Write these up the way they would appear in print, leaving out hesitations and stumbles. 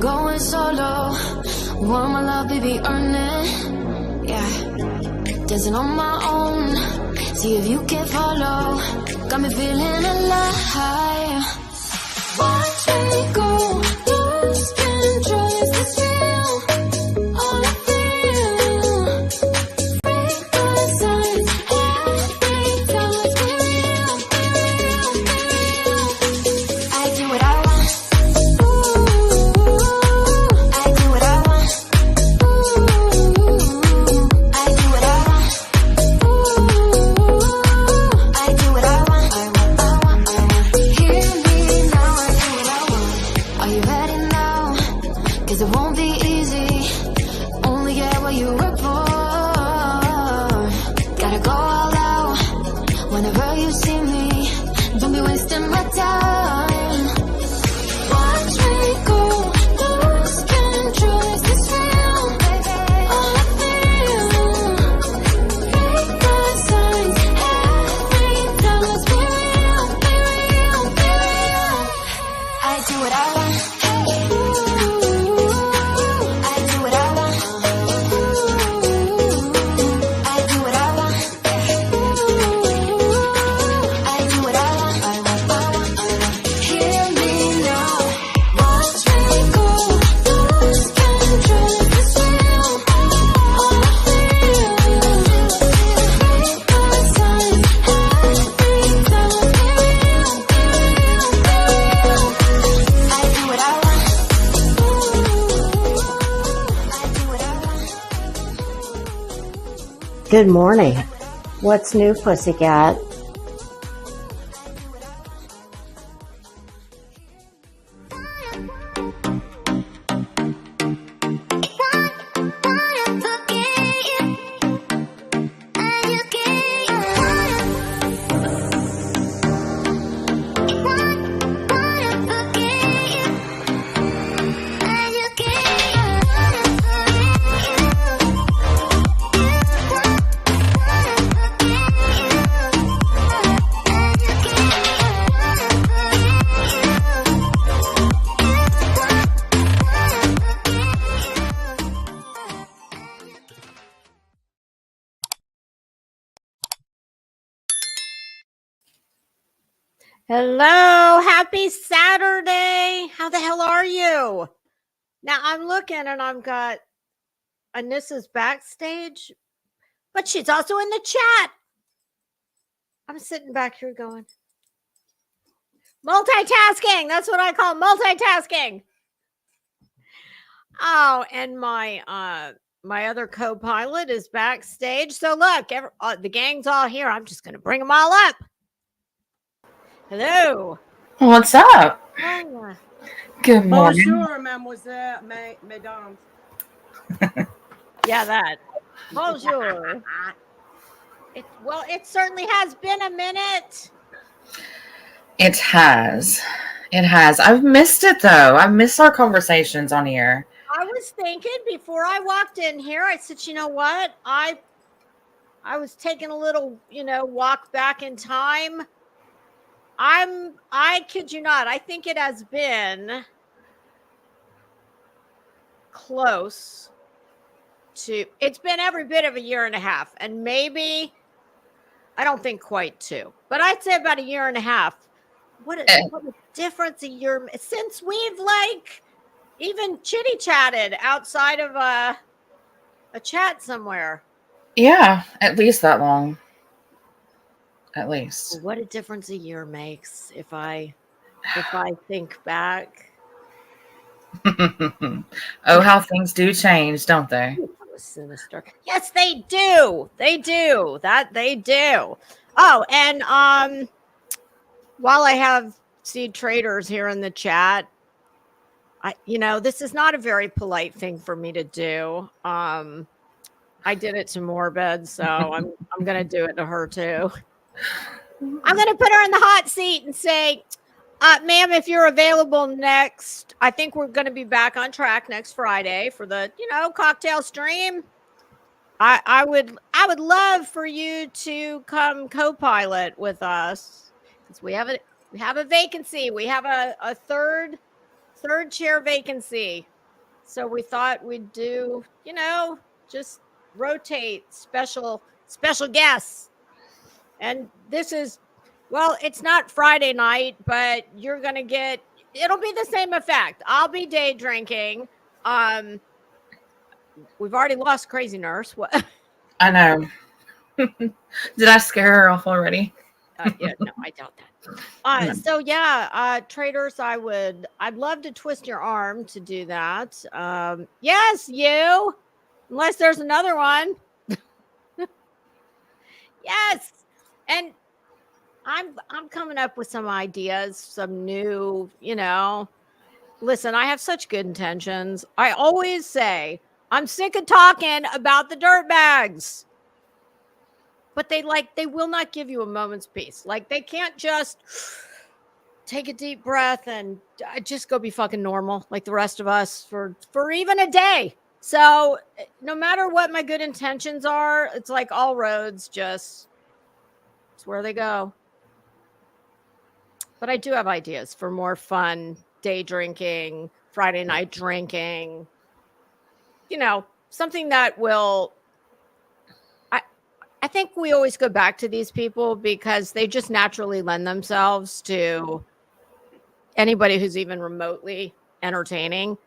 Going solo, want my love, baby, earn it. Yeah, dancing on my own. See if you can follow. Got me feeling alive. Watch me go, lose control. Is this real? All I feel. Break the signs. Every time let's be real, be real, be real. I do what I want. I do what I want. I do what I want. I do what I want. I want. Hear me now. I do what I want. Are you ready now? 'Cause it won't be easy. Only get what you work for. Gotta go all out whenever you see me. Don't be wasting my time. Watch me go, lose control. Is this real? All I feel. Break the signs. Every time let's be real, be real, be real. I do what I want. I do what I want. I do what I want. I do what I want. Hear me now. Watch me go, lose control. Is this real? All I feel. Break the signs. Every time let's be real, be real, be real. I do what I want. I do what I want. Good morning. What's new, pussycat? Hello, happy Saturday. How the hell are you? Now I'm looking and I've got Anissa's backstage, but she's also in the chat. I'm sitting back here going, multitasking. That's what I call multitasking. Oh, and my other co-pilot is backstage. So look, the gang's all here. I'm just going to bring them all up. Hello. What's up? Oh, Good morning. Bonjour, mademoiselle, mesdames. yeah, that. Bonjour. It certainly has been a minute. It has. It has. I've missed it though. I've missed our conversations on here. I was thinking before I walked in here, I said, you know what? I was taking a little, walk back in time. I kid you not, I think it has been close to, it's been every bit of a year and a half, and maybe, I don't think quite 2, but I'd say about a year and a half. What a difference a year, since we've even chitty chatted outside of a chat somewhere. Yeah, at least that long. At least. What a difference a year makes if I think back. Oh, how things do change, don't they? That was sinister. Yes, they do. They do. That they do. Oh, and while I have seed traders here in the chat, this is not a very polite thing for me to do. I did it to Morbid, so I'm gonna do it to her too. I'm going to put her in the hot seat and say, ma'am, if you're available next, I think we're going to be back on track next Friday for the, cocktail stream. I would love for you to come co-pilot with us because we have a vacancy. We have a third third chair vacancy. So we thought we'd do, just rotate special guests. And this is, well, it's not Friday night, but you're going to get, it'll be the same effect. I'll be day drinking. We've already lost Crazy Nurse. What? I know. Did I scare her off already? Yeah, no, I doubt that. So yeah, traders, I'd love to twist your arm to do that. Yes, you, unless there's another one. Yes. And I'm coming up with some ideas, some new, listen, I have such good intentions. I always say, I'm sick of talking about the dirt bags. But they will not give you a moment's peace. Like, they can't just take a deep breath and just go be fucking normal like the rest of us for even a day. So no matter what my good intentions are, it's like all roads it's where they go. But I do have ideas for more fun day drinking, Friday night drinking, something that will. I think we always go back to these people because they just naturally lend themselves to anybody who's even remotely entertaining.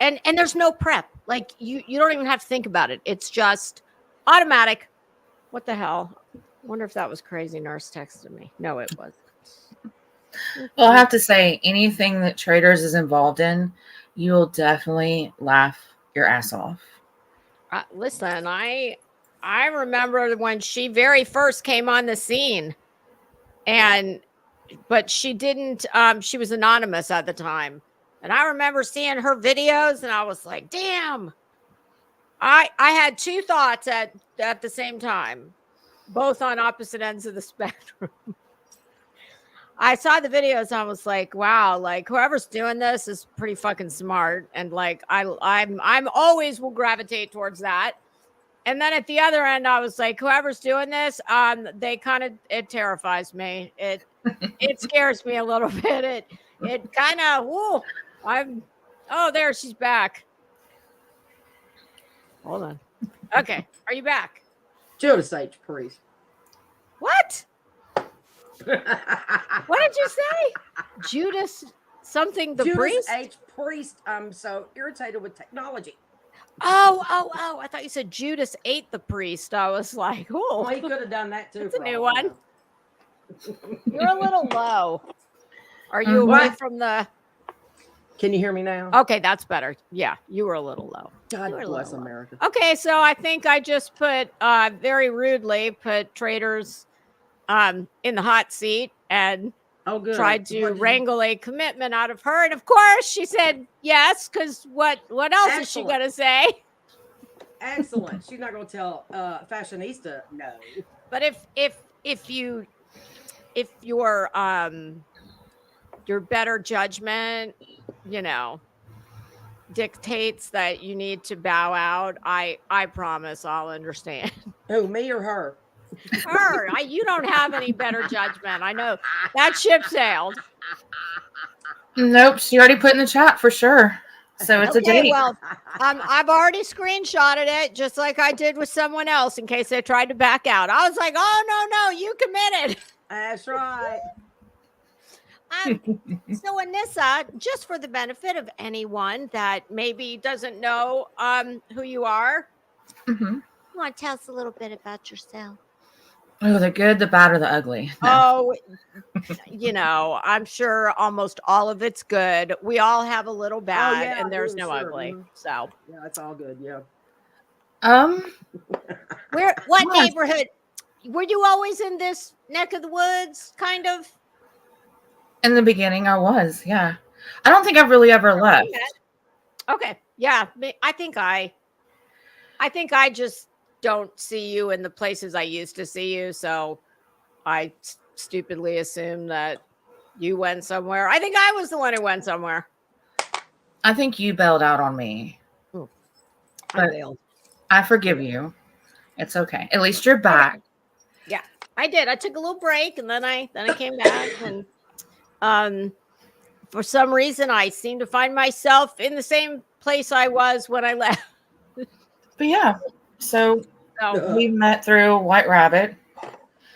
And there's no prep. Like, you don't even have to think about it. It's just automatic. What the hell? I wonder if that was Crazy Nurse texted me. No, it wasn't. Well, I have to say, anything that Traders is involved in, you will definitely laugh your ass off. Listen, I remember when she very first came on the scene, but she didn't, she was anonymous at the time. And I remember seeing her videos and I was like, damn, I had two thoughts at the same time, both on opposite ends of the spectrum. I saw the videos. I was like, wow, like whoever's doing this is pretty fucking smart. And like, I'm always will gravitate towards that. And then at the other end, I was like, whoever's doing this, it terrifies me. It scares me a little bit. It kind of, there, she's back. Hold on. Okay. Are you back? Judas H. Priest. What? What did you say? Judas something the Judas priest? H. Priest. I'm so irritated with technology. Oh! I thought you said Judas ate the priest. I was like, oh, Well, he could have done that too. That's a new one. You're a little low. Are you away from the? Can you hear me now? Okay, that's better. Yeah, you were a little low. God bless America. Okay, so I think I just put very rudely Traders in the hot seat and tried to wrangle a commitment out of her. And of course she said yes, because what else is she gonna say? Excellent. She's not gonna tell Fashionista no. But if your better judgment, dictates that you need to bow out, I promise I'll understand. Who, me or her? Her. You don't have any better judgment. I know that ship sailed. Nope, she already put in the chat for sure. So it's a date. Well, I've already screenshotted it, just like I did with someone else, in case they tried to back out. I was like, "Oh no, you committed." That's right. So Anissa, just for the benefit of anyone that maybe doesn't know who you are, you want to tell us a little bit about yourself? Oh, the good, the bad, or the ugly. No. Oh, I'm sure almost all of it's good. We all have a little bad, and there's no ugly. So yeah, it's all good. Yeah. What neighborhood? Were you always in this neck of the woods, kind of? In the beginning, I was. Yeah. I don't think I've really ever left. Okay. Yeah. I think I just don't see you in the places I used to see you. So I stupidly assumed that you went somewhere. I think I was the one who went somewhere. I think you bailed out on me. I bailed. I forgive you. It's okay. At least you're back. Yeah, I did. I took a little break and then I came back and for some reason, I seem to find myself in the same place I was when I left. But yeah, so So, we met through White Rabbit.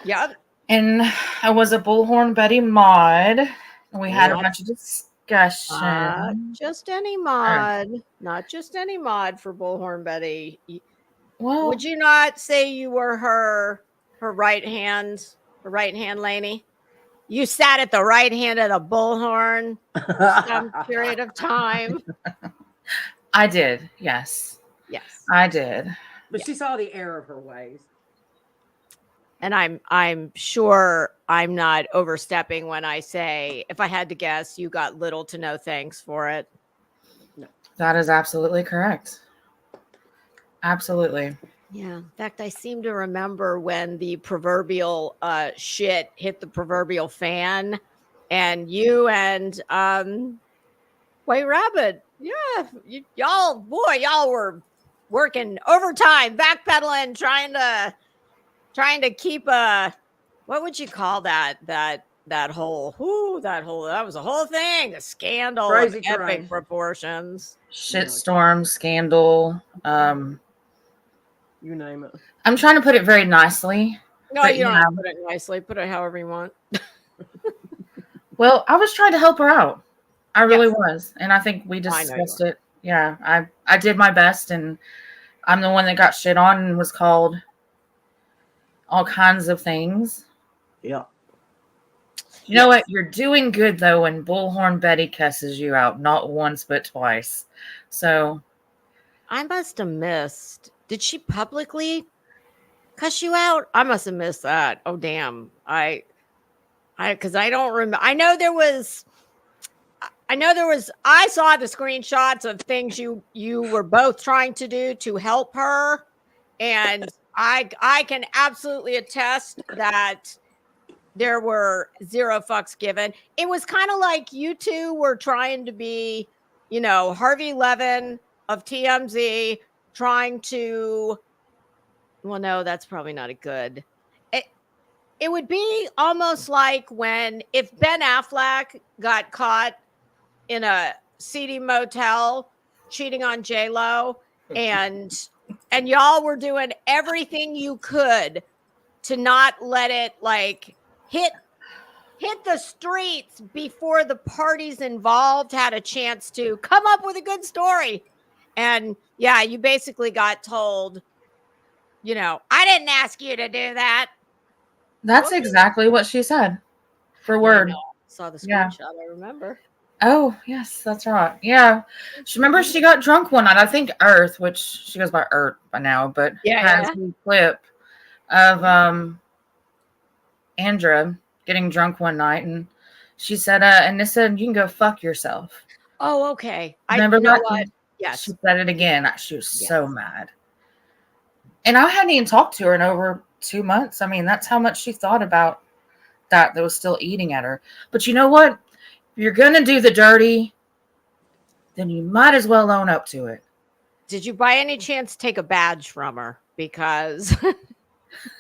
yep. And I was a Bullhorn Betty mod. And we had a Yep. bunch of discussion. Just any mod, not just any mod for Bullhorn Betty. Well, Would you not say you were her right hand lady? You sat at the right hand of the bullhorn for some period of time. I did. Yes, Yes. I did. But she saw the error of her ways. And I'm sure I'm not overstepping when I say, if I had to guess, you got little to no thanks for it. That is absolutely correct. Absolutely. Yeah. In fact, I seem to remember when the proverbial shit hit the proverbial fan, and you and White Rabbit, yeah, y'all were working overtime, backpedaling, trying to keep a, what would you call that whole that was a whole thing, a scandal Crazy of epic train. proportions. Shitstorm, scandal. You name it. I'm trying to put it very nicely. No, but you don't have to put it nicely. Put it however you want. Well, I was trying to help her out. I really Yes. was. And I think we I know you discussed it. Yeah, I did my best, and I'm the one that got shit on and was called all kinds of things. Yeah. You know what? You're doing good, though, when Bullhorn Betty cusses you out. Not once, but twice. So I must have missed. Did she publicly cuss you out? I must have missed that. Oh, damn. Because I don't remember. I saw the screenshots of things you were both trying to do to help her. And I can absolutely attest that there were zero fucks given. It was kind of like you two were trying to be, Harvey Levin of TMZ, trying to, well, no, that's probably not a good. It would be almost like if Ben Affleck got caught in a seedy motel cheating on J-Lo, and y'all were doing everything you could to not let it hit the streets before the parties involved had a chance to come up with a good story. And yeah, you basically got told, I didn't ask you to do that. that's exactly what she said. For word. I saw the screenshot. I remember. Oh, yes, that's right. Yeah. Remember she got drunk one night. I think Earth, which she goes by Earth by now, but has a clip of Andra getting drunk one night, and she said, Anissa, you can go fuck yourself. Oh, okay. Remember know that? what? Yes. She said it again. She was so mad. And I hadn't even talked to her in over 2 months. I mean, that's how much she thought about that was still eating at her. But you know what? If you're going to do the dirty, then you might as well own up to it. Did you by any chance take a badge from her? Because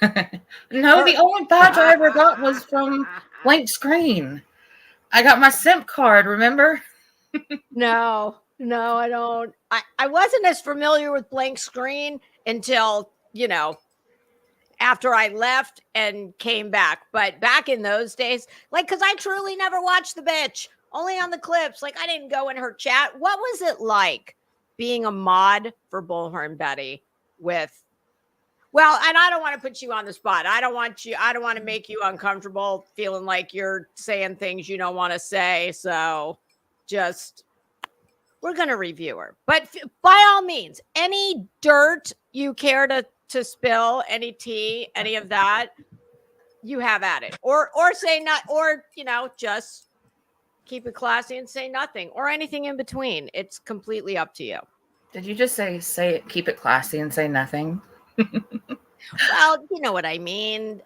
no, the only badge I ever got was from Blank Screen. I got my simp card, remember? No, I don't. I wasn't as familiar with Blank Screen until, after I left and came back. But back in those days, because I truly never watched the bitch, only on the clips. I didn't go in her chat. What was it like being a mod for Bullhorn Betty with, well, and I don't want to put you on the spot. I don't want to make you uncomfortable feeling like you're saying things you don't want to say. So we're going to review her. But by all means, any dirt you care to spill, any tea, any of that, you have at it. Or say not, or, just keep it classy and say nothing, or anything in between. It's completely up to you. Did you just say it, keep it classy and say nothing? Well, you know what I mean.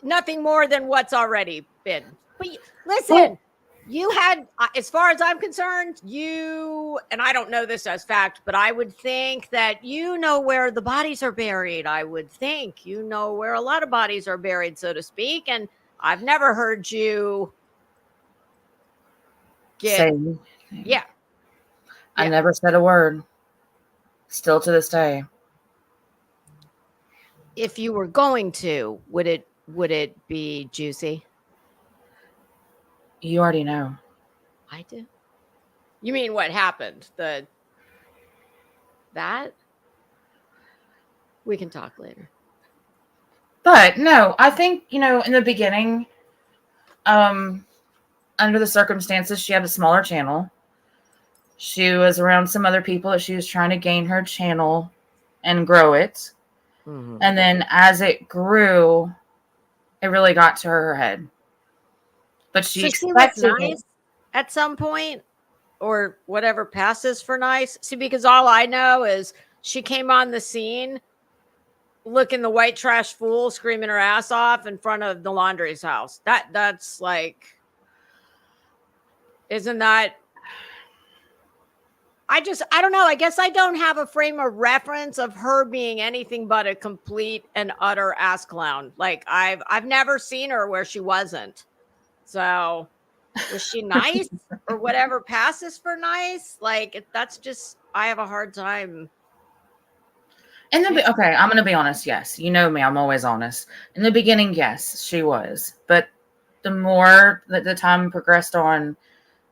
Nothing more than what's already been. But listen, you had, as far as I'm concerned, and I don't know this as fact, but I would think that you know where the bodies are buried. I would think you know where a lot of bodies are buried, so to speak. And I've never heard you get. Say, Yeah. I never said a word. Still to this day. If you were going to, would it be juicy? You already know. I do. You mean what happened? That? We can talk later. But no, I think, in the beginning, under the circumstances, she had a smaller channel. She was around some other people that she was trying to gain her channel and grow it. Mm-hmm. And then as it grew, it really got to her head. But she expected was nice at some point, or whatever passes for nice. See, because all I know is she came on the scene looking the white trash fool, screaming her ass off in front of the laundry's house. That's like, isn't that? I don't know. I guess I don't have a frame of reference of her being anything but a complete and utter ass clown. Like I've never seen her where she wasn't. So was she nice or whatever passes for nice? Like that's just, I have a hard time. Okay, I'm going to be honest. Yes. You know me. I'm always honest. In the beginning, yes, she was. But the more that the time progressed on,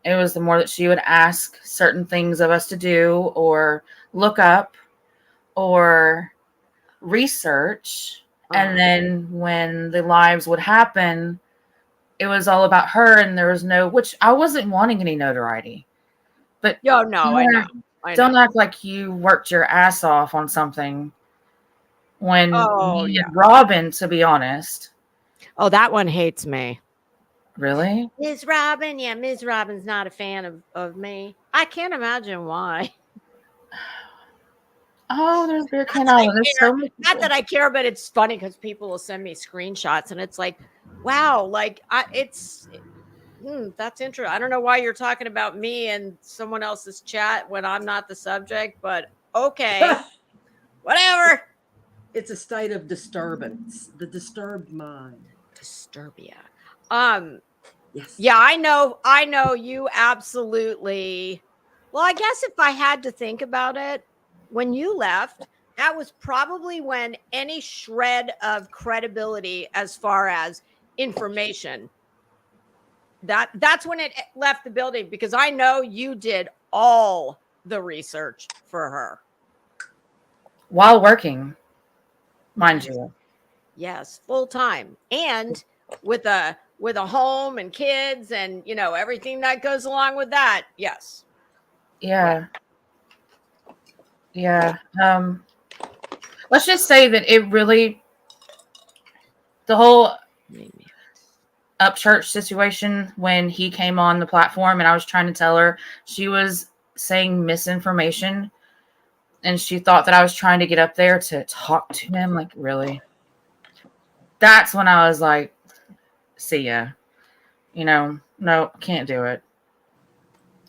it was the more that she would ask certain things of us to do or look up or research. And then when the lives would happen, it was all about her, and there was which I wasn't wanting any notoriety. But I know. Don't act like you worked your ass off on something when you needed Robin, to be honest. Oh, that one hates me. Really? Ms. Robin? Yeah, Ms. Robin's not a fan of me. I can't imagine why. Oh, there's Beer Can Island. There's so many people. Not that I care, but it's funny because people will send me screenshots, and it's like, wow, like that's interesting. I don't know why you're talking about me and someone else's chat when I'm not the subject, but okay, whatever. It's a state of disturbance, the disturbed mind. Disturbia. Yes. Yeah, I know you absolutely. Well, I guess if I had to think about it, when you left, that was probably when any shred of credibility as far as information, that's when it left the building, because I know you did all the research for her. While working, mind you. Yes, full time. And with a home and kids and, everything that goes along with that. Yes. Yeah. Let's just say that it really, the whole Upchurch situation, when he came on the platform and I was trying to tell her, she was saying misinformation and she thought that I was trying to get up there to talk to him. Like, really? That's when I was like, see ya. No, can't do it.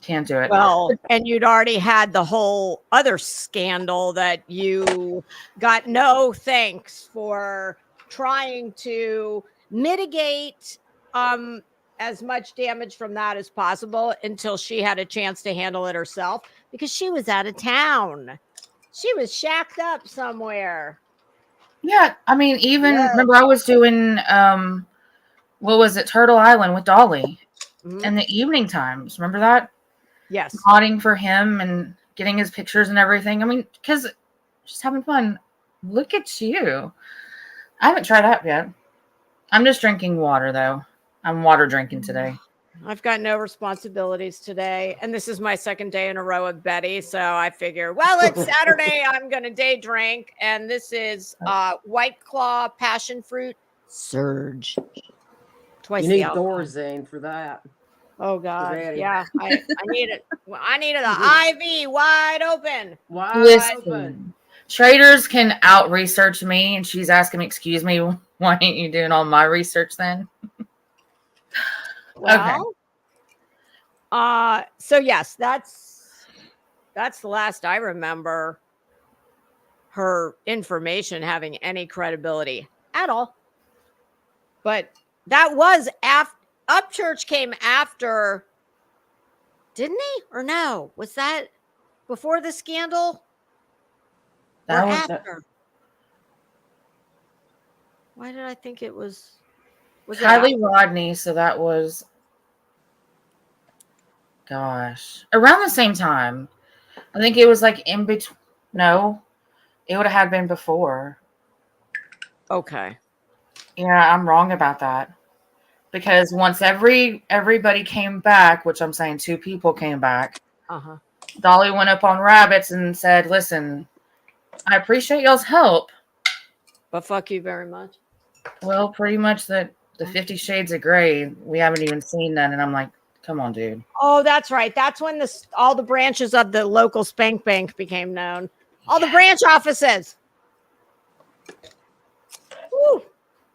Can't do it. Well, and you'd already had the whole other scandal that you got no thanks for trying to mitigate as much damage from that as possible until she had a chance to handle it herself, because she was out of town. She was shacked up somewhere. Yeah, I mean, remember I was doing what was it, Turtle Island with Dolly in the evening times. Remember that? Yes. Nodding for him and getting his pictures and everything. I mean, because just having fun. Look at you. I haven't tried that yet. I'm just drinking water, though. I'm water drinking today. I've got no responsibilities today. And this is my second day in a row with Betty. So I figure, well, it's Saturday. I'm going to day drink. And this is White Claw Passion Fruit Surge. Twice you need Thorazine for that. Oh God! Yeah, I need it. I needed the IV wide open. Wide open. Traders can out research me, and she's asking me, "Excuse me, why ain't you doing all my research then?" Well, okay. So yes, that's the last I remember her information having any credibility at all. But that was after Upchurch came after Didn't he? Or no? Was that before the scandal? That or was after? Why did I think it was? Was it Kylie after? Rodney. So that was, gosh, around the same time. I think it was like in between. No, it would have been before. Okay. Yeah, I'm wrong about that. Because once everybody came back, which I'm saying 2 people came back, Dolly went up on Rabbits and said, "Listen, I appreciate y'all's help, but fuck you very much." Well, pretty much that the 50 Shades of Grey, we haven't even seen none, and I'm like, come on, dude. Oh, that's right. That's when all the branches of the local spank bank became known. All the branch offices. Woo.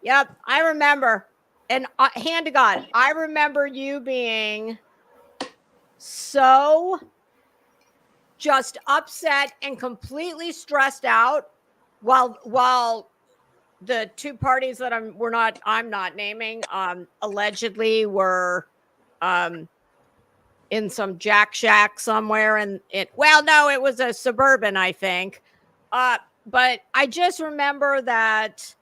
Yep, I remember. And hand to God, I remember you being so just upset and completely stressed out while the 2 parties that I'm not naming allegedly were in some Jack Shack somewhere, and it was a Suburban, I think. But I just remember that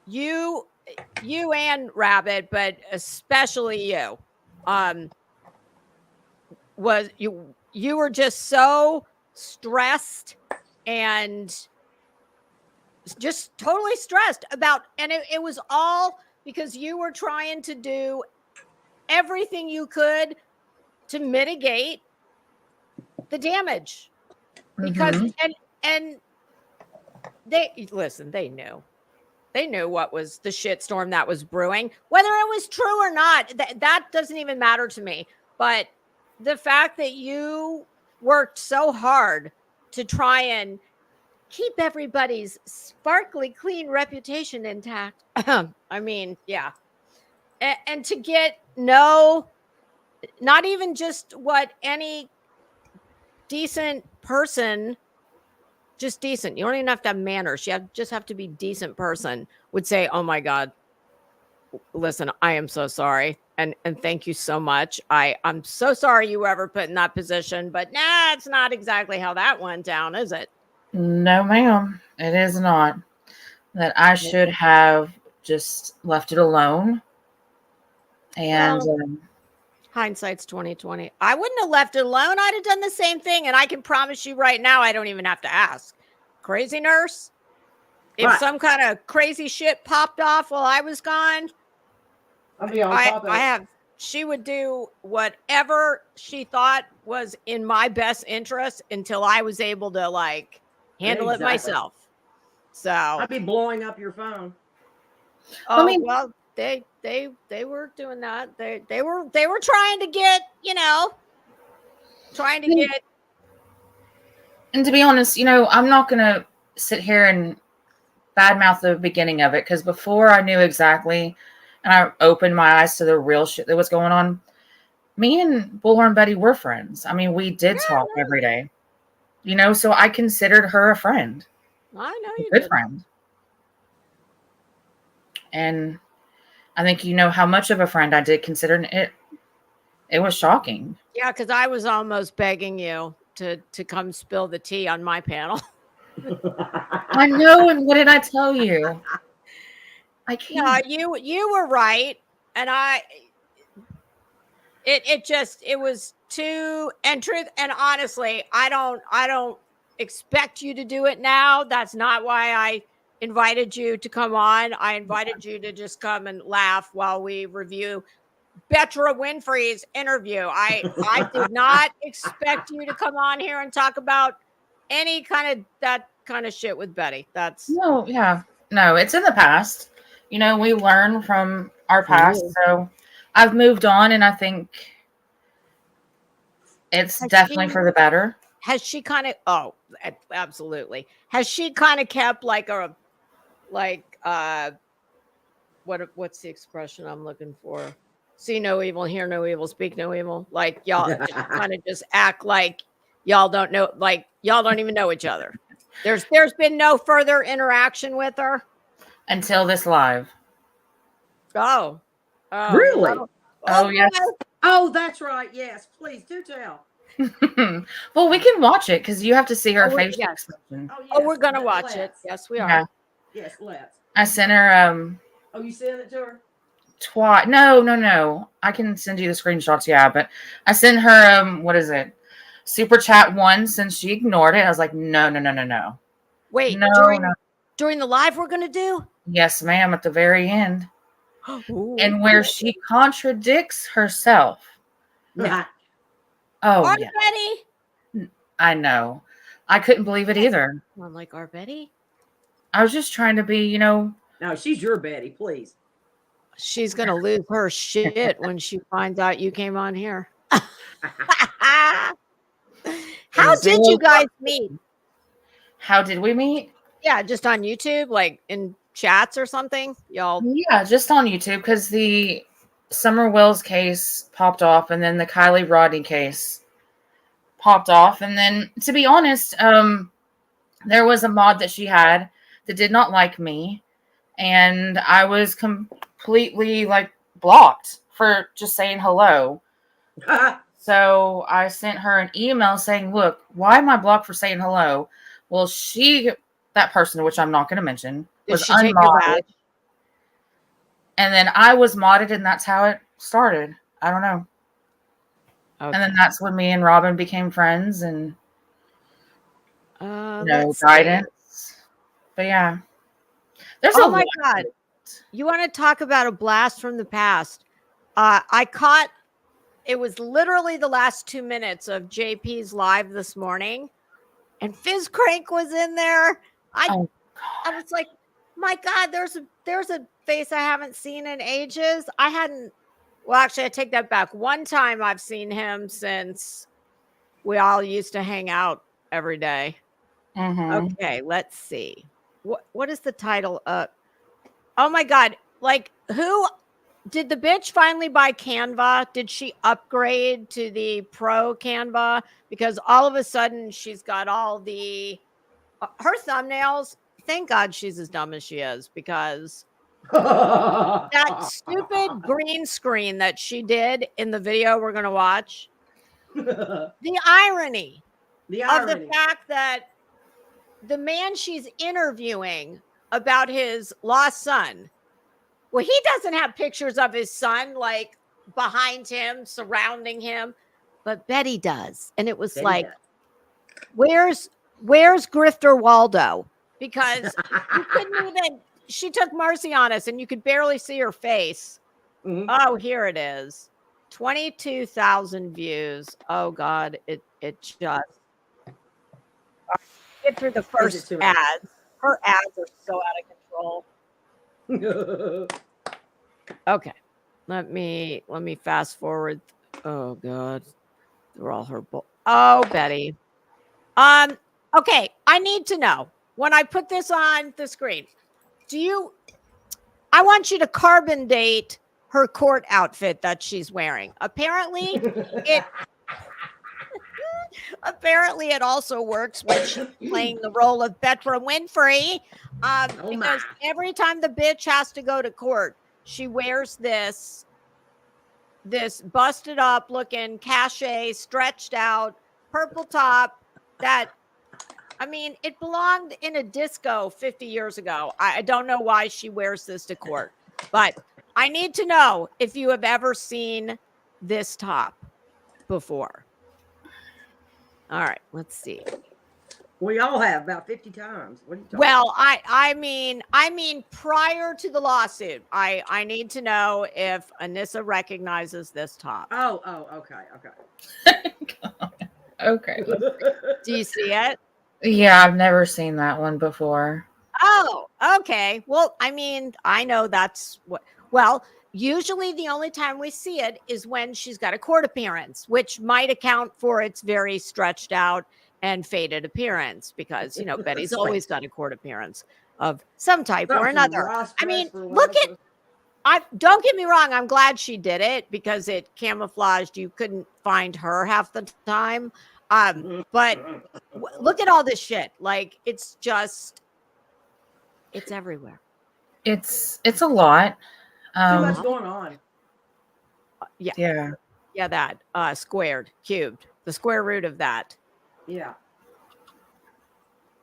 you and Rabbit, but especially you, was you were just so stressed and just totally stressed about, and it was all because you were trying to do everything you could to mitigate the damage. Because and they knew what was the shitstorm that was brewing, whether it was true or not. That doesn't even matter to me. But the fact that you worked so hard to try and keep everybody's sparkly clean reputation intact. I mean, yeah. And to get not even just what any decent person, just decent. You don't even have to have manners. Just have to be decent person would say, "Oh my God, listen, I am so sorry. And thank you so much. I'm so sorry you were ever put in that position, but it's not exactly how that went down, is it?" No, ma'am, it is not. That I should have just left it alone. And hindsight's 2020. I wouldn't have left it alone. I'd have done the same thing. And I can promise you right now, I don't even have to ask. Crazy nurse, if some kind of crazy shit popped off while I was gone, I'll be on top of it. She would do whatever she thought was in my best interest until I was able to handle it myself. So I'd be blowing up your phone. Oh, I mean, well, they were doing that. They were trying to get, And to be honest, I'm not going to sit here and badmouth the beginning of it, because before I knew exactly and I opened my eyes to the real shit that was going on, me and Bullhorn Betty were friends. I mean, we did talk every day, so I considered her a friend. I know you did. Good friend. And I think how much of a friend I did consider it. It was shocking. Yeah, because I was almost begging you to come spill the tea on my panel. I know, and what did I tell you? I can't. No, you were right, and it was too, and truth, and honestly, I don't expect you to do it now. That's not why I invited you to come on. I invited you to just come and laugh while we review BETTRAH-WINFREY's interview. I did not expect you to come on here and talk about any that kind of shit with Betty. No, it's in the past. We learn from our past. So I've moved on, and I think it's definitely for the better. Has she absolutely. Has she kind of kept what's the expression I'm looking for? See no evil, hear no evil, speak no evil. Like y'all kind of just act like y'all don't know, like y'all don't even know each other. There's been no further interaction with her until this live. Oh, really? Oh yes. Oh, that's right. Yes, please do tell. Well, we can watch it because you have to see her facial yes. expression. Oh, yes. Oh, we're gonna watch it. Let's. Yes, we Yeah. are. Yes, let's. I sent her Oh, you sent it to her? twice. No. I can send you the screenshots, yeah, but I sent her what is it? Super chat once and she ignored it. I was like, no. Wait, No. during the live we're gonna do? Yes, ma'am, at the very end. Ooh. And where she contradicts herself. No. Oh, Our yeah. Betty. I know. I couldn't believe it either. I'm like, our Betty? I was just trying to be, No, she's your Betty, please. She's gonna lose her shit when she finds out you came on here. How did you guys meet? How did we meet? Yeah, just on YouTube, like in chats or something? Y'all. Yeah, just on YouTube because the Summer Wells case popped off and then the Kylie Rodney case popped off. And then, to be honest, there was a mod that she had that did not like me. And I was completely like blocked for just saying hello. So I sent her an email saying, look, why am I blocked for saying hello? Well, that person, which I'm not going to mention, was unmodded. And then I was modded, and that's how it started. I don't know. Okay. And then that's when me and Robin became friends and guidance. See. But yeah. Oh my God. You want to talk about a blast from the past? I caught, it was literally the last 2 minutes of JP's live this morning, and Fizz Crank was in there. I was like, my God, there's a face I haven't seen in ages. Well, actually, I take that back. One time I've seen him since we all used to hang out every day. Mm-hmm. Okay, let's see. What is the title of? Oh my God. Like, who did the bitch finally buy Canva? Did she upgrade to the pro Canva? Because all of a sudden she's got all her thumbnails. Thank God she's as dumb as she is, because that stupid green screen that she did in the video we're going to watch, the irony of the fact that the man she's interviewing about his lost son, well, he doesn't have pictures of his son like behind him, surrounding him, but Betty does. And it was where's Grifter Waldo? Because you couldn't even, she took mercy on us and you could barely see her face. Mm-hmm. Oh, here it is. 22,000 views. Oh God, it just get through the first ads. Her ads are so out of control. Okay, let me fast forward. Oh God, they're all her. Oh, Betty. Okay, I need to know, when I put this on the screen, I want you to carbon date her court outfit that she's wearing. Apparently it also works when she's playing the role of BETTRAH-WINFREY, because every time the bitch has to go to court, she wears this busted up looking cachet, stretched out purple top that, I mean, it belonged in a disco 50 years ago. I don't know why she wears this to court, but I need to know if you have ever seen this top before. All right, let's see. We all have about 50 times. What are you talking about? I mean, prior to the lawsuit, I need to know if Anissa recognizes this top. Oh, okay. Okay. Do you see it? Yeah, I've never seen that one before. Oh, okay. Well, I mean, I know that's what. Well, usually the only time we see it is when she's got a court appearance, which might account for its very stretched out and faded appearance, because, you know, Betty's always got a court appearance of some type or another. I mean, don't get me wrong. I'm glad she did it because it camouflaged. You couldn't find her half the time. But look at all this shit. Like, it's everywhere. It's a lot. Too much going on. Yeah. Yeah, that squared, cubed, the square root of that. Yeah.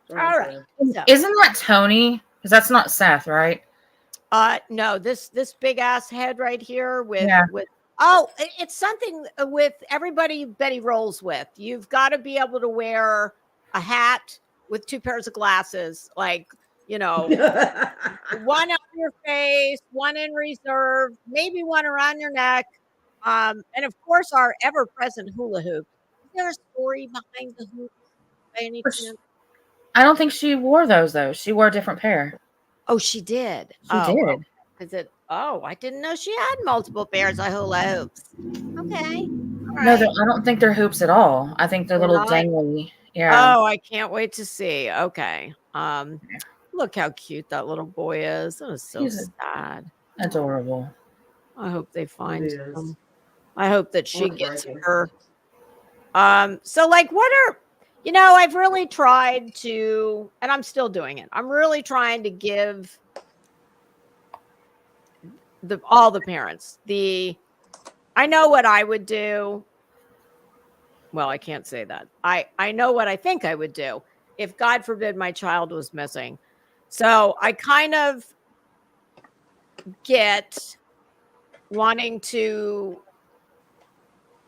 All right. So, isn't that Tony? Because that's not Seth, right? No, this big ass head right here with Yeah. It's something with everybody Betty rolls with. You've got to be able to wear a hat with 2 pairs of glasses, like, you know, one on your face, one in reserve, maybe one around your neck. And of course our ever-present hula hoop. Is there a story behind the hoop by any chance? I don't think she wore those though. She wore a different pair. Oh, she did. She did. Is it? Oh, I didn't know she had multiple pairs of hula hoops. Okay. All No, right. I don't think they're hoops at all. I think they're little not? dangly. Yeah. Oh, I can't wait to see. Okay. Look how cute that little boy is. That was so He's sad. adorable. I hope they find It him. is. I hope that she gets Heartbreaking. her. So like what are I've really tried to, and I'm still doing it. I'm really trying to give all the parents I know what I would do. Well, I can't say that. I know what I think I would do if, God forbid, my child was missing. So I kind of get wanting to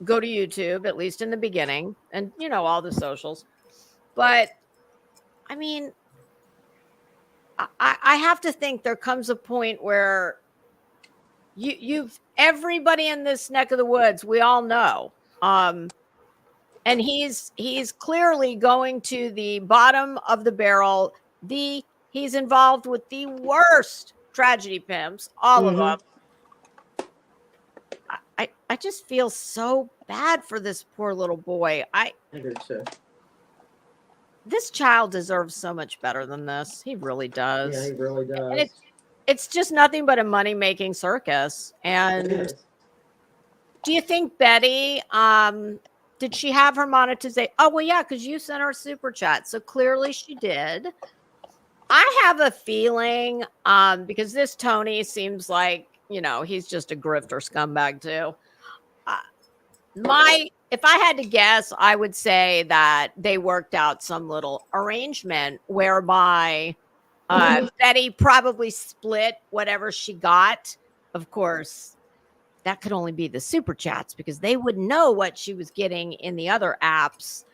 go to YouTube, at least in the beginning, and all the socials. But I mean, I have to think there comes a point where you've everybody in this neck of the woods, we all know. And he's clearly going to the bottom of the barrel. He's involved with the worst tragedy pimps, all of them. I just feel so bad for this poor little boy. I do too. This child deserves so much better than this. He really does. Yeah, he really does. And it's just nothing but a money-making circus. And do you think Betty, did she have her monetization? Oh, well, yeah, because you sent her a super chat. So clearly she did. I have a feeling, because this Tony seems like, he's just a grifter scumbag too. If I had to guess, I would say that they worked out some little arrangement whereby Betty probably split whatever she got. Of course, that could only be the super chats because they wouldn't know what she was getting in the other apps.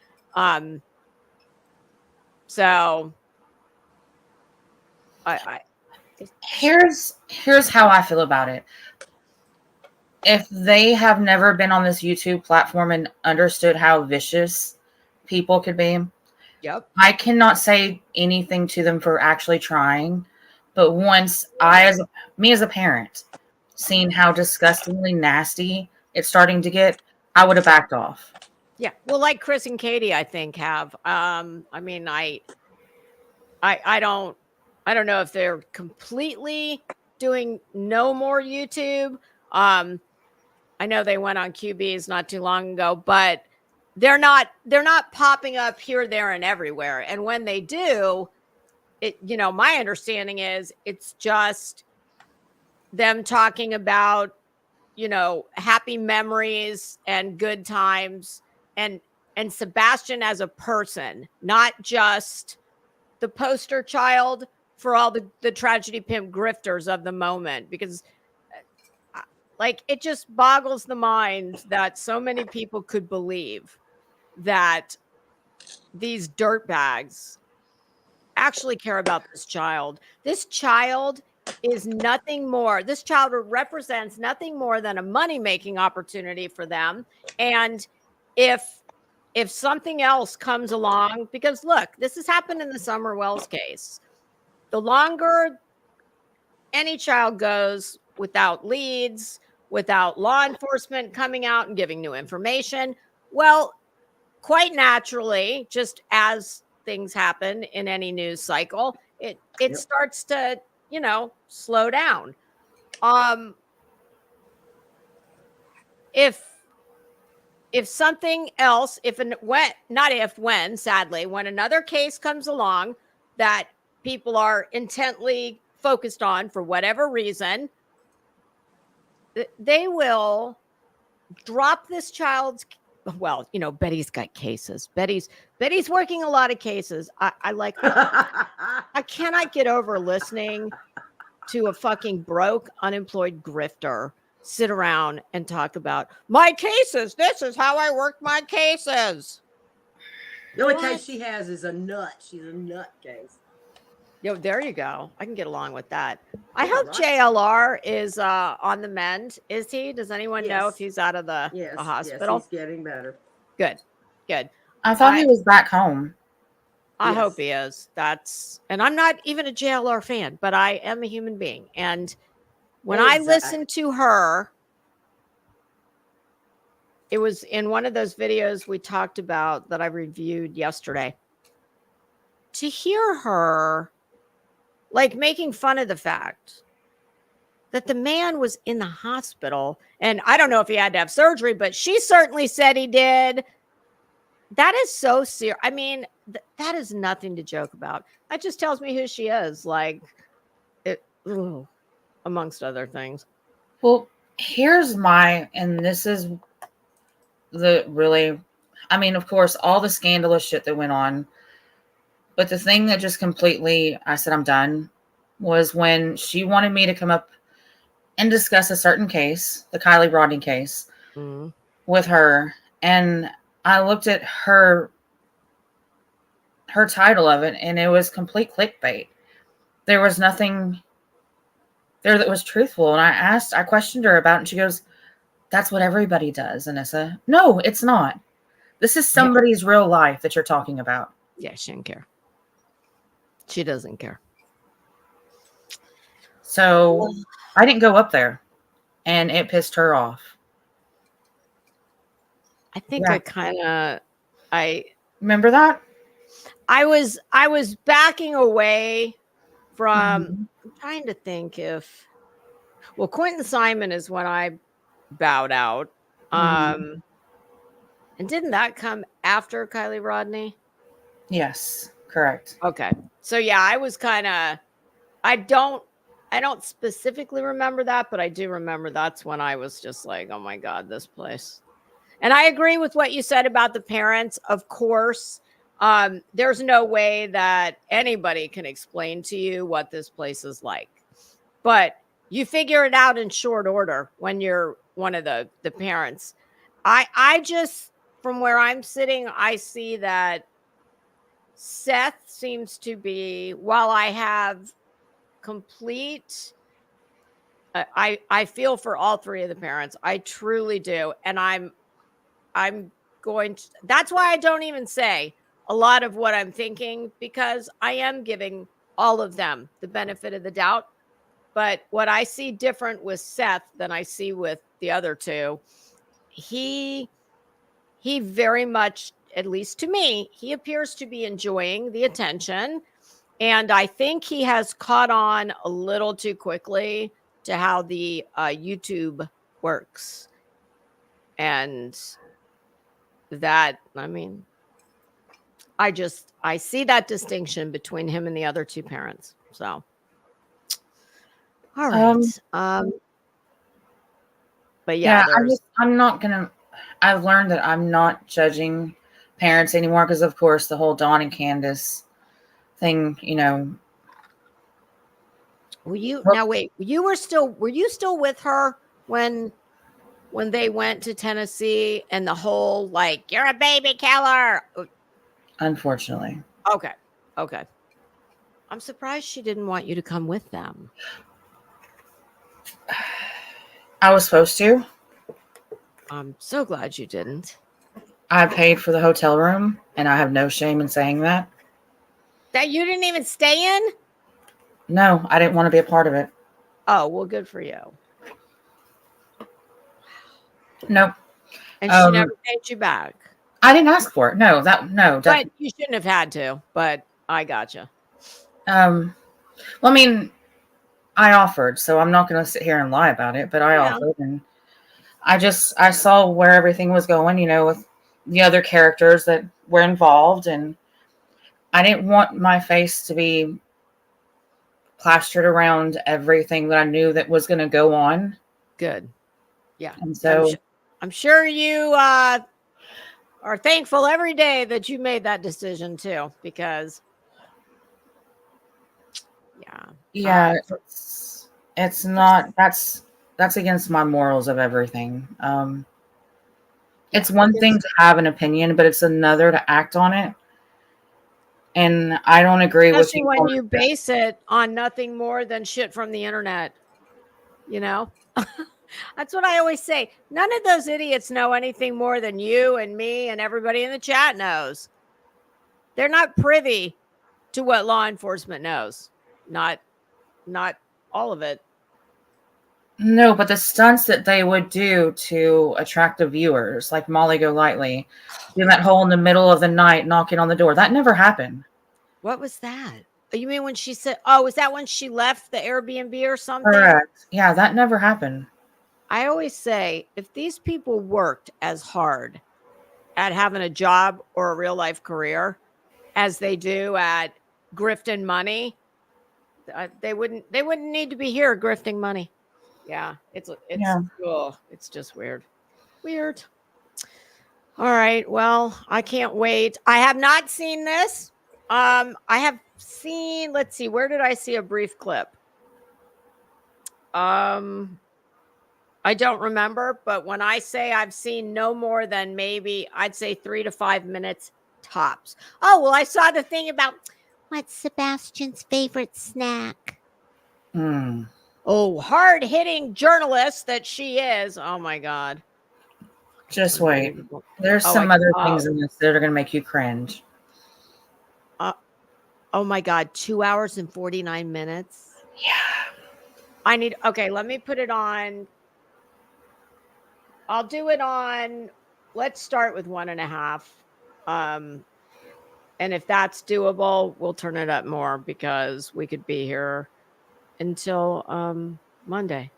So Here's how I feel about it. If they have never been on this YouTube platform and understood how vicious people could be, yep, I cannot say anything to them for actually trying. But once as a parent, seeing how disgustingly nasty it's starting to get, I would have backed off. Yeah, well, like Chris and Katie, I think have. I mean, I don't know if they're completely doing no more YouTube. I know they went on QBs not too long ago, but they're not popping up here, there, and everywhere. And when they do, my understanding is it's just them talking about, happy memories and good times and Sebastian as a person, not just the poster child for all the tragedy pimp grifters of the moment, because it just boggles the mind that so many people could believe that these dirtbags actually care about this child. This child is nothing more. This child represents nothing more than a money-making opportunity for them. And if something else comes along, because look, this has happened in the Summer Wells case. The longer any child goes without leads, without law enforcement coming out and giving new information, well, quite naturally, just as things happen in any news cycle, it starts to, slow down. If something else, when another case comes along that people are intently focused on for whatever reason, they will drop this child's. Well, Betty's got cases. Betty's working a lot of cases. I cannot get over listening to a fucking broke, unemployed grifter sit around and talk about my cases. This is how I work my cases. The only case she has is a nut. She's a nut case. There you go. I can get along with that. I hope JLR is on the mend. Is he? Does anyone know if he's out of the hospital? Yes, he's getting better. Good. I thought he was back home. I hope he is. And I'm not even a JLR fan, but I am a human being. And when I listened to her, it was in one of those videos we talked about that I reviewed yesterday. To hear her like making fun of the fact that the man was in the hospital, and I don't know if he had to have surgery, but she certainly said he did. That is so serious. I mean, that is nothing to joke about. That just tells me who she is, amongst other things. Well, and this is of course, all the scandalous shit that went on. But the thing that just completely, I said, I'm done, was when she wanted me to come up and discuss a certain case, the Kylie Rodney case, with her. And I looked at her title of it, and it was complete clickbait. There was nothing there that was truthful. And I questioned her about it, and she goes, that's what everybody does, Anissa. No, it's not. This is somebody's real life that you're talking about. Yeah, she didn't care. She doesn't care. So I didn't go up there, and it pissed her off. I think I remember that. I was backing away from. I'm trying to think Quentin Simon is when I bowed out. And didn't that come after Kylie Rodney? Yes, correct. Okay. So yeah, I was I don't specifically remember that, but I do remember that's when I was just like, oh my God, this place. And I agree with what you said about the parents. Of course, there's no way that anybody can explain to you what this place is like, but you figure it out in short order when you're one of the parents. I just, from where I'm sitting, I see that Seth seems to be, while I have complete, I feel for all three of the parents. I truly do. And I'm going to, that's why I don't even say a lot of what I'm thinking, because I am giving all of them the benefit of the doubt. But what I see different with Seth than I see with the other two, he very much, at least to me, he appears to be enjoying the attention. And I think he has caught on a little too quickly to how the YouTube works. And that, I mean, I see that distinction between him and the other two parents. So, all right. But yeah, I've learned that I'm not judging parents anymore, because of course the whole Dawn and Candace thing, Were you still with her when they went to Tennessee and the whole, like, you're a baby killer? Unfortunately. Okay. I'm surprised she didn't want you to come with them. I was supposed to. I'm so glad you didn't. I paid for the hotel room, and I have no shame in saying that. That you didn't even stay in? No, I didn't want to be a part of it. Oh, well, good for you. Nope. And she never paid you back. I didn't ask for it. No. But you shouldn't have had to, but I gotcha. Well, I mean, I offered, so I'm not going to sit here and lie about it, but I offered, and I saw where everything was going, with the other characters that were involved, and I didn't want my face to be plastered around everything that I knew that was going to go on. Good. Yeah. And so I'm sure you are thankful every day that you made that decision too, because yeah, it's not, that's against my morals of everything. It's one thing to have an opinion, but it's another to act on it. And I don't agree with especially when you base it on nothing more than shit from the internet. You know, that's what I always say. None of those idiots know anything more than you and me and everybody in the chat knows. They're not privy to what law enforcement knows. Not all of it. No, but the stunts that they would do to attract the viewers, like Molly Golightly, doing that hole in the middle of the night, knocking on the door, that never happened. What was that? You mean when she said, oh, was that when she left the Airbnb or something? Correct. Yeah, that never happened. I always say, if these people worked as hard at having a job or a real life career as they do at grifting money, they wouldn't need to be here grifting money. Yeah, it's just weird. All right, well, I can't wait. I have not seen this. I have seen, let's see, where did I see a brief clip? I don't remember, but when I say I've seen no more than maybe, I'd say 3 to 5 minutes tops. Oh, well, I saw the thing about what's Sebastian's favorite snack. Oh, hard-hitting journalist that she is. Oh, my God. Just wait. There's some other things in this that are going to make you cringe. Oh, my God. 2 hours and 49 minutes. Yeah. Okay, let me put it on. I'll do it on, let's start with 1.5. And if that's doable, we'll turn it up more because we could be here until Monday.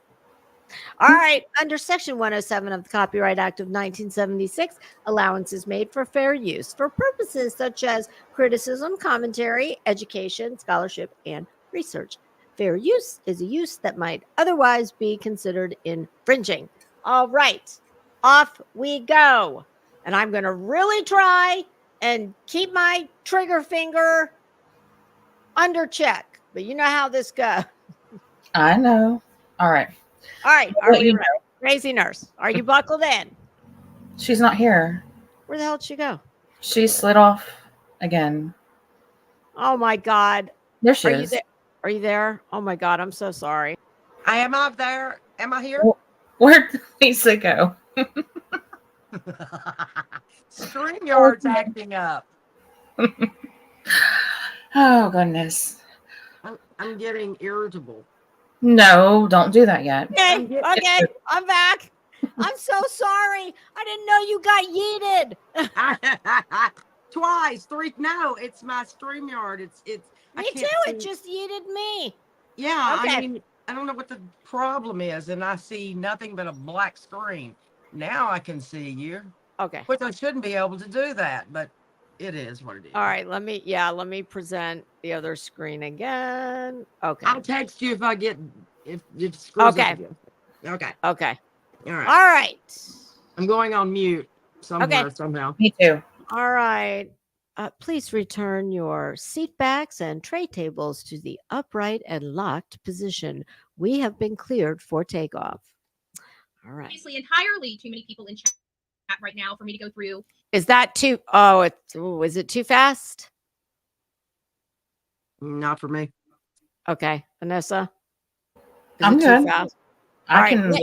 All right. Under Section 107 of the Copyright Act of 1976, allowance is made for fair use for purposes such as criticism, commentary, education, scholarship, and research. Fair use is a use that might otherwise be considered infringing. All right. Off we go. And I'm going to really try and keep my trigger finger under check. But you know how this goes. I know. All right. Are we ready? Crazy nurse, are you buckled in? She's not here. Where the hell did she go? She slid off again. Oh my God. There she is. Are you there? Oh my God, I'm so sorry. I am up there. Am I here? Where'd Lisa go? StreamYard's acting up. Oh, goodness. I'm getting irritable. No, don't do that yet. Okay, I'm back. I'm so sorry. I didn't know you got yeeted. Twice, 3. No, it's my StreamYard. It's. Me too. It just yeeted me. Yeah, okay. I mean, I don't know what the problem is, and I see nothing but a black screen. Now I can see you. Okay. Which I shouldn't be able to do that, but it is what it is. All right, let me present the other screen again. Okay. I'll text you if it screws up again. Okay. All right. I'm going on mute somewhere somehow. Me too. All right. Please return your seat backs and tray tables to the upright and locked position. We have been cleared for takeoff. All right. Obviously, entirely too many people in chat right now for me to go through. Is that too? Is it too fast? Not for me. Okay, Anissa. I'm good. Too fast? I can.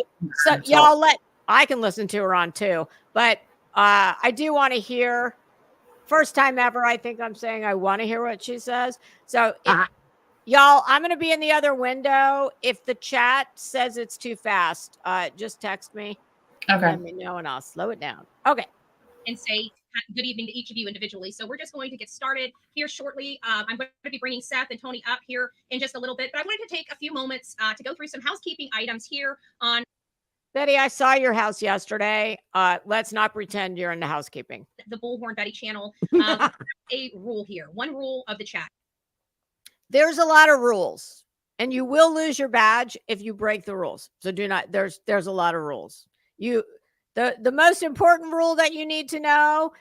So y'all I can listen to her on too, but I do want to hear. First time ever, I think I'm saying I want to hear what she says. So, y'all, I'm going to be in the other window. If the chat says it's too fast, just text me. Okay. Let me know and I'll slow it down. Okay. And say good evening to each of you individually. So we're just going to get started here shortly. I'm going to be bringing Seth and Tony up here in just a little bit, but I wanted to take a few moments to go through some housekeeping items here on. Betty, I saw your house yesterday. Let's not pretend you're in the housekeeping. The Bullhorn Betty channel. A rule here. One rule of the chat. There's a lot of rules, and you will lose your badge if you break the rules. So do not. There's a lot of rules. The most important rule that you need to know,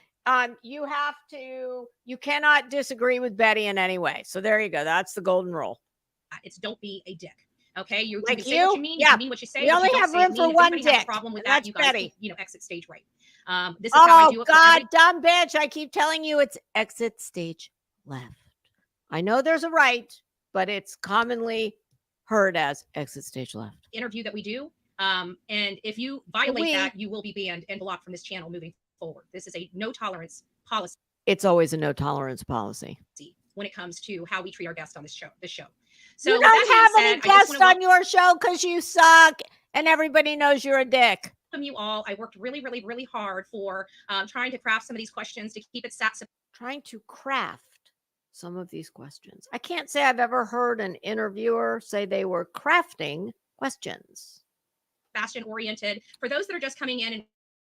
you cannot disagree with Betty in any way. So there you go. That's the golden rule. It's don't be a dick. Okay, you like can say what you mean. Yeah. You can mean what you say. We only have room for one dick. Has a problem with that, you guys, Betty. Exit stage right. This is how I do it. God, dumb bitch! I keep telling you, it's exit stage left. I know there's a right, but it's commonly heard as exit stage left. Interview that we do, and if you violate that, you will be banned and blocked from this channel moving forward. This is a no tolerance policy. It's always a no tolerance policy when it comes to how we treat our guests on this show. So you don't have any guests on your show because you suck and everybody knows you're a dick. Welcome you all. I worked really, really, really hard for trying to craft some of these questions to keep it sat. Trying to craft some of these questions. I can't say I've ever heard an interviewer say they were crafting questions. Sebastian oriented. For those that are just coming in and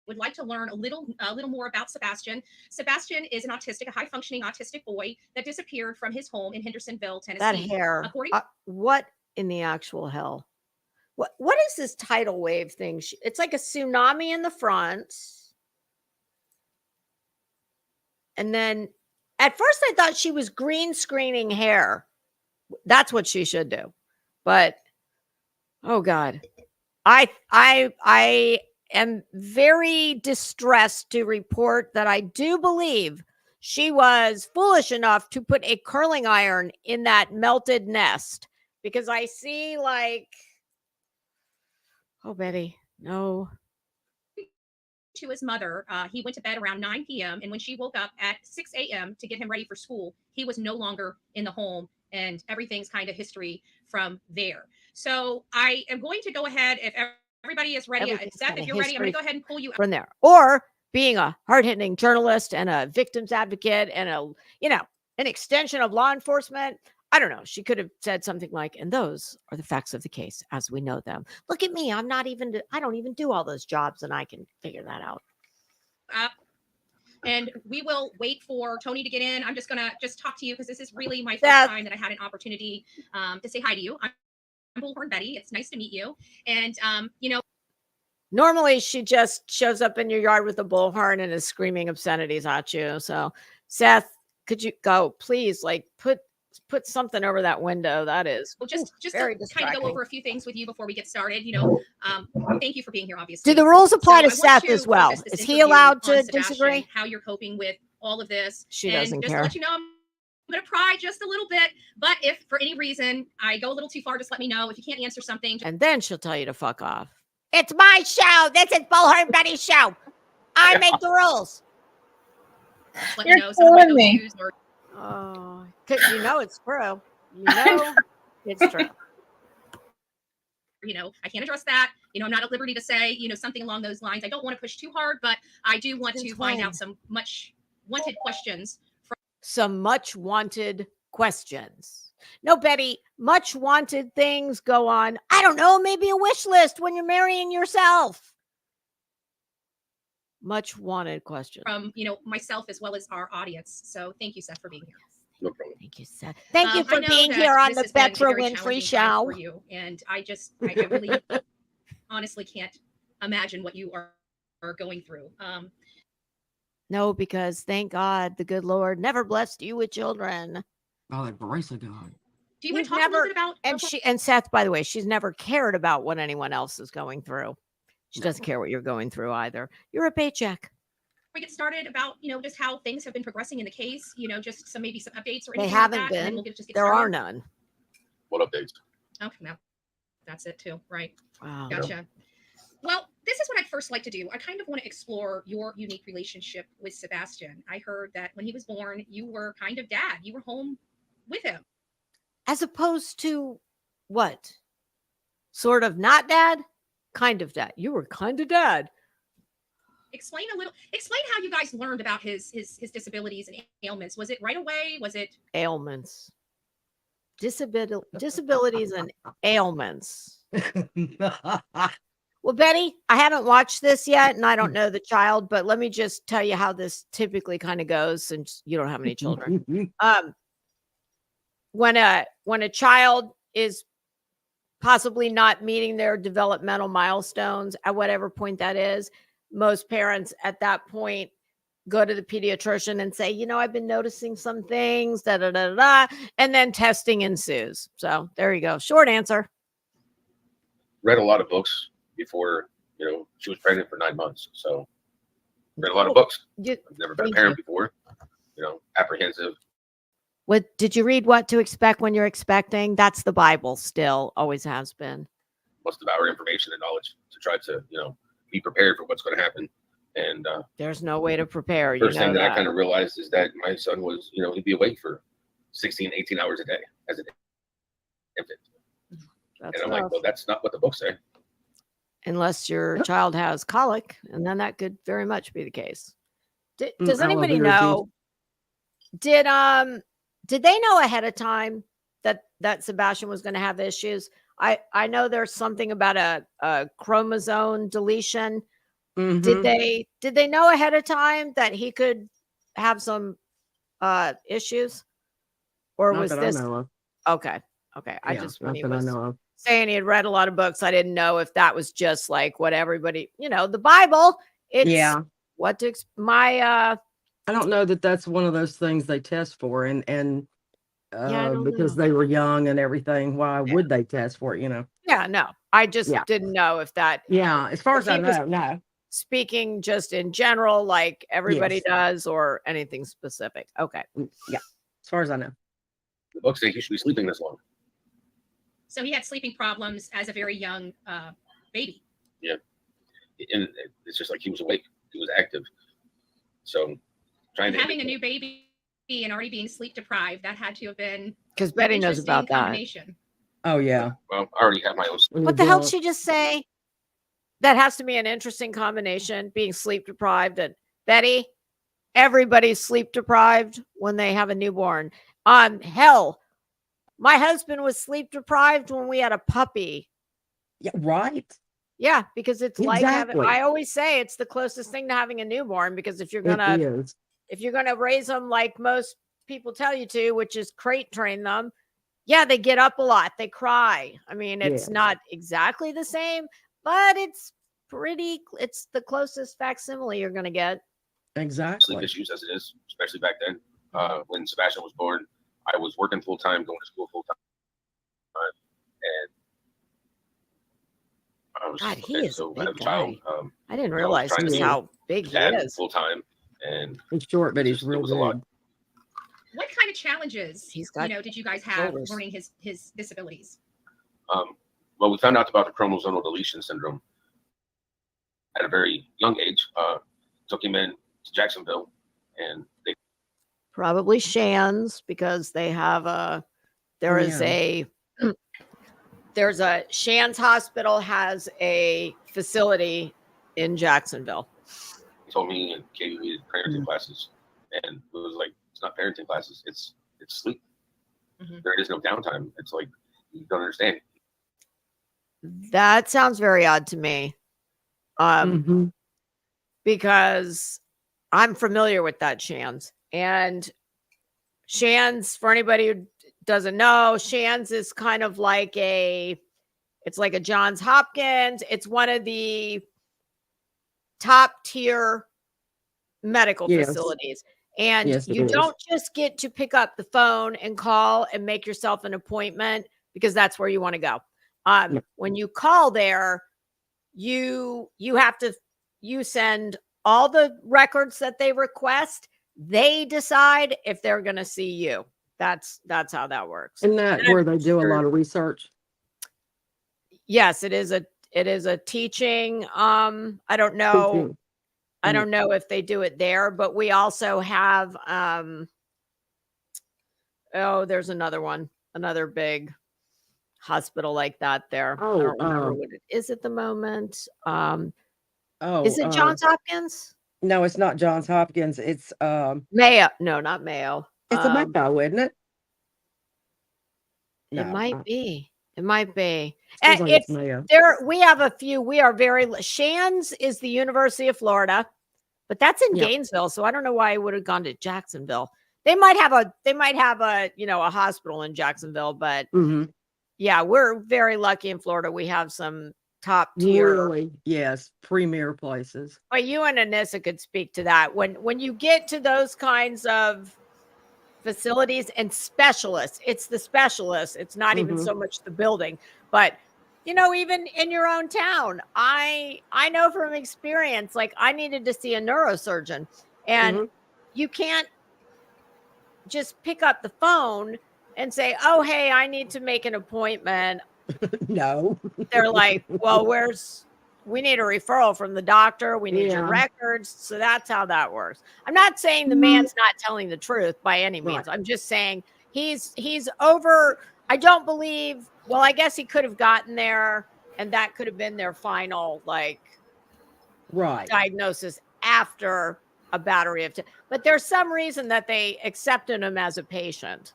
would like to learn a little more about Sebastian. Sebastian is an autistic, a high-functioning autistic boy that disappeared from his home in Hendersonville, Tennessee. That hair. What in the actual hell? What is this tidal wave thing? It's like a tsunami in the front. And then at first I thought she was green screening hair. That's what she should do. But oh God. I am very distressed to report that I do believe she was foolish enough to put a curling iron in that melted nest, because I see like, oh, Betty, no. To his mother, he went to bed around 9 p.m. and when she woke up at 6 a.m. to get him ready for school, he was no longer in the home, and everything's kind of history from there. So I am going to go ahead, if everybody is ready. Seth, if you're ready, I'm going to go ahead and pull you from there. Or being a hard-hitting journalist and a victims advocate and an extension of law enforcement. I don't know. She could have said something like, and those are the facts of the case as we know them. Look at me. I don't even do all those jobs and I can figure that out. And we will wait for Tony to get in. I'm just going to talk to you because this is really my first time that I had an opportunity to say hi to you. I'm Bullhorn Betty. It's nice to meet you. And, normally she just shows up in your yard with a bullhorn and is screaming obscenities at you. So Seth, could you go, please, like put something over that window? That is just very to kind of go over a few things with you before we get started. Thank you for being here, obviously. Do the rules apply to Seth as well? Is he allowed to disagree? How you're coping with all of this. She doesn't care. Just to let you know, I'm going to pry just a little bit, but if for any reason I go a little too far, just let me know. If you can't answer something. And then she'll tell you to fuck off. It's my show. This is Bullhorn Betty's show. I make the rules. Let me know. Some of my or oh, you know it's true. You know it's true. I can't address that. I'm not at liberty to say, something along those lines. I don't want to push too hard, but I do want to find out some much wanted questions. Some much wanted questions. No, Betty, much wanted things go on. I don't know, maybe a wish list when you're marrying yourself. Much wanted questions. From, myself as well as our audience. So thank you, Seth, for being here. No problem. Thank you, Seth. Thank you for being here on the BETTRAH-WINFREY show. For you. And I really honestly can't imagine what you are going through. No, because thank God the good Lord never blessed you with children. Oh, that grace of God. Do you want to talk a little bit about? And Seth, by the way, she's never cared about what anyone else is going through. She doesn't care what you're going through either. You're a paycheck. We get started about just how things have been progressing in the case. Just maybe some updates or anything. They haven't like that, been. And we'll get there started. Are none. What updates? Okay, no, that's it too. Right. Wow. Gotcha. Well, this is what I'd first like to do. I kind of want to explore your unique relationship with Sebastian. I heard that when he was born, you were kind of dad. You were home with him. As opposed to what? Sort of not dad? Kind of dad. You were kind of dad. Explain how you guys learned about his disabilities and ailments. Was it right away? Was it ailments? Disabilities and ailments. Well, Betty, I haven't watched this yet, and I don't know the child, but let me just tell you how this typically kind of goes, since you don't have any children. When a child is possibly not meeting their developmental milestones at whatever point that is, most parents at that point go to the pediatrician and say, I've been noticing some things, da da da da, and then testing ensues. So there you go. Short answer. Read a lot of books before, she was pregnant for 9 months. So read a lot of books. I've never been a parent before, apprehensive. What did you read? What to expect when you're expecting? That's the Bible still, always has been. Most of our information and knowledge to try to, be prepared for what's going to happen. And there's no way to prepare. First thing that I kind of realized is that my son was, he'd be awake for 16, 18 hours a day as an infant. And I'm like, well, that's not what the books say. Unless your child has colic, and then that could very much be the case. Does anybody know? Did they know ahead of time that Sebastian was going to have issues? I know there's something about a chromosome deletion. Mm-hmm. Did they know ahead of time that he could have some issues, or Not was that this I know of. okay? Yeah, I just when not he that I was know of. saying he had read a lot of books, I didn't know if that was just like what everybody, the Bible. It's what to I don't know that that's one of those things they test for, and because they were young and everything, why would they test for it? Yeah, no, I just didn't know if that. Yeah, as far as I know, no. Speaking just in general, like everybody does, or anything specific. Okay. Yeah, as far as I know. The books say he should be sleeping this long. So he had sleeping problems as a very young baby. Yeah. And it's just like he was awake. He was active. So having a new baby and already being sleep deprived, that had to have been because Betty knows about that. Oh yeah. Well, I already have my own. What the hell did she just say? That has to be an interesting combination, being sleep deprived. And Betty, everybody's sleep deprived when they have a newborn. Hell, my husband was sleep deprived when we had a puppy. Yeah, right. Yeah, because it's like having, I always say it's the closest thing to having a newborn, because if you're gonna raise them like most people tell you to, which is crate train them, yeah, they get up a lot, they cry. I mean, it's not exactly the same, but it's the closest facsimile you're gonna get. Exactly. Sleep issues as it is, especially back then. When Sebastian was born, I was working full time, going to school full time, and I was he is a big a child. I didn't realize how big he is. Full time, and he's short, but he's real good. What kind of challenges did you guys have learning his disabilities? Well, we found out about the chromosomal deletion syndrome at a very young age. Took him in to Jacksonville, and they probably Shands, because they have there's a Shands Hospital has a facility in Jacksonville. He told me and Katie we did parenting classes, and it was like, it's not parenting classes, it's sleep. There is no downtime. It's like, you don't understand. That sounds very odd to me. Because I'm familiar with that Shands. And Shands, for anybody who doesn't know, Shands is kind of like it's like a Johns Hopkins. It's one of the top tier medical facilities. And you don't just get to pick up the phone and call and make yourself an appointment because that's where you want to go. When you call there, you send all the records that they request. They decide if they're going to see you. That's how that works. And where they do a lot of research. Yes, it is a teaching. I don't know. I don't know if they do it there, but we also have there's another big hospital like that there. I don't remember what it is at the moment. Is it Johns Hopkins? No, it's not Johns Hopkins. It's Mayo. No, not Mayo. It's a Mayo, isn't it? No, it might be. It might be. And like there. We have a few. We are Shands is the University of Florida, but that's in Gainesville. So I don't know why I would have gone to Jacksonville. They might have a a hospital in Jacksonville, but yeah, we're very lucky in Florida. We have some top tier. Really, yes, premier places. But you and Anissa could speak to that. When you get to those kinds of facilities and specialists, it's the specialists. It's not even so much the building, but even in your own town, I know from experience, like I needed to see a neurosurgeon, and you can't just pick up the phone and say, oh, hey, I need to make an appointment. No. They're like, well, we need a referral from the doctor. We need your records. So that's how that works. I'm not saying the man's not telling the truth by any means. I'm just saying he's over. I don't believe, well, I guess he could have gotten there and that could have been their final diagnosis after a battery of, but there's some reason that they accepted him as a patient.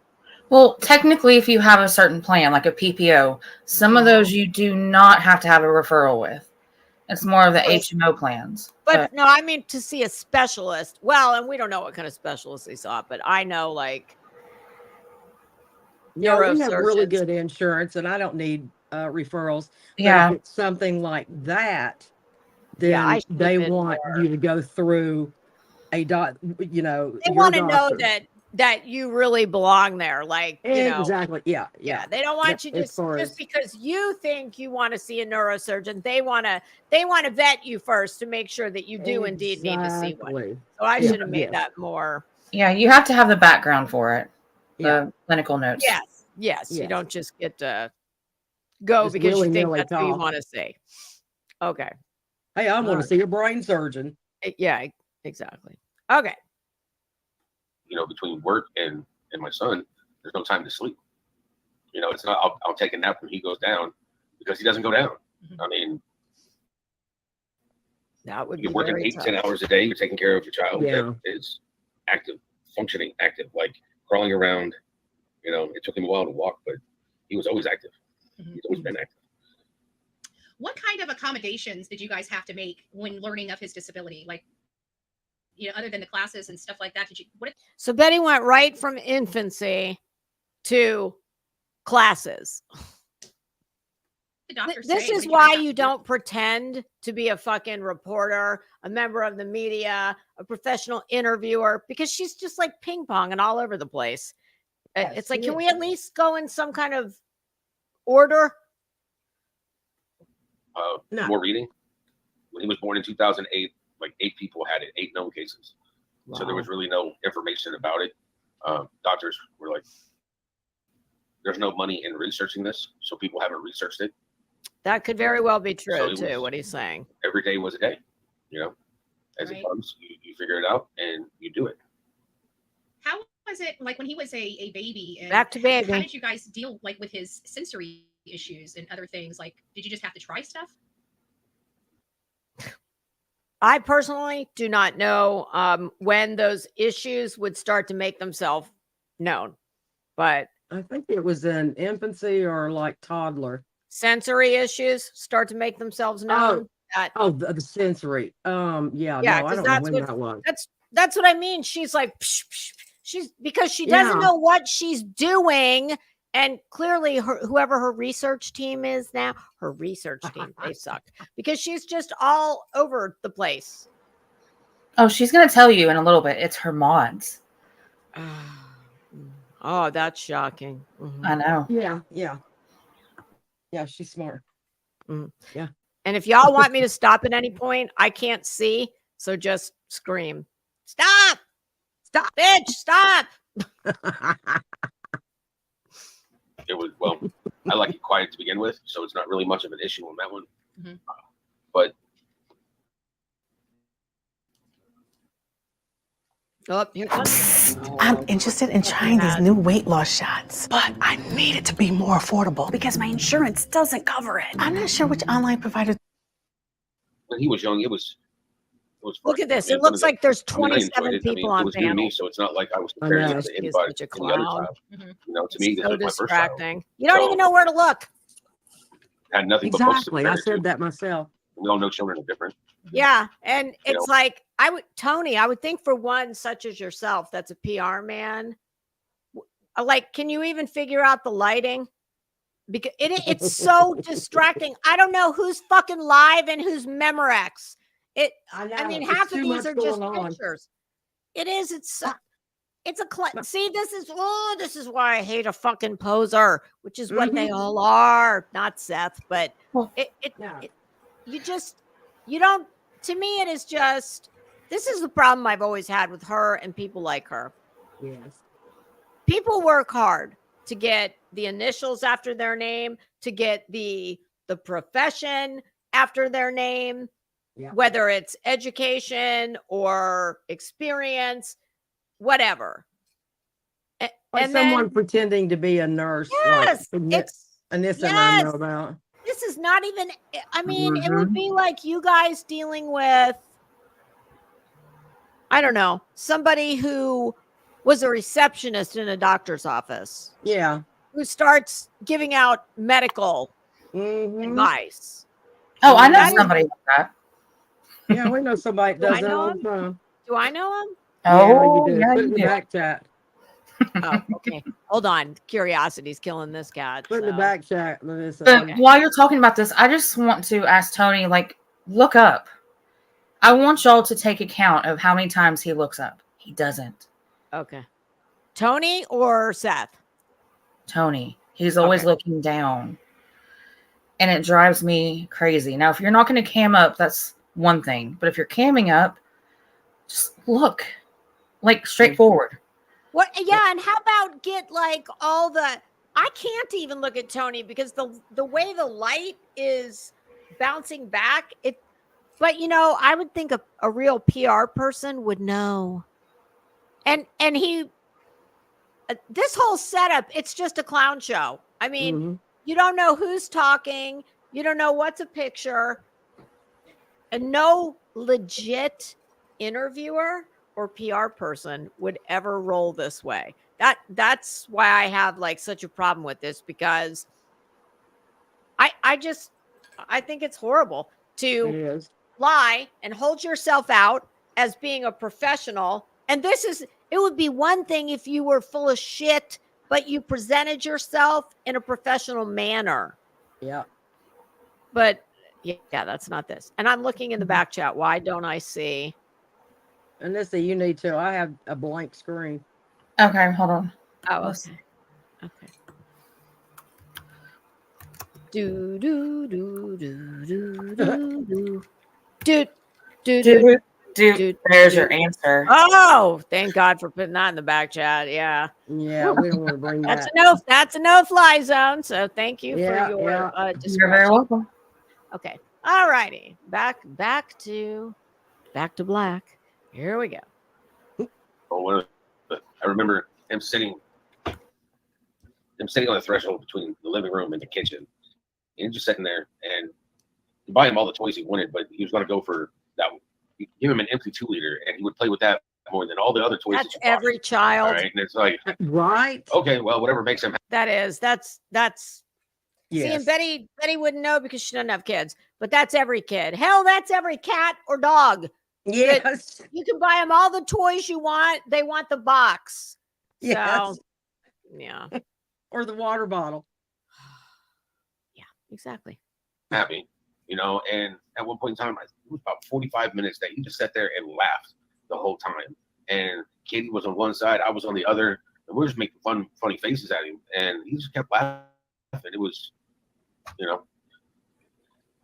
Well, technically, if you have a certain plan, like a PPO, some of those you do not have to have a referral with. It's more of the HMO plans. But no, I mean to see a specialist. Well, and we don't know what kind of specialist they saw, but I know we have really good insurance, and I don't need referrals. Yeah. But if it's something like that, then they want you to go through a they want to know that you really belong there. Exactly. Yeah. They don't want you just because you think you want to see a neurosurgeon. They want to vet you first to make sure that you do indeed need to see one. So I should have made that more. Yeah, you have to have the background for it. The clinical notes. Yes. You don't just get to go just because you think that's who you want to see. Okay. Hey, I want to see a brain surgeon. Yeah, exactly. Okay. Between work and my son, there's no time to sleep. It's not, I'll take a nap when he goes down because he doesn't go down. I mean, that would you're working 8-10 hours a day. You're taking care of your child that is active, functioning, active, like crawling around. It took him a while to walk, but he was always active. He's always been active. What kind of accommodations did you guys have to make when learning of his disability? Like, other than the classes and stuff like that, so Betty went right from infancy to classes. This is why you don't pretend to be a fucking reporter, a member of the media, a professional interviewer, because she's just like ping ponging all over the place. It's like, can we at least go in some kind of order? More reading. When he was born in 2008, like 8 people had it, 8 known cases. Wow. So there was really no information about it. Doctors were like, there's no money in researching this, so people haven't researched it. That could very well be true, too, what he's saying. Every day was a day, as it comes, you figure it out and you do it. How was it like when he was a baby? And back to baby. How did you guys deal with his sensory issues and other things? Like, did you just have to try stuff? I personally do not know when those issues would start to make themselves known, but I think it was in infancy or like toddler. Sensory issues start to make themselves known. The sensory. I don't know when that was. That's what I mean. She's like, because she doesn't know what she's doing. And clearly whoever her research team is now, her research team, they suck because she's just all over the place. Oh, she's going to tell you in a little bit. It's her mods. Oh, that's shocking. I know. Yeah, she's smart. Yeah. And if y'all want me to stop at any point, I can't see. So just scream, stop, bitch, stop. It was, I like it quiet to begin with, so it's not really much of an issue on that one. But here comes. I'm interested in trying these new weight loss shots, but I need it to be more affordable because my insurance doesn't cover it. I'm not sure which online provider. When he was young, it was look at this. It looks like there's 27 people on panel. It was new to me, so it's not like I was comparing it to anybody in the other time. To me, this was my first child. You don't even know where to look. Had nothing but books to compare I said to. that myself. We all know children are different. Yeah, and it's like I would think for one such as yourself, that's a PR man. Like, can you even figure out the lighting? because it's so distracting. I don't know who's fucking live and who's Memorex. I mean, half of these are just pictures. It is. It's a see. This is why I hate a fucking poser, which is what they all are. Not Seth, but you don't. To me, it is just. This is the problem I've always had with her and people like her. Yes. People work hard to get the initials after their name, to get the profession after their name, whether it's education or experience, whatever. Like someone pretending to be a nurse. Yes, like Anissa and I know about. This is not even, I mean, it would be like you guys dealing with, I don't know, somebody who was a receptionist in a doctor's office. Yeah. Who starts giving out medical advice. Oh, I know somebody like that. Yeah, we know somebody that does that all the time. Do I know him? Oh, yeah, you do. Put it in the back chat. Oh, okay. Hold on. Curiosity's killing this cat. Put in the back chat. But while you're talking about this, I just want to ask Tony, like, look up. I want y'all to take account of how many times he looks up. He doesn't. Okay. Tony or Seth? Tony. He's always looking down. And it drives me crazy. Now, if you're not going to cam up, that's one thing. But if you're camming up, just look. Like, straightforward. What? Yeah, and how about get like all the... I can't even look at Tony because the way the light is bouncing back, but you know, I would think a real PR person would know. And he... this whole setup, it's just a clown show. I mean, you don't know who's talking. You don't know what's a picture. And no legit interviewer or PR person would ever roll this way. That's why I have like such a problem with this, because I think it's horrible to lie and hold yourself out as being a professional. And it would be one thing if you were full of shit, but you presented yourself in a professional manner. Yeah. But yeah, that's not this. And I'm looking in the back chat. Why don't I see? Anissa, you need to. I have a blank screen. Okay, hold on. Oh, okay. Do do do do do do do do. There's your answer. Oh, thank God for putting that in the back chat. Yeah. Yeah, we don't want to bring that. That's a no-fly zone. So thank you for your discretion. You're very welcome. Okay. All righty. Back to black. Here we go. Oh, I remember him sitting on the threshold between the living room and the kitchen. And just sitting there, and you buy him all the toys he wanted, but he was going to go for that. You give him an empty 2-liter, and he would play with that more than all the other toys. That's every child. Right? And it's like, right. Okay, well, whatever makes him happy. That's. Yes. See, and Betty wouldn't know because she doesn't have kids, but that's every kid. Hell, that's every cat or dog. Yes. You can buy them all the toys you want. They want the box. Yes. So, yeah. Or the water bottle. Yeah, exactly. Happy, you know, and at one point in time, it was about 45 minutes that he just sat there and laughed the whole time. And Katie was on one side, I was on the other, and we were just making funny faces at him, and he just kept laughing. It was, you know.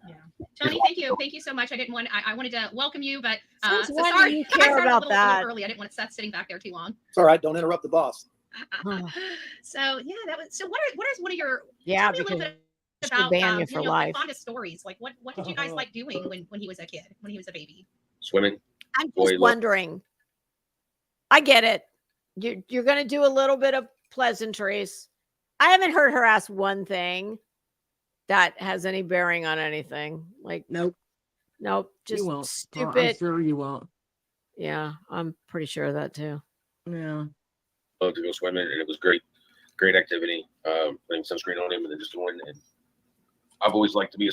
Yeah. Tony, thank you so much. I wanted to welcome you, but so sorry you care about that. Early. I didn't want Seth sitting back there too long. It's all right. Don't interrupt the boss. So yeah, that was. So what is one of your? Yeah, tell me a little bit about your fondest stories. Like what did you guys like doing when he was a kid, when he was a baby? Swimming. I'm just wondering. I get it. You're going to do a little bit of pleasantries. I haven't heard her ask one thing that has any bearing on anything. Like, nope. Just you won't. stupid. I'm sure you won't. Yeah, I'm pretty sure of that too. Yeah. To go swimming, and it was great activity. Putting sunscreen on him and then just doing it. I've always liked to be a.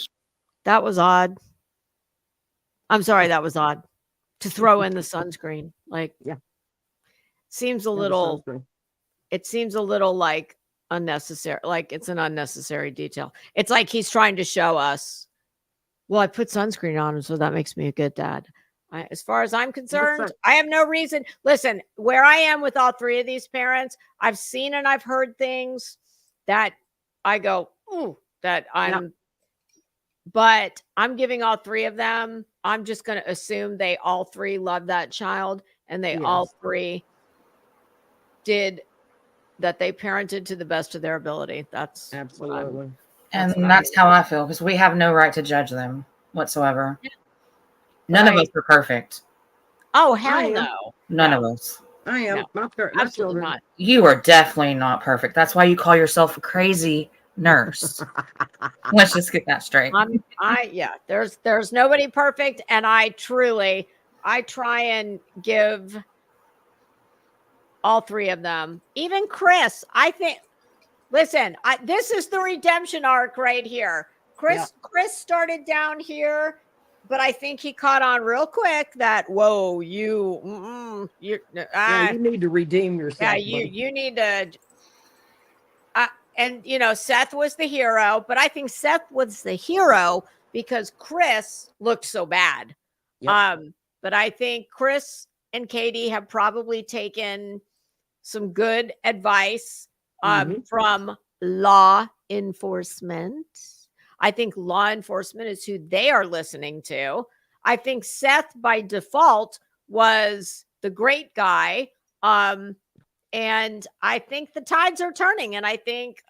That was odd. I'm sorry, that was odd. To throw in the sunscreen, like, yeah, seems a little. It seems a little like unnecessary. Like it's an unnecessary detail. It's like he's trying to show us, well, I put sunscreen on him, so that makes me a good dad. As far as I'm concerned, I have no reason. Listen, where I am with all three of these parents, I've seen and I've heard things that I go, ooh, that I'm, but I'm giving all three of them. I'm just going to assume they all three love that child and they all three did that. They parented to the best of their ability. That's absolutely. And that's how I feel, because we have no right to judge them whatsoever. None of us are perfect. Oh, hell no. None of us. I am. No, My children. not. You are definitely not perfect. That's why you call yourself a crazy nurse. Let's just get that straight. There's nobody perfect. And I try and give all three of them, even Chris. I think, listen, this is the redemption arc right here. Chris started down here, but I think he caught on real quick that, whoa, you need to redeem yourself. Yeah, you need to. And Seth was the hero, but I think Seth was the hero because Chris looked so bad. But I think Chris and Katie have probably taken some good advice from law enforcement. I think law enforcement is who they are listening to. I think Seth by default was the great guy. And I think the tides are turning. And I think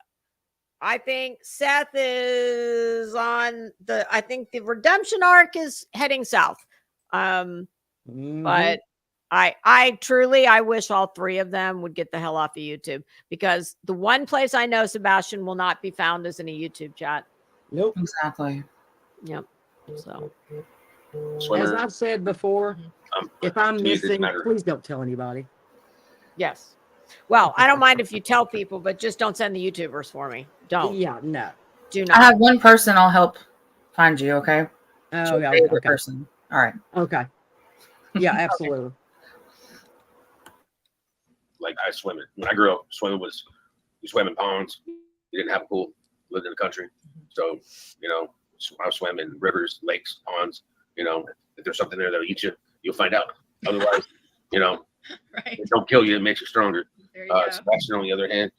Seth is on I think the redemption arc is heading south. But I truly wish all three of them would get the hell off of YouTube, because the one place I know Sebastian will not be found is in a YouTube chat. Nope. Exactly. Yep. So, as I've said before, if I'm missing, please don't tell anybody. Yes. Well, I don't mind if you tell people, but just don't send the YouTubers for me. Don't. Yeah, no. Do not. I have one person I'll help find you, okay? Oh, yeah. Okay. Person. All right. Okay. Yeah, absolutely. Like I swim it. When I grew up, swimming was, you swam in ponds. You didn't have a pool. Lived in the country. So, I swam in rivers, lakes, ponds. If there's something there that'll eat you, you'll find out. Otherwise, Right. it don't kill you. It makes you stronger. There you go. Sebastian, on the other hand,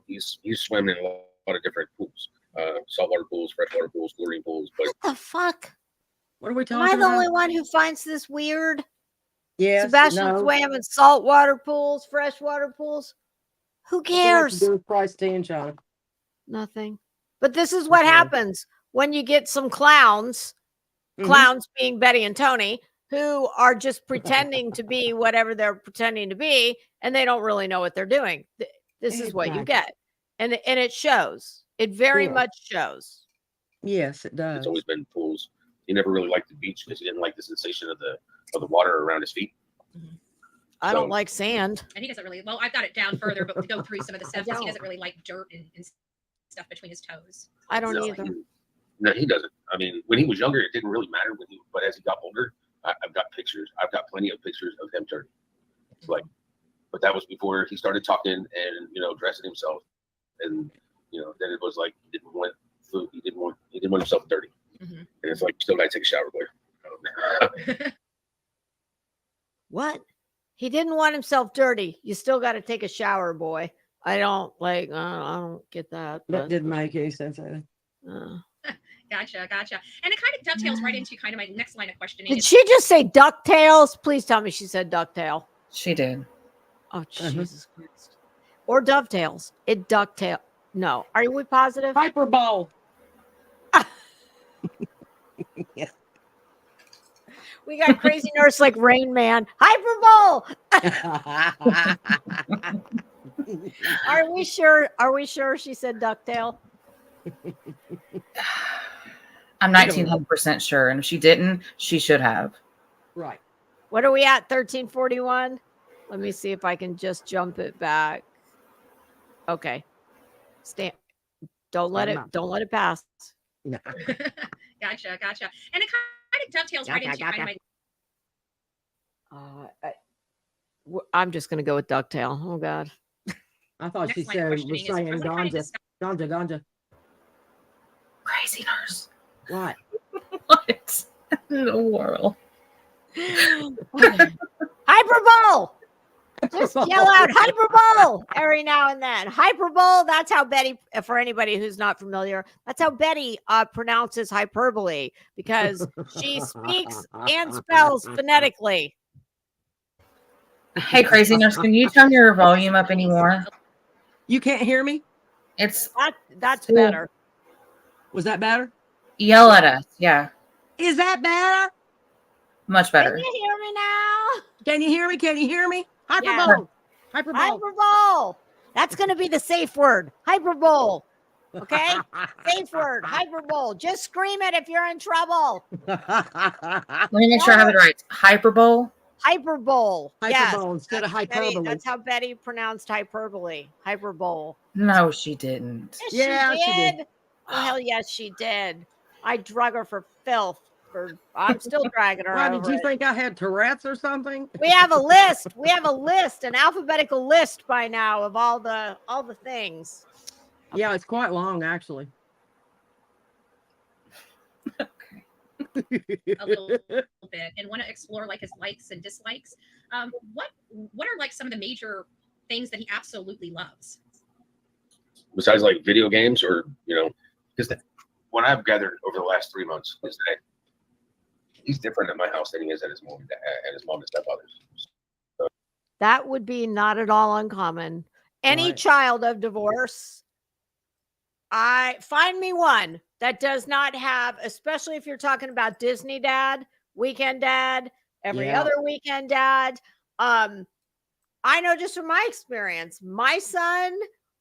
he's swimming in a lot of different pools, saltwater pools, freshwater pools, chlorine pools. But what the fuck? What are we talking about? Am I the only one who finds this weird? Yes. Sebastian swam in saltwater pools, freshwater pools. Who cares? What do with Price Tea and China? Nothing. But this is what happens when you get some clowns, clowns being Betty and Tony, who are just pretending to be whatever they're pretending to be, and they don't really know what they're doing. This is what you get. And it shows. It very much shows. Yes, it does. It's always been pools. He never really liked the beach because he didn't like the sensation of the water around his feet. I don't like sand. And he doesn't really, well, I've got it down further, but to go through some of the steps, because he doesn't really like dirt and stuff between his toes. I don't either. No, he doesn't. I mean, when he was younger, it didn't really matter. But as he got older, I've got pictures. I've got plenty of pictures of him dirty. But that was before he started talking and dressing himself, and then it was like he didn't want food. He didn't want himself dirty. And it's like, still gotta take a shower, boy. What? He didn't want himself dirty. You still got to take a shower, boy. I don't get that. That didn't make any sense either. Gotcha. And it kind of dovetails right into kind of my next line of questioning. Did she just say DuckTales? Please tell me she said DuckTale. She did. Oh, Jesus Christ. Or DuckTales. It DuckTale. No. Are we positive? Hyperbole. Yeah. We got crazy nurse like Rain Man. Hyperbole. Are we sure she said DuckTale? I'm 1900% sure. And if she didn't, she should have. Right. What are we at? 1341? Let me see if I can just jump it back. Okay. Don't let it pass. No. Gotcha. And it kind of dovetails right into kind of my. I'm just gonna go with DuckTale. Oh God. I thought Next she line of said was questioning is, saying I want to kind of ganja, discuss ganja. Crazy nurse. What? What in the world? Hyperbole. Just yell out hyperbole every now and then. Hyperbole. That's how Betty, for anybody who's not familiar, that's how Betty pronounces hyperbole, because she speaks and spells phonetically. Hey, crazy nurse, can you turn your volume up anymore? You can't hear me? It's that's better. Was that better? Yell at us. Yeah. Is that better? Much better. Can you hear me now? Can you hear me? Can you hear me? Hyperbole. Yeah. Hyperbole. Hyperbole. That's going to be the safe word. Hyperbole. Okay? Safe word. Hyperbole. Just scream it if you're in trouble. Let me make sure I have it right. Hyperbole. Hyperbole. Hyperbole Yes. instead of hyperbole. That's how Betty pronounced hyperbole. Hyperbole. No, she didn't. Yes, she did. Oh, hell yes, she did. I drug her for filth. I'm still dragging her. Why, over did you it. think I had Tourette's or something? We have a list. We have a list, an alphabetical list by now of all the things. Yeah, it's quite long, actually. a little bit and want to explore like his likes and dislikes. What are like some of the major things that he absolutely loves? Besides like video games, or because what I've gathered over the last 3 months is that he's different at my house than he is at his mom and stepfather's. So, that would be not at all uncommon. Any right. child of divorce, I find me one that does not have, especially if you're talking about Disney dad, weekend dad, every other weekend dad. I know just from my experience, my son,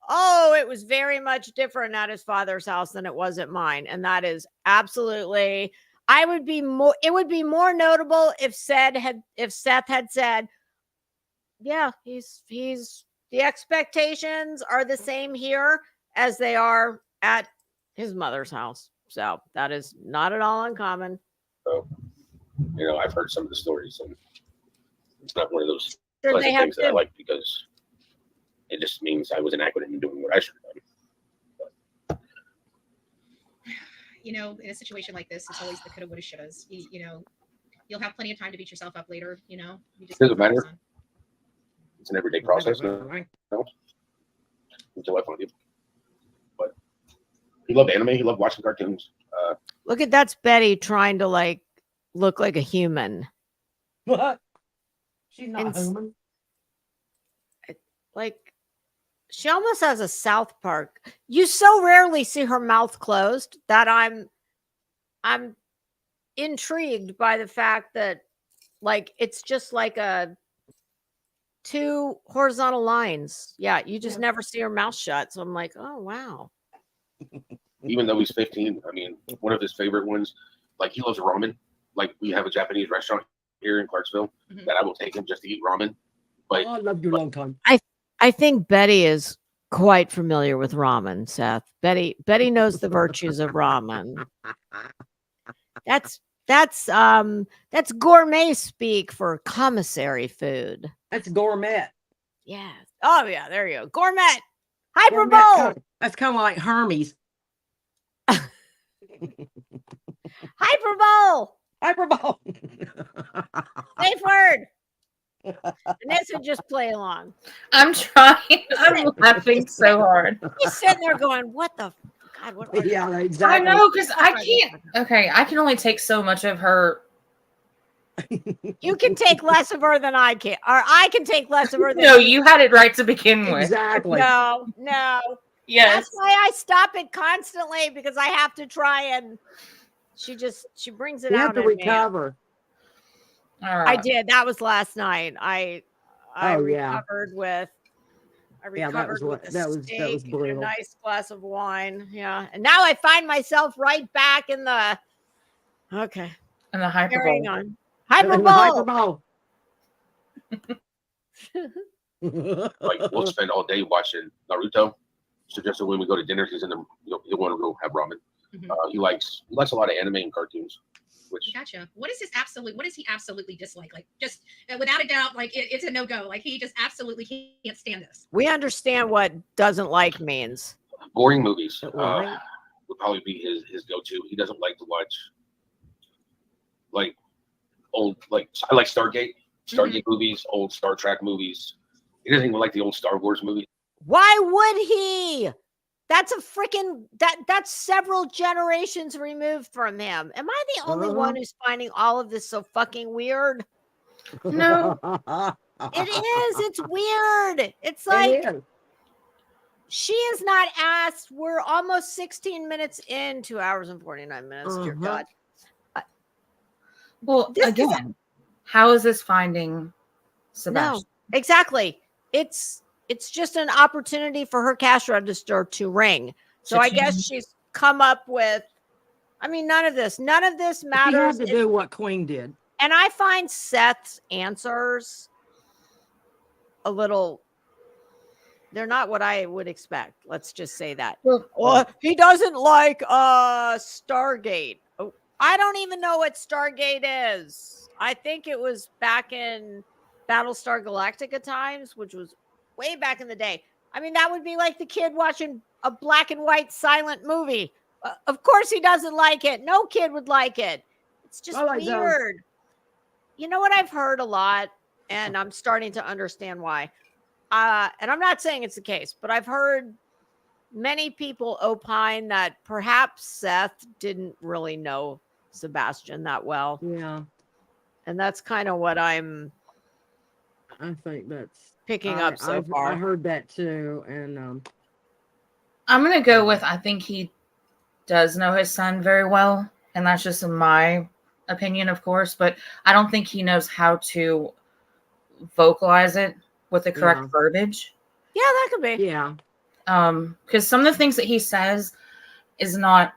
it was very much different at his father's house than it was at mine. And that is absolutely, it would be more notable if Seth had said, yeah, he's the expectations are the same here as they are at his mother's house. So that is not at all uncommon. So, I've heard some of the stories, and it's not one of those Sure, things that I like, because it just means I was inadequate in doing what I should have done. In a situation like this, it's always the coulda, woulda, shouldas. You'll have plenty of time to beat yourself up later. You just doesn't matter. It's an everyday process. No, until I find it. But he loved anime. He loved watching cartoons. Look at that's Betty trying to look like a human. What? She's not human. She almost has a South Park. You so rarely see her mouth closed that I'm intrigued by the fact that it's just like two horizontal lines. Yeah, you just never see her mouth shut. So I'm like, oh wow. Even though he's 15, I mean, one of his favorite ones, he loves ramen. We have a Japanese restaurant here in Clarksville that I will take him just to eat ramen. But I love you a long time. I think Betty is quite familiar with ramen, Seth. Betty knows the virtues of ramen. That's gourmet speak for commissary food. That's gourmet. Yeah. Oh yeah, there you go. Gourmet. Hyperbole. That's kind of like Hermes. Hyperbole. Hyperbole. Safe word. Anissa, just play along. I'm trying. I'm laughing so hard. He's sitting there going, what the God? What yeah, exactly. I know, because I can't. Okay, I can only take so much of her. You can take less of her than I can, or I can take less of her than No, you had it right to begin with. Exactly. No. Yes. That's why I stop it constantly, because I have to try and she brings it out. You have to recover. All right. I did. That was last night. I recovered with that was brutal. a nice glass of wine. Yeah. And now I find myself right back in the hyperbole. on. Hyperbole. We'll spend all day watching Naruto. So just so when we go to dinner, he'll want to go have ramen. He likes a lot of anime and cartoons. Which gotcha. What is he absolutely dislike? Like, just without a doubt, like it's a no-go. Like, he just absolutely can't stand this. We understand what doesn't like means. Boring movies would probably be his go-to. He doesn't like to watch like old, like I like Stargate movies, old Star Trek movies. He doesn't even like the old Star Wars movies. Why would he? That's a freaking that's several generations removed from him. Am I the only one who's finding all of this so fucking weird? No. It is. It's weird. It's like she is not asked. We're almost 16 minutes in, 2 hours and 49 minutes. Dear God. Well, again, how is this finding Sebastian? No, exactly. It's just an opportunity for her cash register to ring. So I guess she's come up with, I mean, none of this matters. She had to do what Queen did. And I find Seth's answers a little, they're not what I would expect. Let's just say that. Well, he doesn't like Stargate. Oh, I don't even know what Stargate is. I think it was back in Battlestar Galactica times, which was way back in the day. I mean, that would be like the kid watching a black and white silent movie. Of course he doesn't like it. No kid would like it. It's just weird. You know what I've heard a lot, and I'm starting to understand why. And I'm not saying it's the case, but I've heard many people opine that perhaps Seth didn't really know Sebastian that well. Yeah. And that's kind of what I think that's picking up so far. I heard that too. And I'm going to go with, I think he does know his son very well. And that's just my opinion, of course, but I don't think he knows how to vocalize it with the correct verbiage. Yeah, that could be. Yeah. Because some of the things that he says is not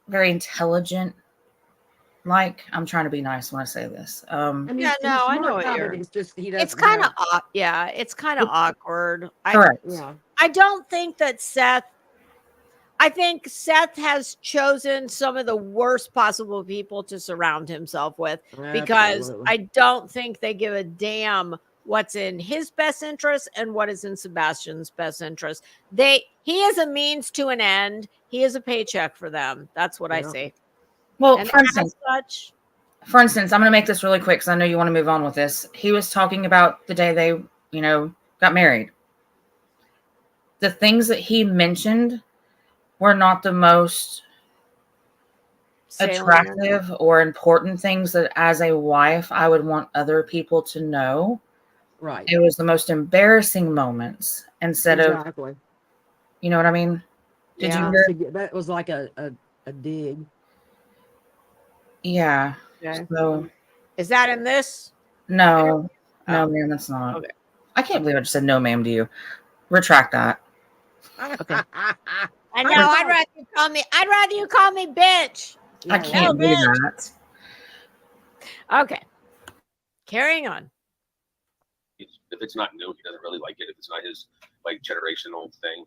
very intelligent. Like, I'm trying to be nice when I say this. I know what you're. It's just it's kind of it's kind of awkward. Correct. I don't think that Seth. I think Seth has chosen some of the worst possible people to surround himself with because I don't think they give a damn what's in his best interest and what is in Sebastian's best interest. He is a means to an end. He is a paycheck for them. That's what I see. Well, and for instance, I'm going to make this really quick because I know you want to move on with this. He was talking about the day they, got married. The things that he mentioned were not the most attractive or important things that as a wife I would want other people to know. Right. It was the most embarrassing moments instead of, you know what I mean? Did you hear? That was like a dig. Yeah. Okay. So, is that in this? No, ma'am, that's not. Okay. I can't believe I just said no, ma'am, to you. Retract that. Okay. I know. I'd rather you call me bitch. I can't do that. Okay. Carrying on. If it's not new, he doesn't really like it. If it's not his generational thing.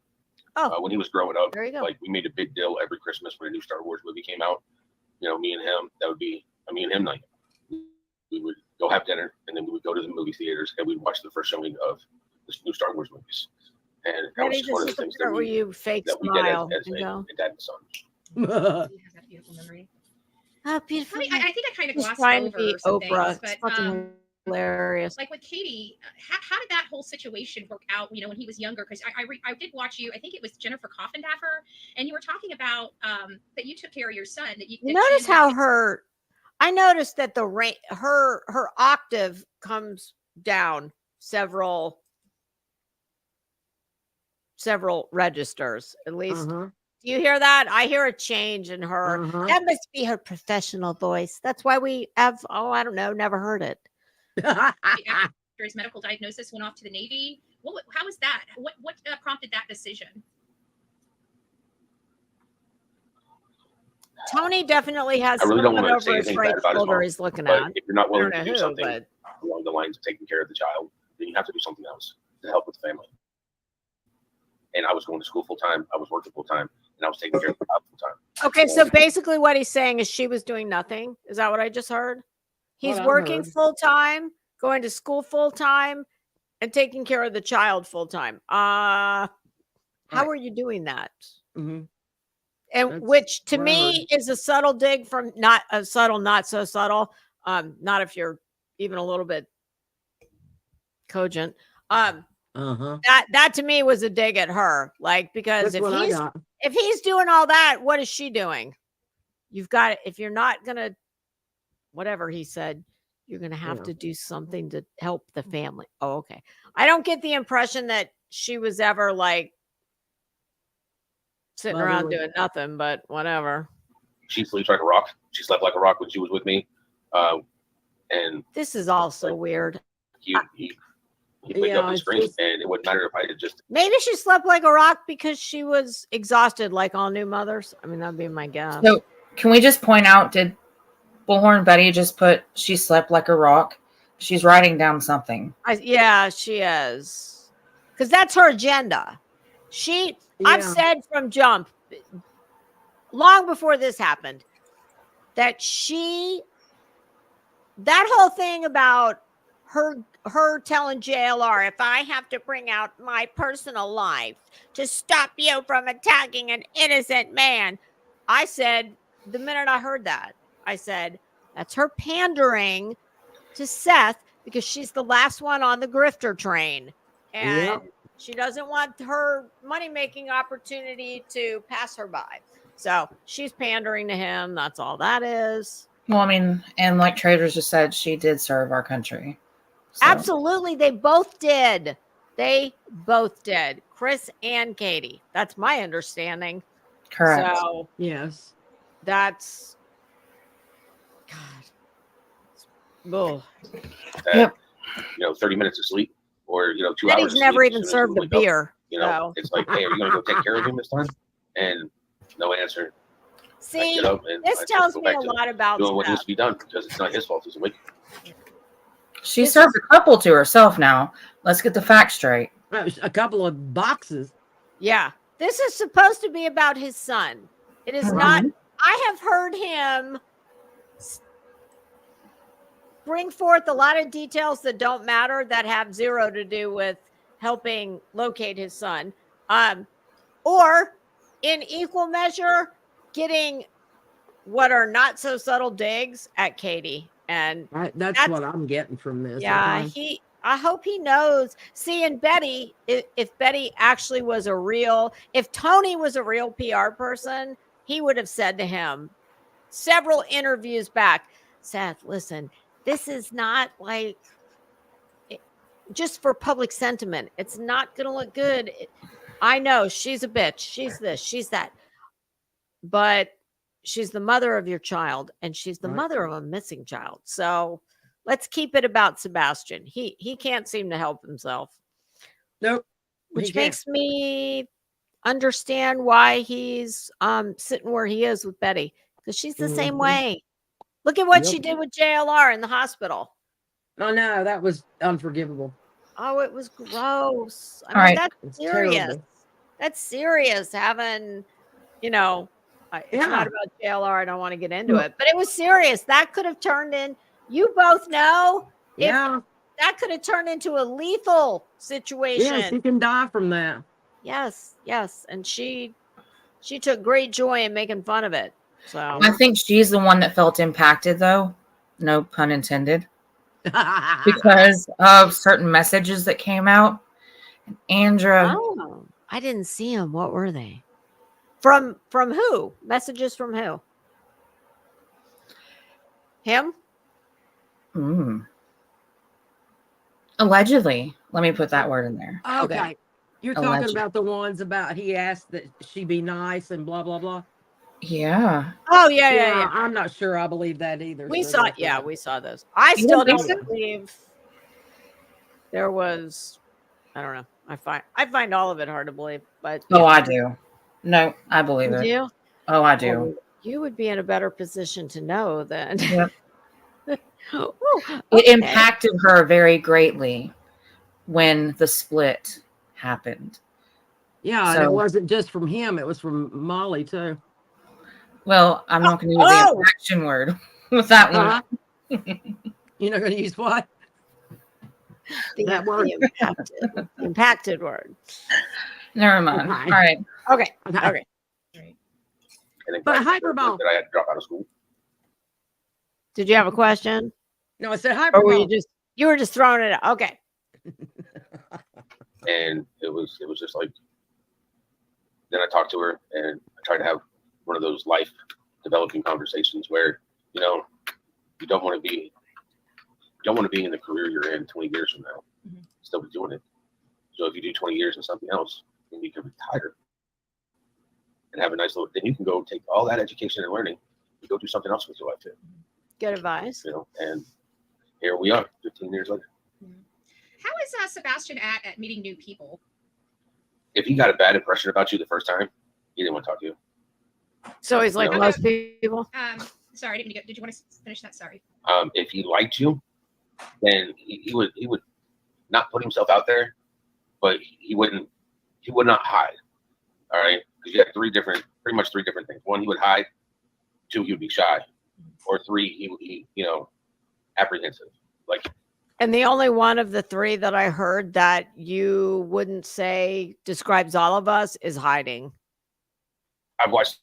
Oh. When he was growing up, there you go. We made a big deal every Christmas when a new Star Wars movie came out. Me and him, that would be a me and him night. We would go have dinner, and then we would go to the movie theaters, and we'd watch the first showing of the new Star Wars movies. And that was just one of the things that we did as a dad and son. Beautiful memory. Beautiful. I think I kind of glossed over some Oprah. things, but hilarious. Like with Katie, how did that whole situation work out? When he was younger, because I did watch you. I think it was Jennifer Coffindaffer, and you were talking about that you took care of your son. That you notice how I noticed that her octave comes down several registers at least. Do you hear that? I hear a change in her. That must be her professional voice. That's why we have. Oh, I don't know. Never heard it. After his medical diagnosis, went off to the Navy. How was that? What prompted that decision? Tony definitely has. I really don't want to say his anything right bad about his mom, he's looking but at. if you're not willing to do something along the lines of taking care of the child, then you have to do something else to help with the family. And I was going to school full time. I was working full time. and I was taking care of the child full time. Okay, so basically what he's saying is she was doing nothing. Is that what I just heard? He's working full time, going to school full time, and taking care of the child full time. How are you doing that? Mm-hmm. And That's which to me is a subtle dig from not a subtle, not so subtle. Not if you're even a little bit cogent. That to me was a dig at her. Like, because if he's doing all that, what is she doing? You've got it. If you're not gonna, whatever he said, you're gonna have to do something to help the family. Oh, okay. I don't get the impression that she was ever like sitting around doing nothing, but whatever. She sleeps like a rock. She slept like a rock when she was with me. And this is all so weird. He wake up and scream, and it wouldn't matter if I had just. Maybe she slept like a rock because she was exhausted, like all new mothers. I mean, that'd be my guess. So, can we just point out? Did Bullhorn Betty just put she slept like a rock? She's writing down something. Yeah, she is, because that's her agenda. I've said from jump, long before this happened, that that whole thing about her telling JLR, if I have to bring out my personal life to stop you from attacking an innocent man, I said, the minute I heard that, I said, that's her pandering to Seth because she's the last one on the grifter train. And she doesn't want her money-making opportunity to pass her by. So she's pandering to him. That's all that is. Well, I mean, and like Traders just said, she did serve our country. So. Absolutely. They both did. Chris and Katie. That's my understanding. Correct. So, yes. That's God. Yep. 30 minutes of sleep or, 2 hours. He's never even served a beer. It's like, hey, are you going to go take care of him this time? And no answer. See, this tells me a lot about doing what needs to be done because it's not his fault. He's awake. She served a couple to herself now. Let's get the facts straight. A couple of boxes. Yeah. This is supposed to be about his son. It is not. I have heard him bring forth a lot of details that don't matter, that have zero to do with helping locate his son. Or in equal measure, getting what are not so subtle digs at Katie. And that's what I'm getting from this. Yeah, okay? I hope he knows. See, and Betty, if Betty actually was if Tony was a real PR person, he would have said to him several interviews back, Seth, listen, this is not like just for public sentiment. It's not going to look good. I know she's a bitch. She's this, she's that. But she's the mother of your child, and she's the mother of a missing child. So let's keep it about Sebastian. He can't seem to help himself. Nope. Which makes me understand why he's sitting where he is with Betty, because she's the same way. Look at what she did with JLR in the hospital. Oh no, that was unforgivable. Oh, it was gross. I mean, that's serious. Terrible. That's serious. Having, it's not about JLR. I don't want to get into it, but it was serious. That could have turned in. You both know. That could have turned into a lethal situation. Yes, you can die from that. Yes. And she took great joy in making fun of it. So I think she's the one that felt impacted, though. No pun intended. Because of certain messages that came out. Andra. Oh, I didn't see them. What were they? From who? Messages from who? Him? Allegedly. Let me put that word in there. Okay. You're talking about the ones about he asked that she be nice and blah, blah, blah. Yeah. Oh, yeah. I'm not sure I believe that either. We saw those. I still don't believe there was, I don't know. I find all of it hard to believe, but. Oh, I do. No, I believe it. You? Oh, I do. Well, you would be in a better position to know then. Yep. It impacted her very greatly when the split happened. Yeah, and it wasn't just from him; it was from Molly too. Well, I'm not going to use the action word with that one. You're not going to use what? That word. Impacted word. Never mind. Okay. All right. Okay. But hyperbole. That I had to drop out of school. Did you have a question? No, I said hyperbole. Or were you were just throwing it out? Okay. And it was just like, then I talked to her and I tried to have one of those life developing conversations where, you know, you don't want to be in the career you're in 20 years from now, still be doing it. So if you do 20 years in something else, then you can retire and have a nice little, then you can go take all that education and learning and go do something else with your life too. Good advice. You know, and here we are 15 years later. How is Sebastian at meeting new people? If he got a bad impression about you the first time, he didn't want to talk to you. So he's like most people. Sorry, I didn't get. Did you want to finish that? Sorry. If he liked you, then he would not put himself out there, but he would not hide. All right, because you have pretty much three different things. One, he would hide. Two, he would be shy, or three, he apprehensive. Like. And the only one of the three that I heard that you wouldn't say describes all of us is hiding. I've watched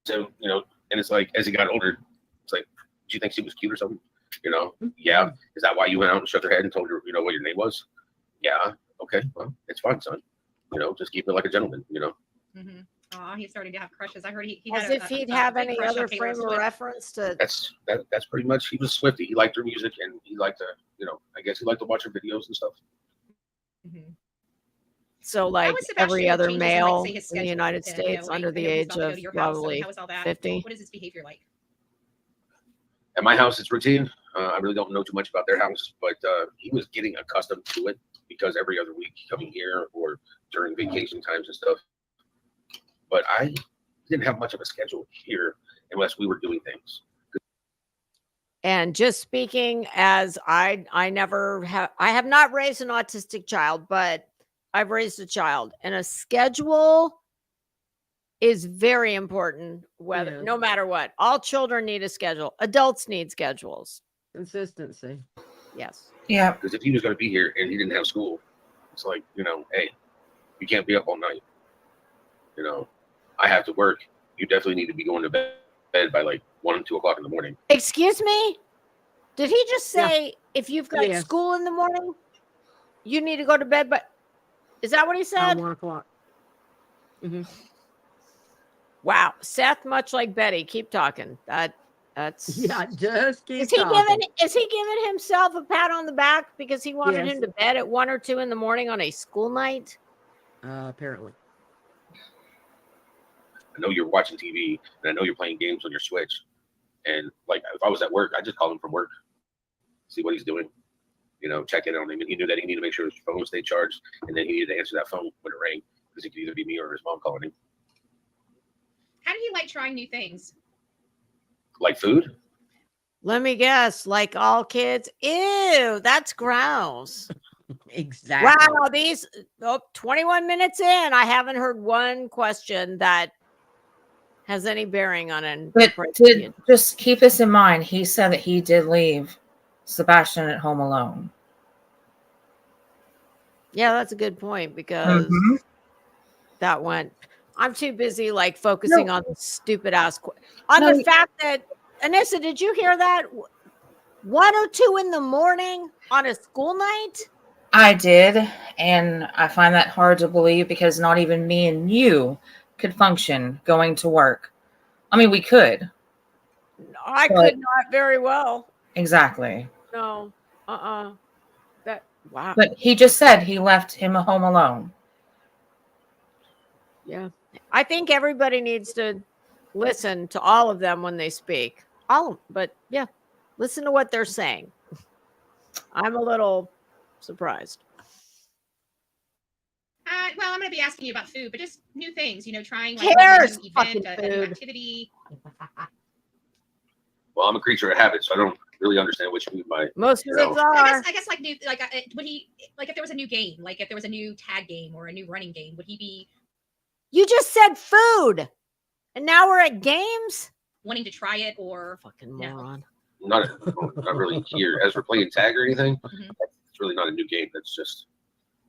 him, you know, and it's like as he got older, it's like, do you think she was cute or something? You know, yeah. Is that why you went out and shook her head and told her, you know, what your name was? Yeah. Okay. Well, it's fine, son. You know, just keep it like a gentleman. You know. Mm-hmm. Oh, he's starting to have crushes. I heard he as if he'd have any other frame of reference to. That's pretty much. He was Swiftie. He liked her music and he liked to, you know, I guess he liked to watch her videos and stuff. So like every other male in the United States under the age of probably 50. What is his behavior like? At my house, it's routine. I really don't know too much about their house, but he was getting accustomed to it because every other week coming here or during vacation times and stuff. But I didn't have much of a schedule here unless we were doing things. And just speaking as I have not raised an autistic child, but I've raised a child, and a schedule is very important. No matter what, all children need a schedule. Adults need schedules. Consistency. Yes. Yeah. Because if he was going to be here and he didn't have school, it's like, you know, hey, you can't be up all night. You know, I have to work. You definitely need to be going to bed by like 1 or 2 o'clock in the morning. Excuse me? Did he just say if you've got school in the morning, you need to go to bed? But is that what he said? 1 o'clock. Wow, Seth, much like Betty, keep talking. That's just keep is he talking. Is he giving himself a pat on the back because he wanted him to bed at 1 or 2 in the morning on a school night? Apparently. I know you're watching TV and I know you're playing games on your Switch. And like if I was at work, I'd just call him from work, see what he's doing, you know, check in on him. And he knew that he needed to make sure his phone stayed charged, and then he needed to answer that phone when it rang because it could either be me or his mom calling him. How did he like trying new things? Like food? Let me guess, like all kids. Ew, that's gross. Exactly. Wow, these 21 minutes in, I haven't heard one question that has any bearing on it. But just keep this in mind. He said that he did leave Sebastian at home alone. Yeah, that's a good point because that went. I'm too busy like focusing on the stupid ass the fact that Anissa, did you hear that? 1 or 2 in the morning on a school night? I did, and I find that hard to believe because not even me and you could function going to work. I mean, we could. I could not very well. Exactly. No. That wow. But he just said he left him home alone. Yeah. I think everybody needs to listen to all of them when they speak. But yeah, listen to what they're saying. I'm a little surprised. Well, I'm going to be asking you about food, but just new things, you know, trying like a new event, a new activity. Well, I'm a creature of habit, so I don't really understand what you mean by most kids are. I guess like new, like would he like if there was a new game, like if there was a new tag game or a new running game, would he be You just said food, and now we're at games. Wanting to try it or fucking moron. Not really here. As we're playing tag or anything, it's really not a new game. That's just,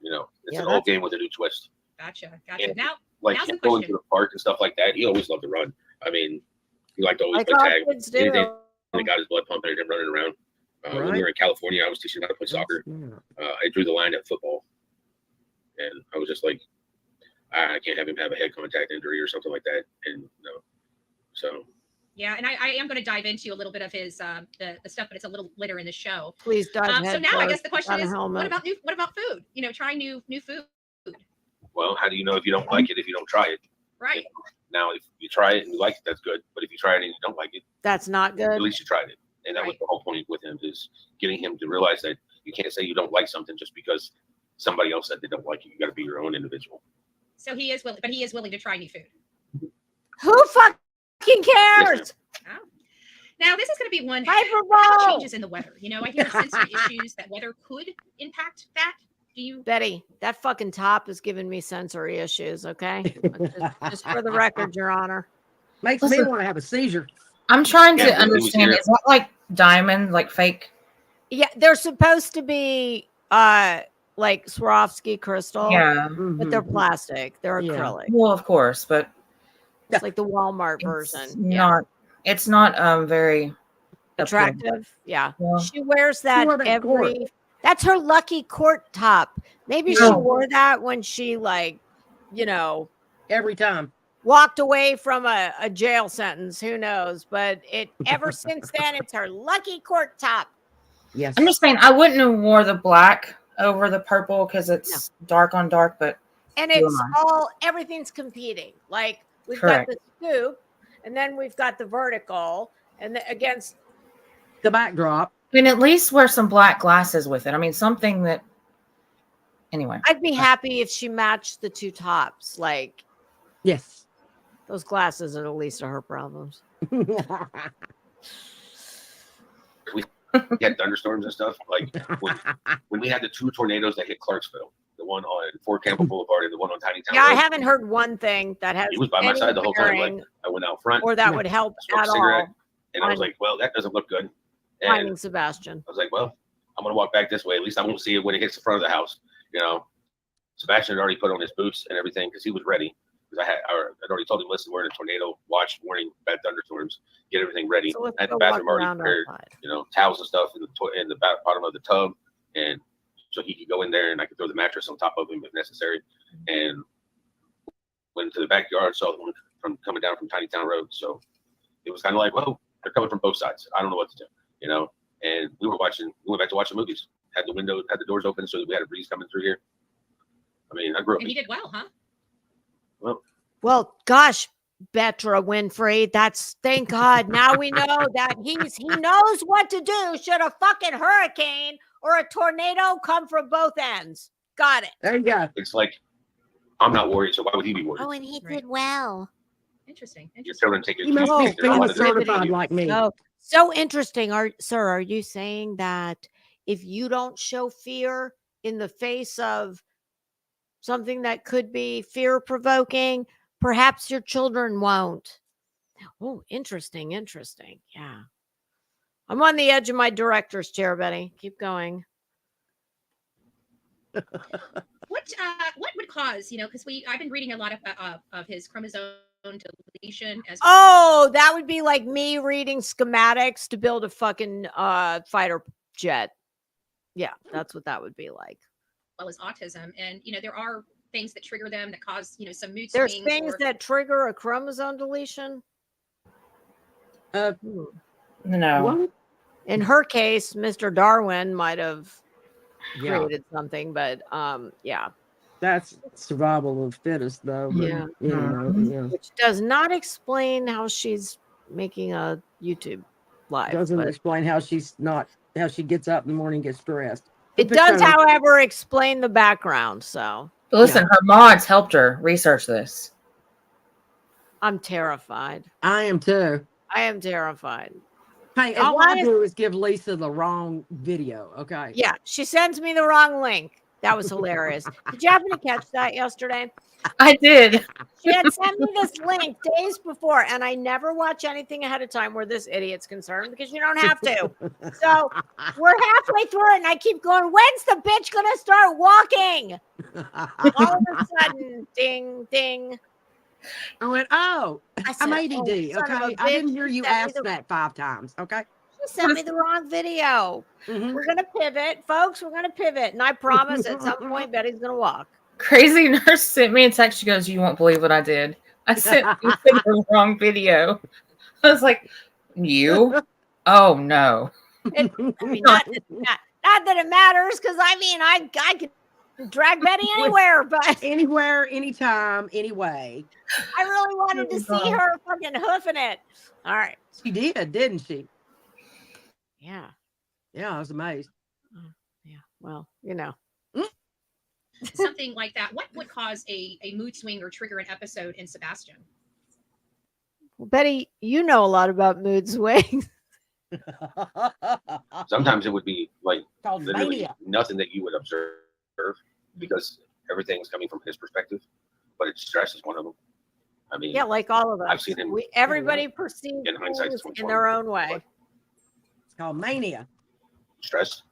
it's an old game with a new twist. Gotcha. And now, like him going to the park and stuff like that, he always loved to run. I mean, he liked to always play tag. Anything that got his blood pumping and him running around. When we were in California, I was teaching him how to play soccer. I drew the line at football, and I was just like, I can't have him have a head contact injury or something like that. And so. Yeah, and I am going to dive into a little bit of his the stuff, but it's a little later in the show. Please dive. So now I guess the question is, what about food? Trying new food. Well, how do you know if you don't like it if you don't try it? Right. Now, if you try it and you like it, that's good. But if you try it and you don't like it, that's not good. At least you tried it, and that was the whole point with him, is getting him to realize that you can't say you don't like something just because somebody else said they don't like it. You got to be your own individual. So he is willing to try new food. Who fucking cares? Oh. Now this is going to be one changes in the weather. I hear sensory issues that weather could impact that. Do you, Betty? That fucking top is giving me sensory issues. Okay, just for the record, Your Honor. Makes me want to have a seizure. I'm trying to understand. Is that like diamond, like fake? Yeah, they're supposed to be like Swarovski crystal. Yeah, but they're plastic. They're acrylic. Well, of course, but it's like the Walmart version. It's not very attractive. Yeah. She wears that every. That's her lucky court top. Maybe she wore that when she every time walked away from a jail sentence. Who knows? But ever since then, it's her lucky court top. Yes. I'm just saying I wouldn't have wore the black over the purple because it's dark on dark, but it's everything's competing. Like we've got the scoop, and then we've got the vertical, and against the backdrop. I mean, at least wear some black glasses with it. I mean, something that. Anyway, I'd be happy if she matched the two tops. Like, yes, those glasses are the least of her problems. We had thunderstorms and stuff. Like when we had the two tornadoes that hit Clarksville, the one on Fort Campbell Boulevard and the one on Tiny Town Road. I haven't heard one thing that has. He was by my side the whole time. Like I went out front, or that would help at all. And I was like, "Well, that doesn't look good." Finding Sebastian. I was like, "Well, I'm gonna walk back this way. At least I won't see it when it hits the front of the house." Sebastian had already put on his boots and everything because he was ready. Because I'd already told him, "Listen, we're in a tornado watch warning, bad thunderstorms. Get everything ready." So I had the bathroom already prepared, towels and stuff in the bottom of the tub, and so he could go in there and I could throw the mattress on top of him if necessary. And went to the backyard, saw them from coming down from Tiny Town Road. So it was kind of like, well, they're coming from both sides. I don't know what to do, And we went back to watching movies. Had the doors open so that we had a breeze coming through here. I mean, I grew up. And you did well, huh? Well, gosh, BETTRAH-WINFREY. Thank God. Now we know that he knows what to do should a fucking hurricane or a tornado come from both ends. Got it. There you go. It's like, I'm not worried, so why would he be worried? Oh, and he did well. Interesting. Your children take it. You must be famous certified like me. So interesting. Sir, are you saying that if you don't show fear in the face of something that could be fear-provoking, perhaps your children won't? Oh, interesting. Yeah. I'm on the edge of my director's chair, Betty. Keep going. What would cause, because I've been reading a lot of his chromosome deletion as that would be like me reading schematics to build a fucking fighter jet. Yeah, that's what that would be like. Well as autism, and there are things that trigger them that cause some mood swings. There's things that trigger a chromosome deletion. No. What? In her case, Mr. Darwin might have created something, but yeah. That's survival of fittest, though. Yeah. Which does not explain how she's making a YouTube live. Doesn't explain how she gets up in the morning and gets dressed. It does, however, explain the background. So listen, her mods helped her research this. I'm terrified. I am too. I am terrified. Hey, all I do is give Lisa the wrong video. Okay. Yeah, she sends me the wrong link. That was hilarious. Did you happen to catch that yesterday? I did. She had sent me this link days before, and I never watch anything ahead of time where this idiot's concerned because you don't have to. So we're halfway through it, and I keep going, when's the bitch going to start walking? All of a sudden, ding, ding. I went, oh, I'm ADD. Oh, Okay. I didn't hear you ask that 5 times. Okay. She sent me the wrong video. We're going to pivot, folks. We're going to pivot. And I promise at some point, Betty's going to walk. Crazy Nurse sent me a text. She goes, "You won't believe what I did. I sent you the wrong video." I was like, "You? Oh no." I mean, not that it matters, because I mean, I can drag Betty anywhere, but anywhere, anytime, anyway. I really wanted to see her fucking hoofing it. All right. She did, didn't she? Yeah. Yeah, I was amazed. Yeah. Well, you know. Something like that. What would cause a mood swing or trigger an episode in Sebastian? Well, Betty, you know a lot about mood swings. Sometimes it would be like literally mania. nothing that you would observe because everything's coming from his perspective, but stress is one of them. I mean, Yeah, like all of us. I've seen him. Everybody perceives in hindsight, things it's in their own way. It's called mania. Stress.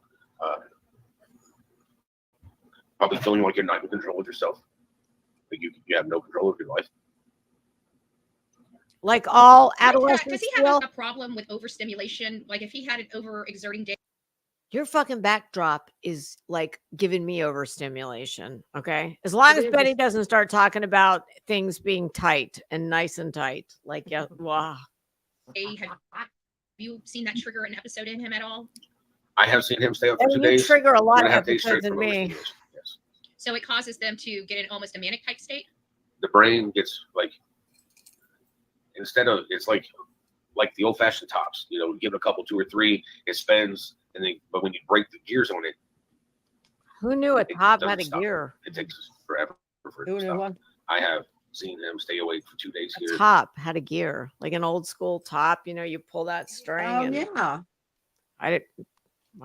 Probably feeling like you're not in control of yourself. Like you have no control of your life. Like all Does adolescents he feel. have a problem with overstimulation? Like if he had an overexerting day? Your fucking backdrop is like giving me overstimulation. Okay. As long as Betty doesn't start talking about things being tight and nice and tight. Like, yeah, wow. Have you seen that trigger an episode in him at all? I have seen him stay up for 2 You days. trigger a lot of 2.5 days straight episodes in from me. overstimulation. Yes. So it causes them to get in almost a manic type state? The brain gets like, instead of, it's like the old fashioned tops, you know, give it a couple, 2 or 3, it spins, and then, but when you break the gears on it, Who knew a it top doesn't had a stop. gear? It takes forever for it Who to knew stop. what? I have seen him stay awake for 2 days here. A top had a gear, like an old school top. You know, you pull that string. Oh, and yeah. I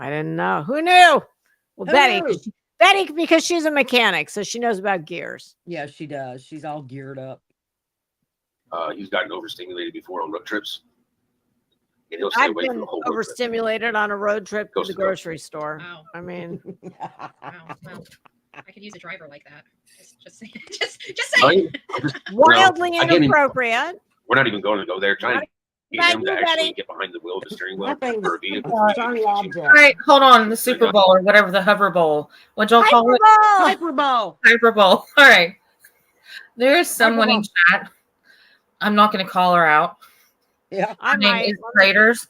didn't know. Who knew? Well, Who Betty, knew? Betty, because she's a mechanic, so she knows about gears. Yeah, she does. She's all geared up. He's gotten overstimulated before on road trips. And he'll stay I've awake for been the whole road trip. overstimulated on a road trip to Goes the to the grocery grocery store. Wow. I mean, Wow. Well, I could use a driver like that. Just saying. Just saying. wildly I can't even- inappropriate. We're not even going to go there. Trying to get Not him you, to actually Betty. get behind the wheel of the steering wheel That thing for a is vehicle. a shiny object. All right, hold on. The Super Bowl or whatever, the hover bowl. What'd y'all call it? Hyperball. Hyperball. Hyper Bowl. All right. There is someone in chat. I'm not going to call her out. Yeah. I Her name might. is Traders.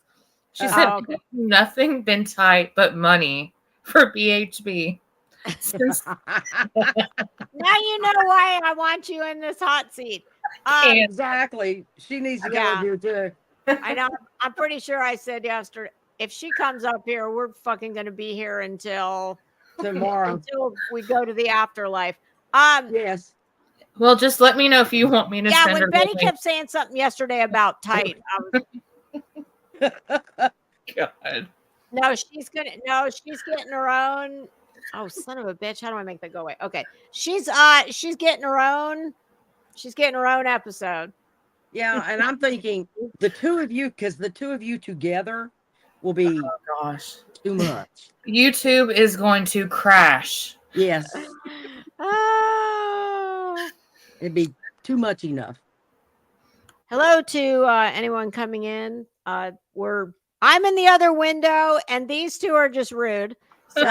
She said, Oh, okay. nothing been tight but money for BHB. Since Now you know why I want you in this hot seat. Exactly. She needs to go Yeah. in here too. I know. I'm pretty sure I said yesterday, if she comes up here, we're fucking going to be here until Tomorrow. we go to the afterlife. Yes. well, just let me know if you want me to Yeah, send her. when Betty the kept saying something yesterday about tight, I was, God. no, she's getting her own. Oh, son of a bitch! How do I make that go away? Okay, she's getting her own episode. Yeah, and I'm thinking the two of you, because the two of you together will be Gosh. too much. YouTube is going to crash. Yes, Oh, it'd be too much enough. hello to anyone coming in. I'm in the other window, and these two are just rude. So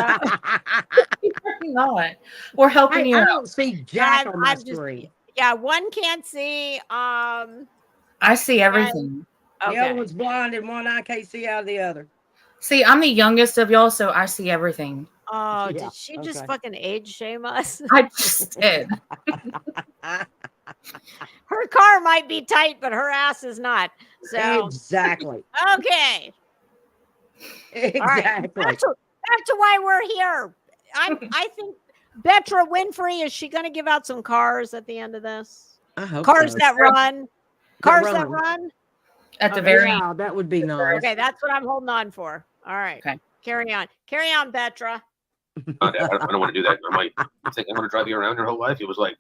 Not. We're helping you I out. don't see Jack on my I'm just- screen. yeah, one can't see. I see everything. The Okay. other one's blind and one eye can't see out of the other. See, I'm the youngest of y'all, so I see everything. Oh, Yeah, did she just okay. fucking age shame us? I just did. Her car might be tight, but her ass is not. So Exactly. okay. All right. Exactly. Back to why we're here. I think BETTRAH-WINFREY, is she gonna give out some cars at the end of this? I hope Cars so. that run. Cars that run. run. At the very Yeah, that would be nice. Okay, that's what I'm holding on for. All right. Okay. Carry on. Carry on, Bettra. I don't want to do that. I think I'm going to drive you around your whole life. It was like,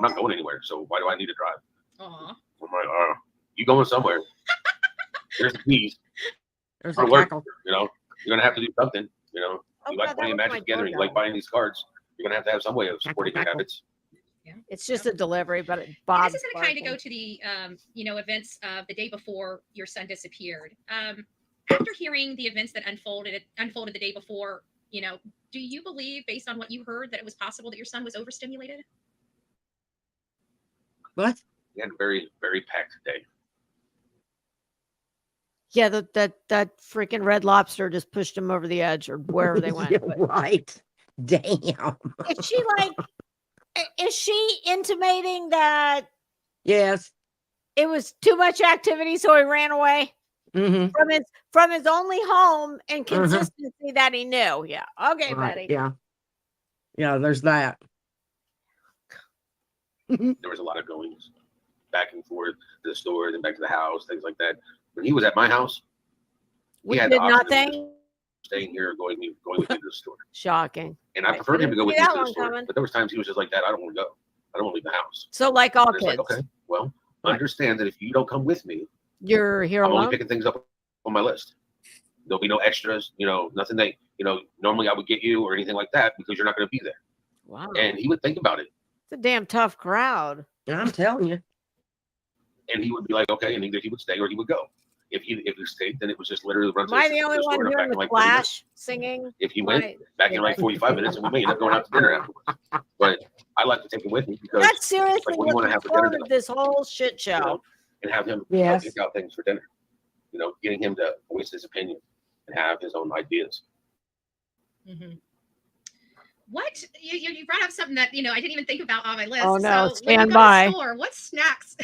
not going anywhere. So why do I need to drive? Aw. I'm like, you going somewhere? There's the keys. There's Or a work. cackle. You know, you're gonna have to do something. You know, you like playing Magic together. You like buying these cards. You're gonna have some way of supporting your habits. It's just a delivery, but This Bob's is going to kind of go to the, events of the day before your son disappeared. After hearing the events that unfolded the day before, do you believe, based on what you heard, that it was possible that your son was overstimulated? What? He had a very, very packed day. Yeah, that freaking Red Lobster just pushed him over the edge, or wherever they went. Yeah, right. Damn. Is she intimating that? Yes. It was too much activity, so he ran away from his only home and consistency that he knew. Yeah. Okay, right. Betty. Yeah. Yeah, there's that. There was a lot of goings back and forth to the store, then back to the house, things like that. When he was at my house, we did nothing. Staying here, going with me to the store. Shocking. And I preferred him to go with me to the store. But there was times he was just like, Dad, I don't want to go. I don't want to leave the house. So like all kids. Like, okay, well, understand that if you don't come with me, you're here I'm alone. only picking things up on my list. There'll be no extras, nothing that, normally I would get you or anything like that because you're not going to be there. Wow. And he would think about it. It's a damn tough crowd. I'm telling you. And he would be like, okay, and either he would stay or he would go. If he stayed, then it was just literally run. Am I the only one hearing the Flash singing? If he went back in like 45 minutes, and we may end up going out to dinner afterwards. But I like to take him with me because that's seriously like, what do you want to have for dinner of this whole shit show. And have him pick out things for dinner. Getting him to voice his opinion and have his own ideas. Mm-hmm. What you brought up something that I didn't even think about on my list. Oh no, so stand by. Store, what snacks?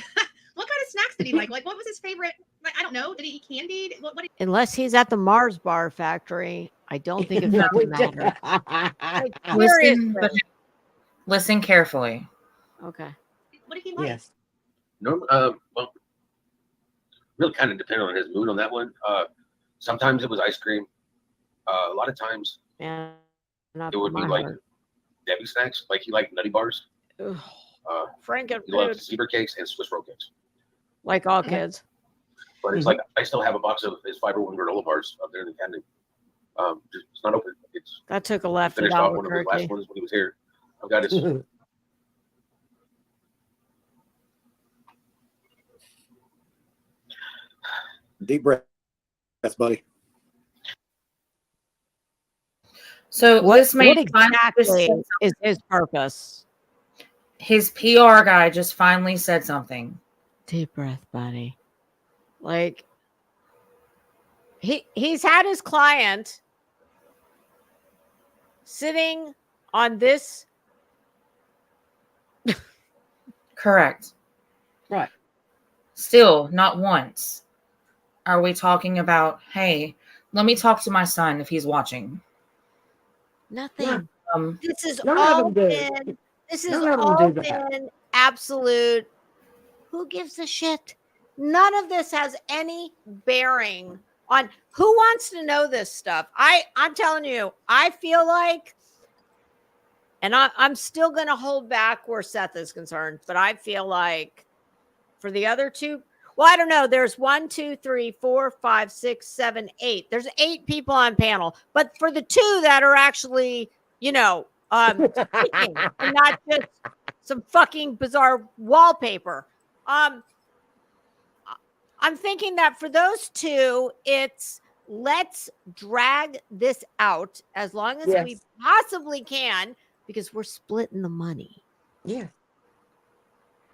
What kind of snacks did he like? Like, what was his favorite? Like, I don't know. Did he eat candy? What Unless he's at the Mars Bar factory, I don't think it fucking matters. Listen carefully. Okay. What did he like? Yes. No, well, really kind of depended on his mood on that one. Sometimes it was ice cream. A lot of times it would be like Debbie snacks. Like he liked Nutty Bars. Franken he loved zebra cakes and Swiss roll cakes. Like all kids. But it's like I still have a box of his Fiber One granola bars up there in the cabinet. It's not open. That took a left. Finished off one of the last ones when he was here. I've got his. Deep breath. That's buddy. So what exactly is his purpose? His PR guy just finally said something. Deep breath, buddy. Like he's had his client sitting on this. Correct. Right. Still, not once are we talking about, hey, let me talk to my son if he's watching. Nothing. This is all been absolute. Who gives a shit? None of this has any bearing on who wants to know this stuff. I'm telling you, I feel like, and I'm still going to hold back where Seth is concerned, but I feel like for the other two, well, I don't know. There's 1, 2, 3, 4, 5, 6, 7, 8. There's 8 people on panel, but for the 2 that are actually, speaking and not just some fucking bizarre wallpaper. I'm thinking that for those 2, it's let's drag this out as long as we possibly can because we're splitting the money. Yeah.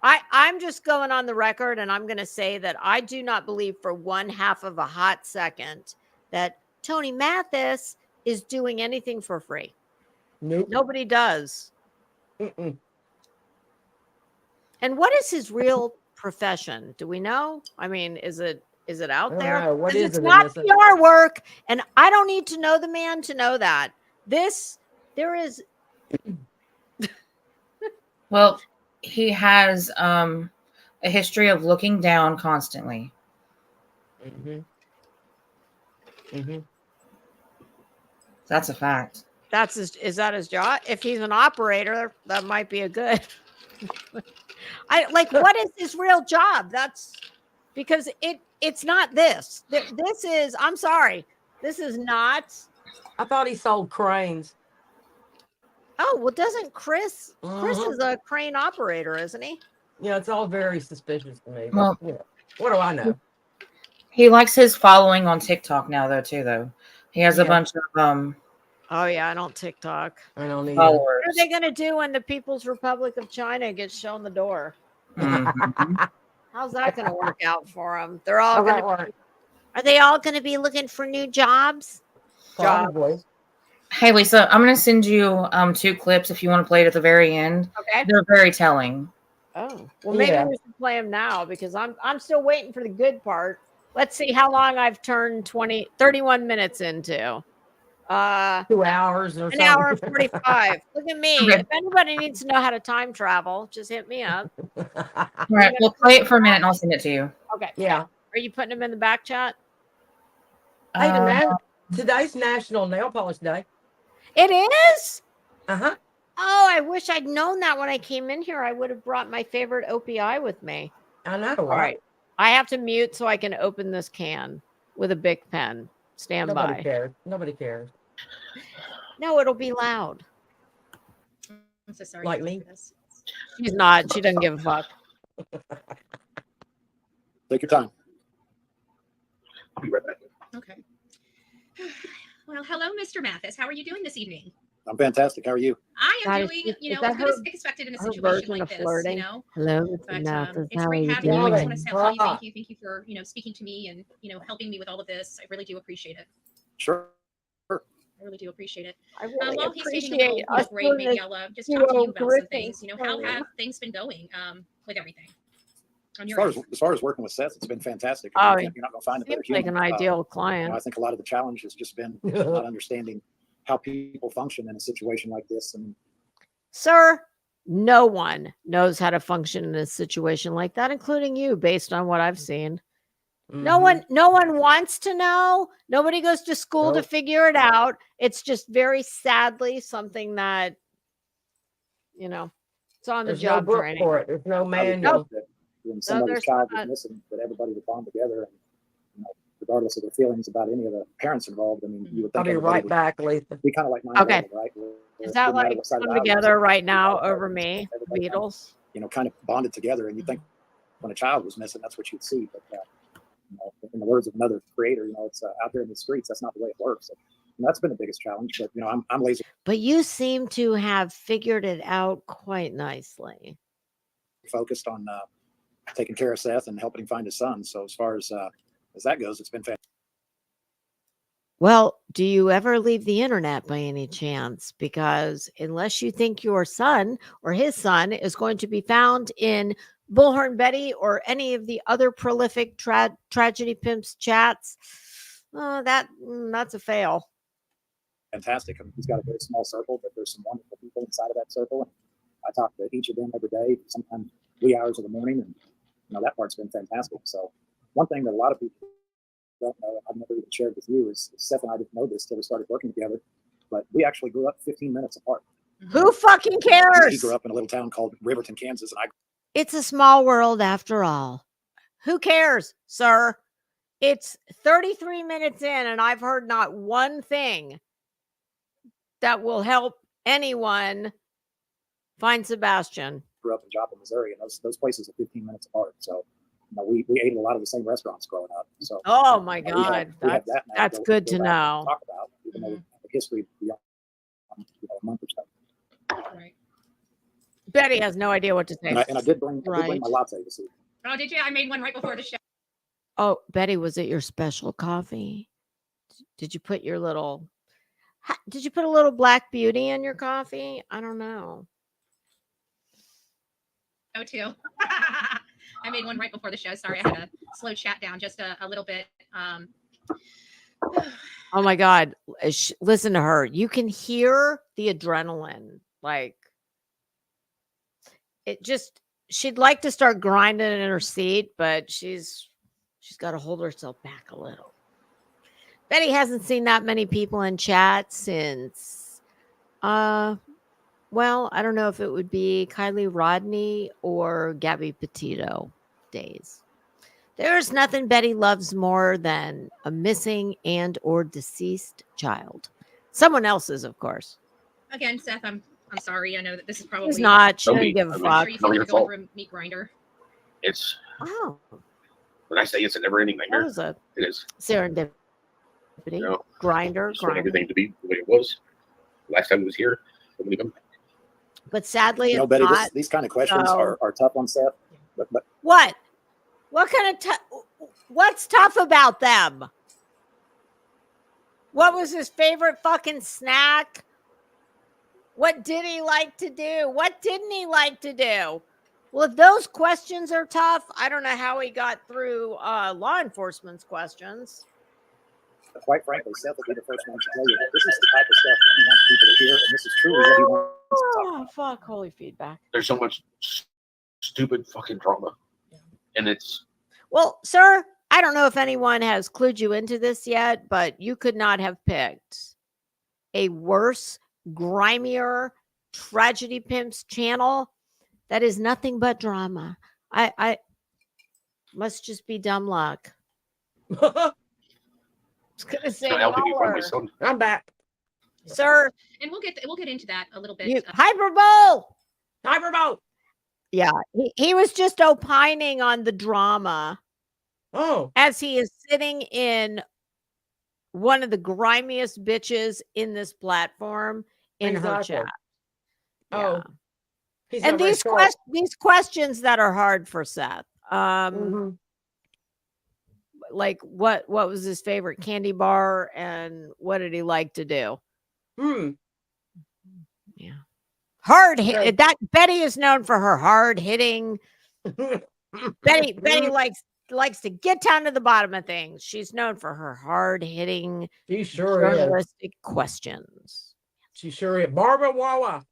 I'm just going on the record and I'm going to say that I do not believe for 1/2 of a hot second that Tony Mathis is doing anything for free. Nope. Nobody does. Mm-mm. And what is his real profession? Do we know? I mean, is it out there? What is it's it? Not PR work, and I don't need to know the man to know that. There is. Well, he has a history of looking down constantly. Mm-hmm. Mm-hmm. That's a fact. Is that his job? If he's an operator, that might be a good. What is his real job? That's because it's not this. This is, I'm sorry, this is not. I thought he sold cranes. Oh, well, doesn't Chris is a crane operator, isn't he? Yeah, it's all very suspicious to me. Well, yeah. What do I know? He likes his following on TikTok now, though. He has a bunch of Oh yeah, I don't TikTok. I don't either. followers. What are they gonna do when the People's Republic of China gets shown the door? How's that gonna work out for them? They're all gonna. Are they all gonna be looking for new jobs? Probably. Hey Lisa, I'm gonna send you 2 clips if you want to play it at the very end. Okay. They're very telling. Oh, well, maybe we should play them now because I'm still waiting for the good part. Let's see how long I've turned 31 minutes into. 2 hours or an hour and 45. Look at me. Okay. If anybody needs to know how to time travel, just hit me up. All right, we'll play it for a minute and I'll send it to you. Okay. Yeah. Are you putting them in the back chat? Hey, today's National Nail Polish Day. It is? Uh-huh. Oh, I wish I'd known that when I came in here. I would have brought my favorite OPI with me. I know. All right. I have to mute so I can open this can with a big pen. Stand by. Nobody cares. Nobody cares. No, it'll be loud. I'm so sorry. Like me? She's not. She doesn't give a fuck. Take your time. I'll be right back. Okay. Well, hello, Mr. Mathis. How are you doing this evening? I'm fantastic. How are you? I am God, doing, is as that good as expected in a situation like this, flirting? you know. Hello, But Mr. Mathis. it's How are great you having you. I just doing? want to say tell you thank you. Thank you for, speaking to me and, helping me with all of this. I really do appreciate it. Sure. I really do appreciate it. I really While he's taking a appreciate little break, maybe I'll just talk to you about some things. How have things been going with everything? As far as working with Seth, it's been fantastic. Oh, you're not going to find a better seems like human. an ideal client. I think a lot of the challenge has just been not understanding how people function in a situation like this. And Sir, no one knows how to function in a situation like that, including you, based on what I've seen. No one wants to know. Nobody goes to school to figure it out. It's just very sadly something that, it's on the job no book training. for it. There's no manual. When somebody's child is missing, that everybody would bond together, and regardless of their feelings about any of the parents involved. I mean, you would think I'll be right back, Lisa. Be kind of like mine, okay, right? Is that like come together right now over me, the Beatles? Kind of bonded together, and you think when a child was missing, that's what you'd see. But in the words of another creator, it's out there in the streets. That's not the way it works. And that's been the biggest challenge. But I'm laser. But you seem to have figured it out quite nicely. Focused on taking care of Seth and helping him find his son. So as far as that goes, it's been fantastic. Well, do you ever leave the internet by any chance? Because unless you think your son or his son is going to be found in Bullhorn Betty or any of the other prolific tragedy pimps chats, that's a fail. Fantastic. I mean, he's got a very small circle, but there's some wonderful people inside of that circle. And I talk to each of them every day, sometimes 3 hours of the morning, and that part's been fantastic. So one thing that a lot of people don't know, I've never even shared with you, is Seth and I didn't know this till we started working together, but we actually grew up 15 minutes apart. Who fucking cares? He grew up in a little town called Riverton, Kansas, and It's a small world after all. Who cares, sir? It's 33 minutes in, and I've heard not one thing that will help anyone find Sebastian. Grew up in Joplin, Missouri, and those places are 15 minutes apart. So we ate at a lot of the same restaurants growing up. So oh my God, we have that now that's good to know. Talk about, even though we have a history beyond a month or so. Right. Betty has no idea what to say. And I did bring my latte this evening. Oh, did you? I made one right before the show. Oh, Betty, was it your special coffee? Did you put a little Black Beauty in your coffee? I don't know. Oh, too. I made one right before the show. Sorry, I had to slow chat down just a little bit. Oh my God. Listen to her. You can hear the adrenaline. Like she'd like to start grinding in her seat, but she's got to hold herself back a little. Betty hasn't seen that many people in chat since Well, I don't know if it would be Kylie Rodney or Gabby Petito days. There's nothing Betty loves more than a missing and or deceased child. Someone else's, of course. Again, Seth, I'm sorry. I know that this is probably It's not. She doesn't give a I'm fuck. sure you feel like you're going through a meat grinder. It's Oh, when I say it's a never-ending nightmare, what is it? it is. Serendipity. You know, Grinder. just want everything to be the way it was last time it was here. But sadly, You know, it's Betty, not. these kind of questions So- are tough on Seth. But What? What kind of what's tough about them? What was his favorite fucking snack? What did he like to do? What didn't he like to do? Well, if those questions are tough, I don't know how he got through law enforcement's questions. quite frankly, Seth will be the first one to tell you that this is the type of stuff that he wants people to hear, and this is truly what he wants to talk about. Oh, fuck. Holy feedback. There's so much stupid fucking drama. And it's... Well, sir, I don't know if anyone has clued you into this yet, but you could not have picked a worse, grimier Tragedy Pimps channel that is nothing but drama. I must just be dumb luck. I was gonna say more. I'm back, sir. And we'll get into that a little bit. Hyperbole. Yeah, he was just opining on the drama. Oh, as he is sitting in one of the grimiest bitches in this platform in her chat. Oh, yeah. And these questions that are hard for Seth. Like what was his favorite candy bar and what did he like to do? Yeah. Hard hit. That Betty is known for her hard hitting. Betty likes to get down to the bottom of things. She's known for her hard hitting journalistic questions. She sure is. Barbara Wawa.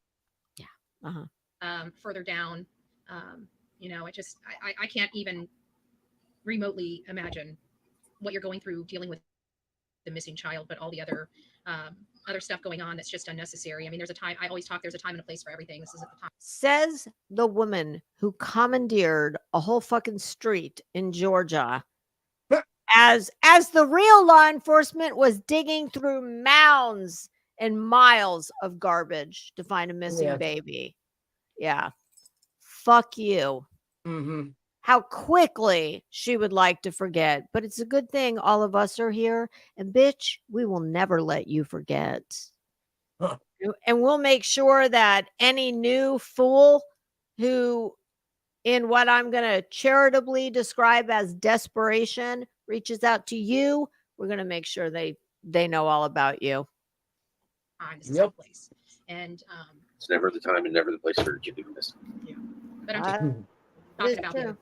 Yeah. Further down, you know, I can't even remotely imagine what you're going through dealing with the missing child, but all the other stuff going on that's just unnecessary. I mean, there's a time, I always talk, there's a time and a place for everything. This is at the time. Says the woman who commandeered a whole fucking street in Georgia as the real law enforcement was digging through mounds and miles of garbage to find a missing baby. Yeah. Fuck you. How quickly she would like to forget, but it's a good thing all of us are here, and bitch, we will never let you forget. And we'll make sure that any new fool who, in what I'm going to charitably describe as desperation, reaches out to you, we're going to make sure they know all about you. This is the place. And it's never the time and never the place for you to do this. Yeah. But I'm talking about the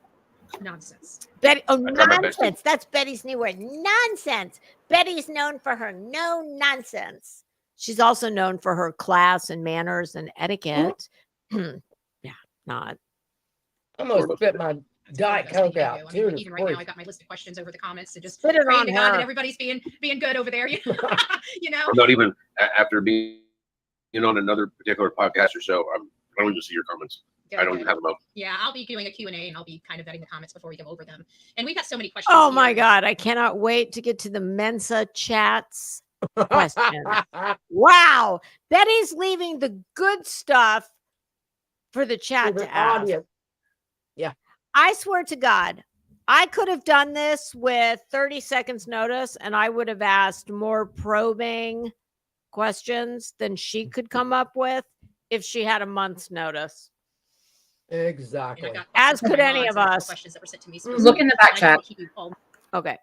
nonsense. Nonsense. That's Betty's new word. Nonsense. Betty's known for her no nonsense. She's also known for her class and manners and etiquette. Yeah, not. I'm going to spit my Diet Coke out. I mean, even right now, I've got my list of questions over the comments to just put it praying on to her. God that everybody's being good over there. You know, I'm not even after being on another particular podcast or show. I don't even see your comments. Good, I don't even have them up. Yeah, I'll be doing a Q&A and I'll be kind of vetting the comments before we go over them. And we've got so many questions. Oh my God, I cannot wait to get to the Mensa chats question. Wow, Betty's leaving the good stuff for the chat to ask. Yeah, I swear to God, I could have done this with 30 seconds notice and I would have asked more probing questions than she could come up with if she had a month's notice. Exactly. As could any of us. Questions that were sent to me. Look in the back chat. Okay.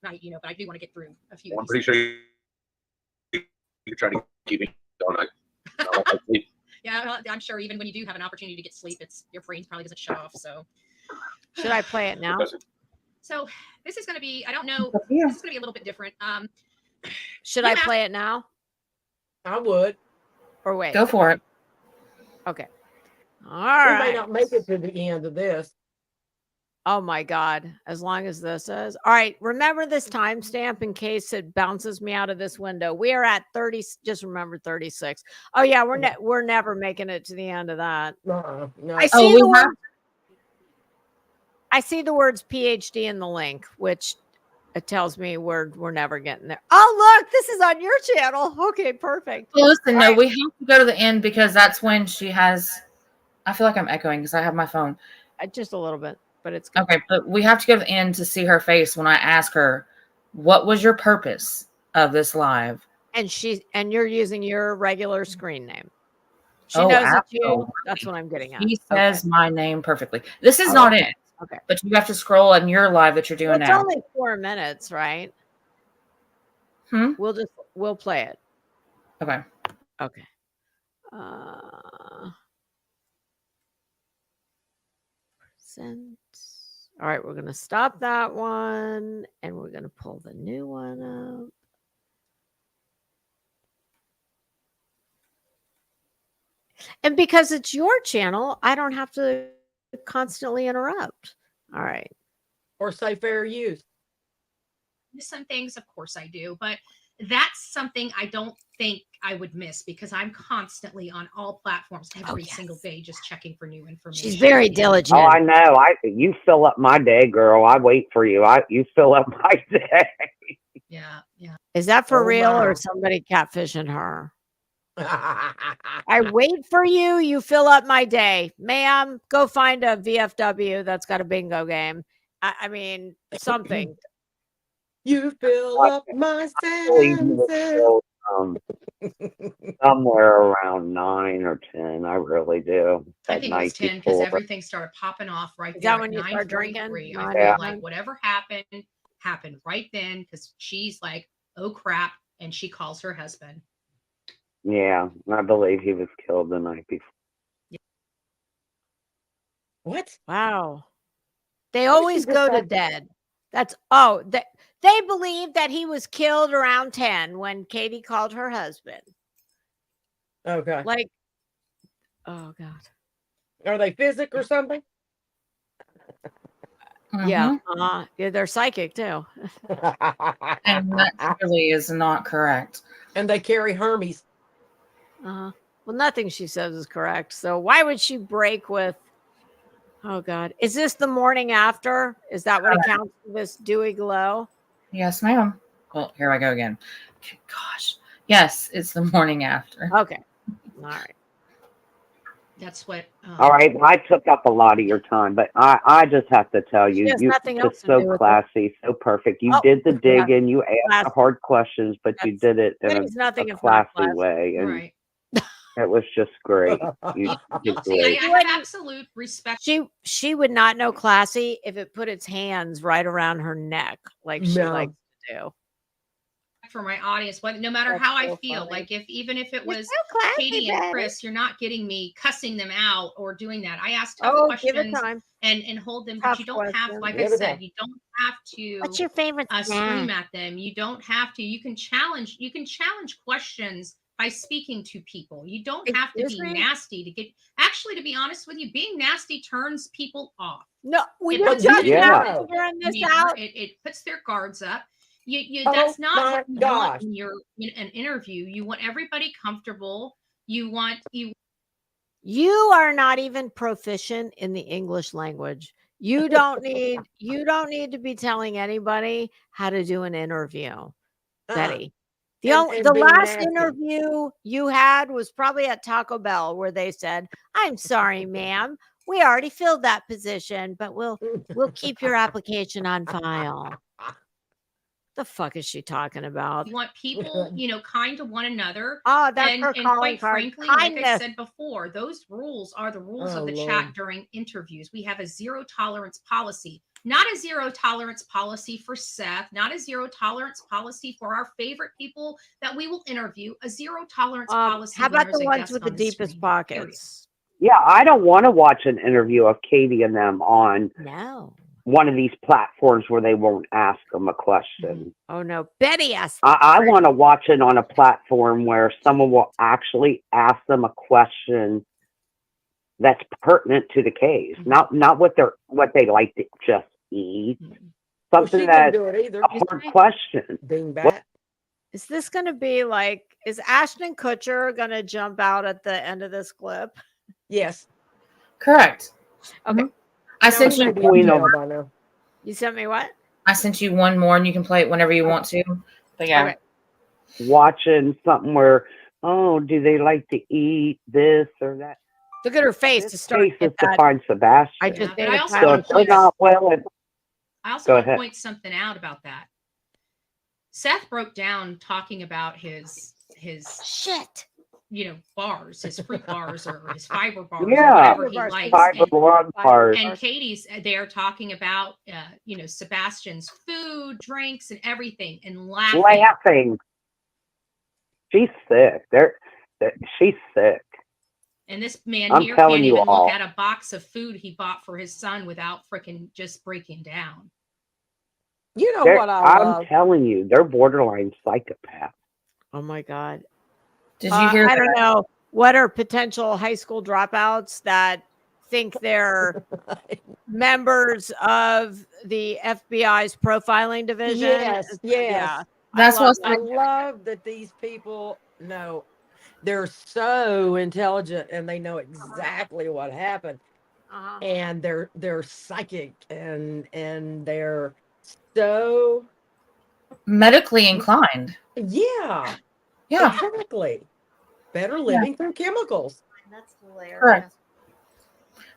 But I do want to get through a few. Well, I'm pretty sure you're trying to keep me all night. Yeah, I'm sure even when you do have an opportunity to get sleep, your brain probably doesn't shut off. So, should I play it now? So this is going to be, I don't know, this is going to be a little bit different. Should I play it now? I would. Or wait. Go for it. Okay. All right. We may not make it to the end of this. Oh my God. As long as this is. All right. Remember this timestamp in case it bounces me out of this window. We are at 30. Just remember 36. Oh yeah. We're never making it to the end of that. No. I see the word. I see the words PhD in the link, which it tells me we're never getting there. Oh, look, this is on your channel. Okay, perfect. Well, listen, no, we have to go to the end because that's when she has. I feel like I'm echoing because I have my phone. Just a little bit, but it's good. Okay. But we have to go to the end to see her face when I ask her, "What was your purpose of this live?" And you're using your regular screen name. She knows it's you. That's what I'm getting at. She says my name perfectly. This is not it. Okay. But you have to scroll on your live that you're doing now. It's only 4 minutes, right? We'll play it. Okay. Okay. Present. All right, we're gonna stop that one and we're gonna pull the new one up. And because it's your channel, I don't have to constantly interrupt. All right. Or say fair use. Some things, of course I do, but that's something I don't think I would miss because I'm constantly on all platforms every single day just checking for new information. She's very diligent. Oh, I know. You fill up my day, girl. I wait for you. You fill up my day. Yeah. Is that for real or somebody catfishing her? I wait for you. You fill up my day. Ma'am, go find a VFW that's got a bingo game. I mean, something. You fill up my senses. Somewhere around 9 or 10. I really do. I think it was 10 because everything started popping off right there. Is that when you start drinking? I feel like whatever happened right then because she's like, oh crap. And she calls her husband. Yeah, I believe he was killed the night before. What? Wow. They always go to dead. They believe that he was killed around 10 when Katie called her husband. Okay. Like, oh God. Are they physic or something? Yeah. Yeah, they're psychic too. And that really is not correct. And they carry Hermes. Well, nothing she says is correct. So why would she break with? Oh God, is this the morning after? Is that what it counts for this dewy glow? Yes, ma'am. Well, here I go again. Gosh, yes, it's the morning after. Okay, all right. That's what. All right, well, I took up a lot of your time, but I just have to tell you, you're just so classy, so perfect. You did the digging, you asked the hard questions, but you did it in a classy way, and it was just great. You did great. I have absolute respect. She would not know classy if it put its hands right around her neck, like she likes to do. For my audience, no matter how I feel, like even if it was Katie and Chris, you're not getting me cussing them out or doing that. I ask tough questions and hold them, but you don't have, like I said, you don't have to. What's your favorite scream at them? You don't have to. You can challenge questions by speaking to people. You don't have to be nasty to get. Actually, to be honest with you, being nasty turns people off. No, we were just figuring this out. It puts their guards up. That's not what you want in an interview. You want everybody comfortable. You are not even proficient in the English language. You don't need to be telling anybody how to do an interview, Betty. The last interview you had was probably at Taco Bell where they said, "I'm sorry, ma'am. We already filled that position, but we'll keep your application on file." The fuck is she talking about? You want people, kind to one another. Oh, that's her calling quite card. Frankly, like I said before, those rules are the rules of the chat during interviews. We have a zero tolerance policy, not a zero tolerance policy for Seth, not a zero tolerance policy for our favorite people that we will interview. A zero tolerance policy. How about the ones with the deepest pockets? Yeah, I don't want to watch an interview of Katie and them on one of these platforms where they won't ask them a question. Oh no, Betty asked. I want to watch it on a platform where someone will actually ask them a question that's pertinent to the case, not what they like to just eat. Something that a hard question. Is this going to be like? Is Ashton Kutcher going to jump out at the end of this clip? Yes, correct. Okay, I sent you one more. You sent me what? I sent you one more, and you can play it whenever you want to. But yeah, okay. Watching something where, oh, do they like to eat this or that? Look at her face to start. Face is to find Sebastian. I just but I also so want if they're not well. I also want to point something out about that. Seth broke down talking about his shit, bars, his fruit bars or his fiber bars, yeah, or whatever he likes. Fiber bars. And Katie's there talking about, Sebastian's food, drinks, and everything, and laughing. She's sick. She's sick. And this man here can't even look at a box of food he bought for his son without freaking just breaking down. You know what I'm telling you, they're borderline psychopaths. Oh my God. Did you hear I don't know. What are potential high school dropouts that think they're members of the FBI's profiling division? Yes. Yeah. That's what I love that these people know. They're so intelligent and they know exactly what happened. And they're psychic and they're so medically inclined. Yeah. Yeah. Exactly. Better living through chemicals. That's hilarious. Correct.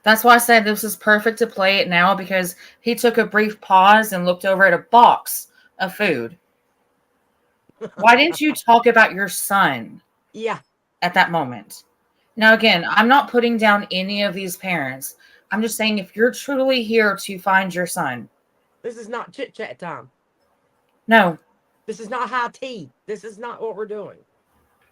That's why I said this is perfect to play it now, because he took a brief pause and looked over at a box of food. Why didn't you talk about your son? Yeah. At that moment. Now, again, I'm not putting down any of these parents. I'm just saying, if you're truly here to find your son. This is not chit chat time. No. This is not high tea. This is not what we're doing.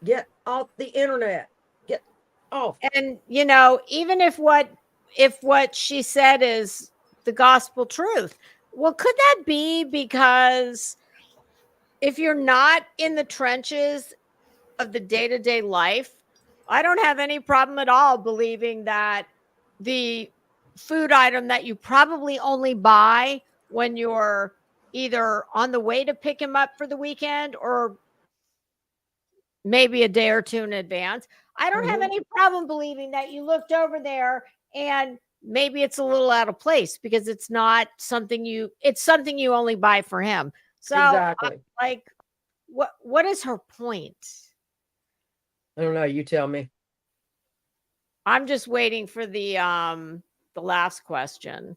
Get off the internet. Get off. And even if what she said is the gospel truth, well, could that be because if you're not in the trenches of the day-to-day life, I don't have any problem at all believing that the food item that you probably only buy when you're either on the way to pick him up for the weekend or maybe a day or two in advance. I don't have any problem believing that you looked over there and maybe it's a little out of place because it's not something it's something you only buy for him. So exactly. What is her point? I don't know. You tell me. I'm just waiting for the last question.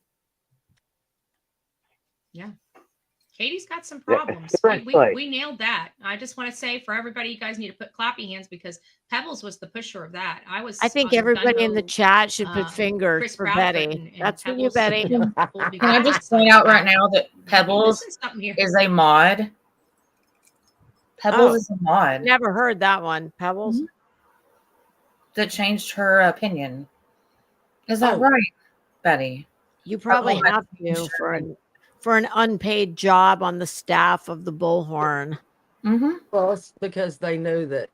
Yeah. Katie's got some problems. We nailed that. I just want to say for everybody, you guys need to put clappy hands because Pebbles was the pusher of that. I think everybody in the chat should put fingers for Betty. That's for you, Betty. Can I just point out right now that Pebbles is a mod? Pebbles is a mod. Never heard that one. Pebbles? Mm-hmm. That changed her opinion. Is that right, Betty? You probably have to for an unpaid job on the staff of the Bullhorn. Mm-hmm. Well, it's because they knew that,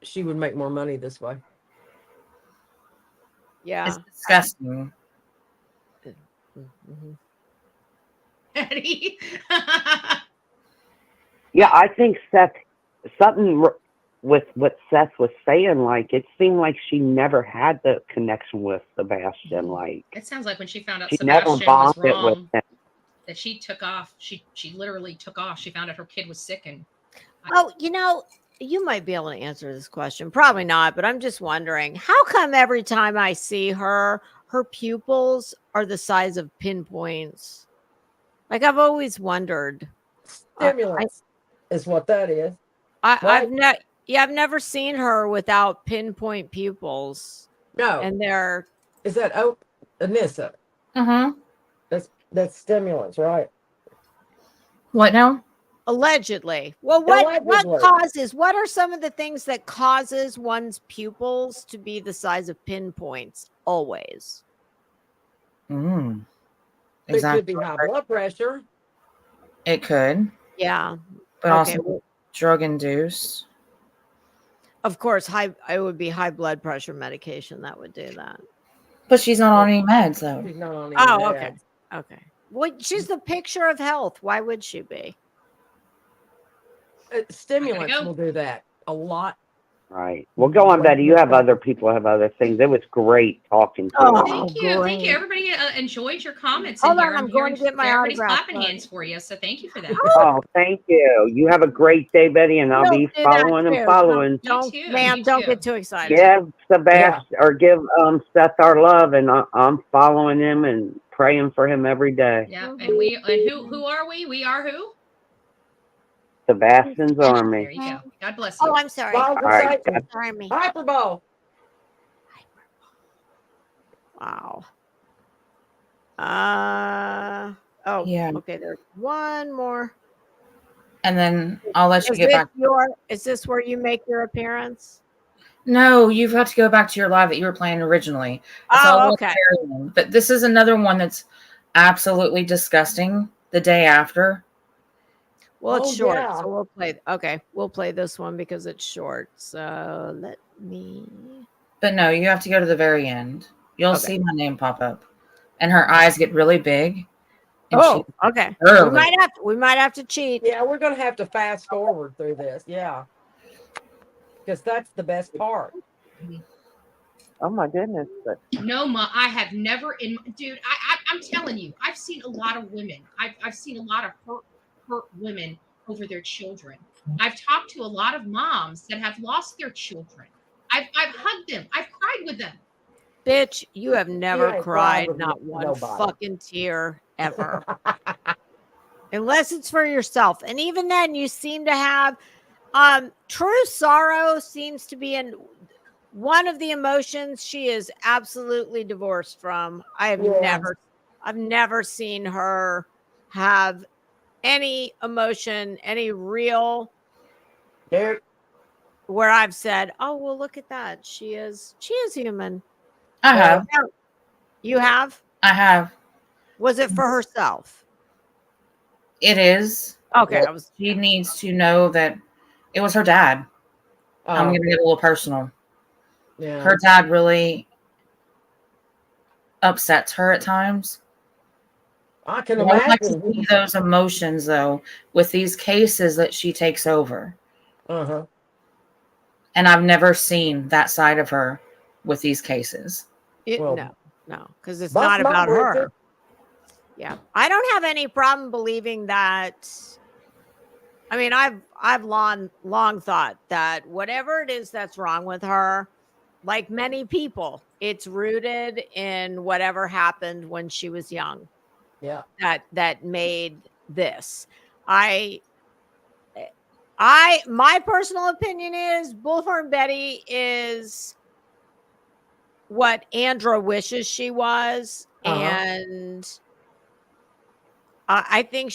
she would make more money this way. Yeah. It's disgusting. Mm-hmm. Betty. Yeah, I think something with what Seth was saying, it seemed like she never had the connection with Sebastian. It sounds like when she found out she Sebastian never was bonded wrong, with him. that she took off. She literally took off. She found out her kid was sick, and you might be able to answer this question. Probably not, but I'm just wondering, how come every time I see her pupils are the size of pinpoints? I've always wondered. Stimulants is what that is. I've never seen her without pinpoint pupils. No. And is that Anissa? Uh-huh. That's stimulants, right? What now? Allegedly. Well, what are some of the things that causes one's pupils to be the size of pinpoints always? Exactly. It could be high blood pressure. It could. Yeah. But also drug induced. Of course, it would be high blood pressure medication that would do that. But she's not on any meds, though. She's not on any Oh, meds. okay. Okay. Well, she's the picture of health. Why would she be? Stimulants will do that a lot. Right. Well, go on, Betty. You have other people have other things. It was great talking to you. Thank you. Thank you. Everybody enjoyed your comments. Hold on, I'm going to get my everybody's autograph. clapping hands for you. So thank you for that. Oh, thank you. You have a great day, Betty, and I'll be following and following. Don't, ma'am, don't get too excited. Give Sebastian or give Seth our love, and I'm following him and praying for him every day. Yeah, and who are we? We are who? Sebastian's Army. There you go. God bless you. Oh, I'm sorry. All right. Sorry. Hyperbole. Wow. Yeah. Okay, there's one more. And then I'll let you get back. Is this where you make your appearance? No, you've got to go back to your live that you were playing originally. Okay. But this is another one that's absolutely disgusting the day after. Well, it's short, so we'll play. Okay, we'll play this one because it's short. So let me. But no, you have to go to the very end. You'll see my name pop up, and her eyes get really big. Oh, okay. We might have to cheat. Yeah, we're gonna have to fast forward through this. Yeah, because that's the best part. Oh my goodness! No, Ma, I have never dude. I'm telling you, I've seen a lot of women. I've seen a lot of hurt women over their children. I've talked to a lot of moms that have lost their children. I've hugged them. I've cried with them. Bitch, you have never cried, not one fucking tear ever. Unless it's for yourself. And even then, you seem to have true sorrow seems to be in one of the emotions she is absolutely divorced from. I've never seen her have any emotion, any real where I've said, oh, well, look at that. She is human. I have. You have? I have. Was it for herself? It is. Okay. She needs to know that it was her dad. I'm going to get a little personal. Yeah. Her dad really upsets her at times. I can imagine. I like to see those emotions, though, with these cases that she takes over. Uh-huh. And I've never seen that side of her with these cases. No, because it's not about her. Yeah, I don't have any problem believing that. I mean, I've long thought that whatever it is that's wrong with her, like many people, it's rooted in whatever happened when she was young. Yeah, that made this. My personal opinion is Bullhorn Betty is what Andra wishes she was. And I think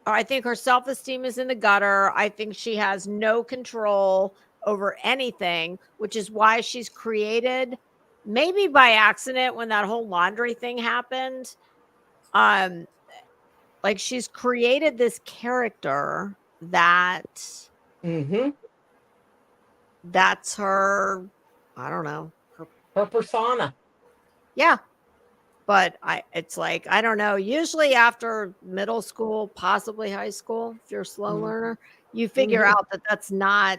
I think her self-esteem is in the gutter. I think she has no control over anything, which is why she's created, maybe by accident when that whole laundry thing happened. Like she's created this character that that's her, I don't know, her persona. Yeah. But it's like, I don't know, usually after middle school, possibly high school, if you're a slow learner, you figure out that that's not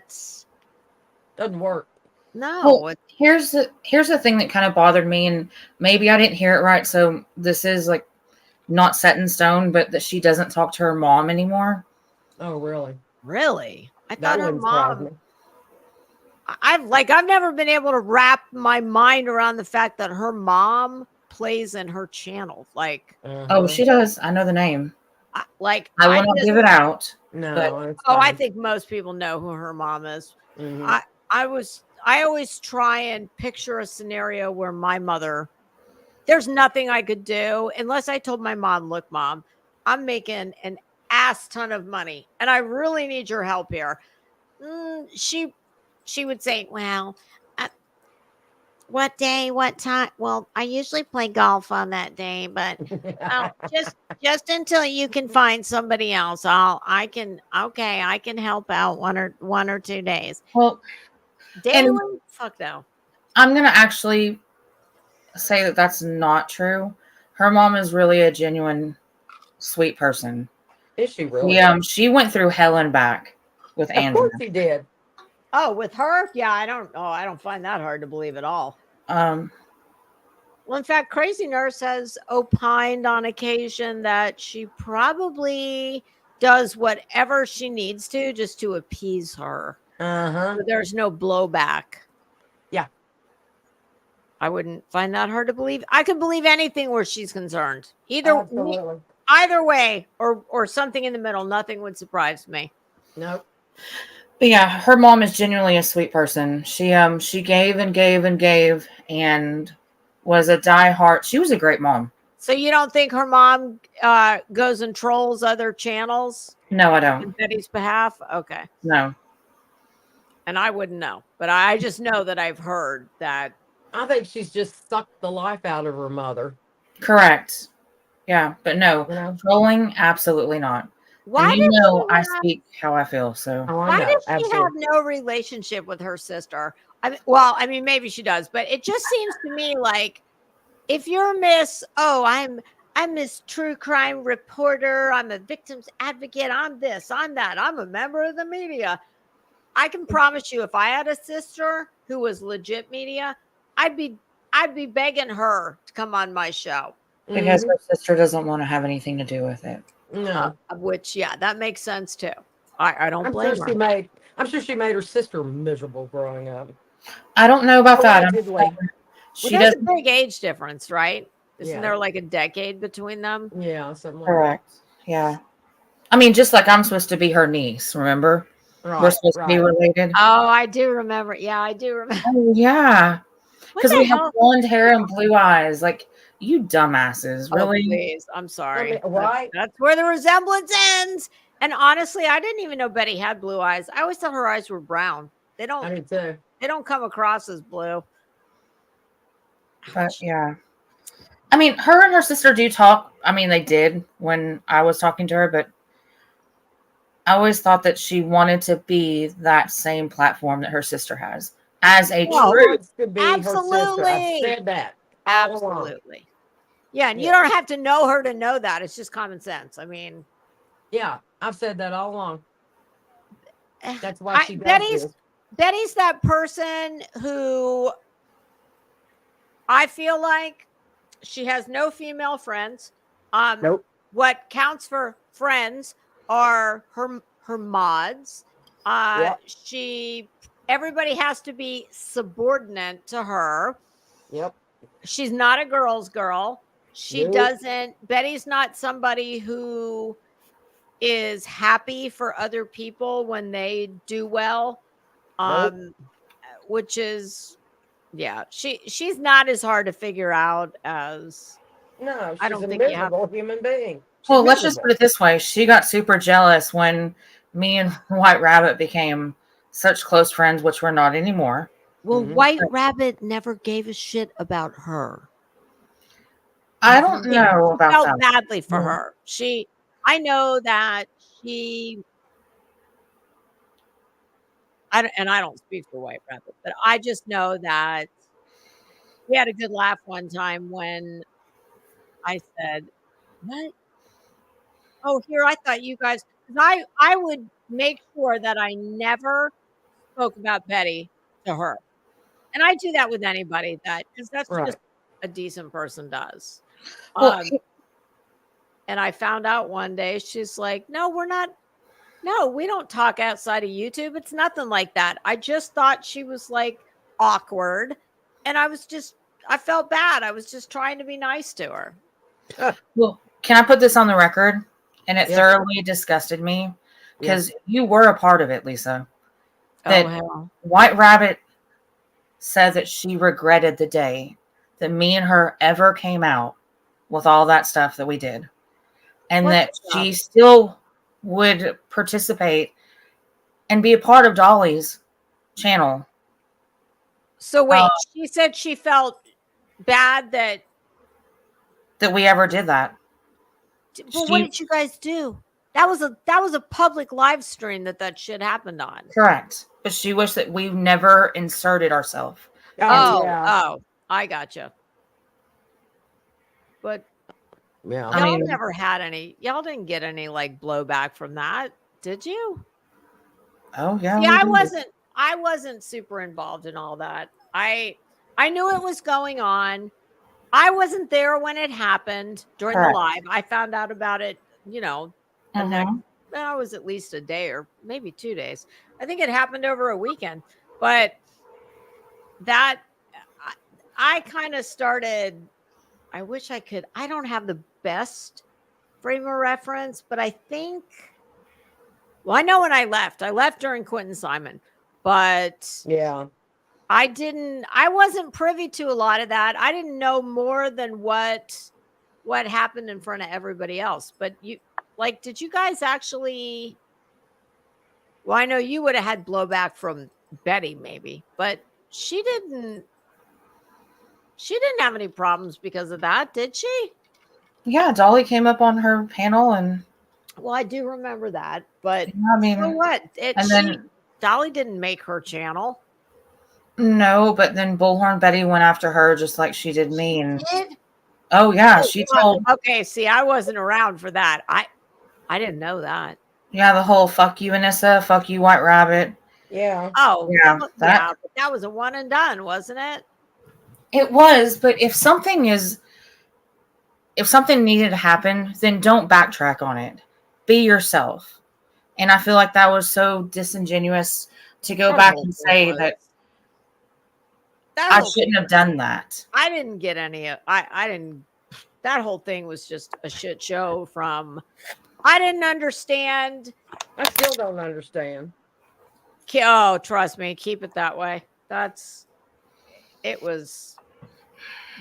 doesn't work. No. Well, here's the thing that kind of bothered me, and maybe I didn't hear it right, so this is like not set in stone, but that she doesn't talk to her mom anymore. Oh, really? Really? I thought her mom. I've never been able to wrap my mind around the fact that her mom plays in her channel. Like, oh, she does. I know the name. I will not give it out. No. I think most people know who her mom is. I always try and picture a scenario where my mother. There's nothing I could do unless I told my mom, look, Mom, I'm making an ass ton of money and I really need your help here. She would say, well, what day, what time? Well, I usually play golf on that day, but just until you can find somebody else, I can help out one or 2 days. Well, daily, fuck no. I'm going to actually say that that's not true. Her mom is really a genuine, sweet person. Is she really? Yeah, she went through hell and back with Anna. Of course she did. Oh, with her? Yeah, I don't find that hard to believe at all. Well, in fact, Crazy Nurse has opined on occasion that she probably does whatever she needs to just to appease her. So there's no blowback. Yeah. I wouldn't find that hard to believe. I could believe anything where she's concerned. Either way or something in the middle. Nothing would surprise me. Nope. But yeah, her mom is genuinely a sweet person. She gave and gave and gave and was a diehard. She was a great mom. So you don't think her mom goes and trolls other channels? No, I don't. On Betty's behalf? Okay. No. And I wouldn't know. But I just know that I've heard that. I think she's just sucked the life out of her mother. Correct. Yeah, but no. Trolling, absolutely not. Why did I speak how I feel, so. Why does she have no relationship with her sister? I mean, maybe she does, but it just seems to me like if you're I'm Miss True Crime Reporter, I'm a victim's advocate, I'm this, I'm that, I'm a member of the media. I can promise you, if I had a sister who was legit media, I'd be begging her to come on my show. Because her sister doesn't want to have anything to do with it. No. Which, yeah, that makes sense too. I don't blame her. I'm sure she made her sister miserable growing up. I don't know about that. There's a big age difference, right? Isn't there like a decade between them? Yeah, something like correct. That. Yeah. I mean, just like I'm supposed to be her niece, remember? Right, we're supposed to be related. Oh, I do remember. Yeah, I do remember. Oh, yeah. Because we have blonde hair and blue eyes. Like, you dumbasses. Really? Oh, please. I'm sorry. Right. That's where the resemblance ends. And honestly, I didn't even know Betty had blue eyes. I always thought her eyes were brown. They don't. I did too. They don't come across as blue. But yeah. I mean, her and her sister do talk. I mean, they did when I was talking to her, but I always thought that she wanted to be that same platform that her sister has as a true. Absolutely. I've said that. Absolutely. Yeah, and you don't have to know her to know that. It's just common sense. I mean, yeah, I've said that all along. That's why she does Betty's that person who I feel like she has no female friends. Nope. What counts for friends are her mods. Everybody has to be subordinate to her. Yep. She's not a girl's girl. Betty's not somebody who is happy for other people when they do well. Which is, yeah, she's not as hard to figure out as. No, she's I don't think you have a human being. Well, let's just put it this way. She got super jealous when me and White Rabbit became such close friends, which we're not anymore. Well, White Rabbit never gave a shit about her. I don't know about that. Felt badly for her. I know that I don't speak for White Rabbit, but I just know that we had a good laugh one time when I said, "What? Oh, here, I thought you guys," because I would make sure that I never spoke about Betty to her. And I do that with anybody because that's just a decent person does. And I found out one day, she's like, no, we don't talk outside of YouTube. It's nothing like that. I just thought she was like awkward. And I felt bad. I was just trying to be nice to her. Well, can I put this on the record? And it thoroughly disgusted me because you were a part of it, Lisa. That White Rabbit said that she regretted the day that me and her ever came out with all that stuff that we did. And that she still would participate and be a part of Dolly's channel. So wait, she said she felt bad that we ever did that. But what did you guys do? That was a public live stream that shit happened on. Correct. But she wished that we never inserted ourselves. Oh, I gotcha. But yeah, y'all never had any. Y'all didn't get any like blowback from that, did you? Oh yeah. See, I wasn't super involved in all that. I knew it was going on. I wasn't there when it happened during the live. I found out about it, the next, well, it was at least a day or maybe 2 days. I think it happened over a weekend, but that I kind of started, I wish I could, I don't have the best frame of reference, but I think, well, I know when I left during Quentin Simon, but yeah. I wasn't privy to a lot of that. I didn't know more than what happened in front of everybody else. But did you guys actually, well, I know you would have had blowback from Betty maybe, but she didn't have any problems because of that, did she? Yeah, Dolly came up on her panel and. Well, I do remember that, but I mean, so what? Dolly didn't make her channel. No, but then Bullhorn Betty went after her just like she did me. And oh yeah, she told. Okay, see, I wasn't around for that. I didn't know that. Yeah, the whole "fuck you, Anissa," "fuck you, White Rabbit." Yeah. Oh yeah, but that was a one and done, wasn't it? It was, but if something needed to happen, then don't backtrack on it. Be yourself. And I feel like that was so disingenuous to go back and say that I shouldn't have done that. I didn't get any. I didn't. That whole thing was just a shit show. I didn't understand. I still don't understand. Oh, trust me, keep it that way.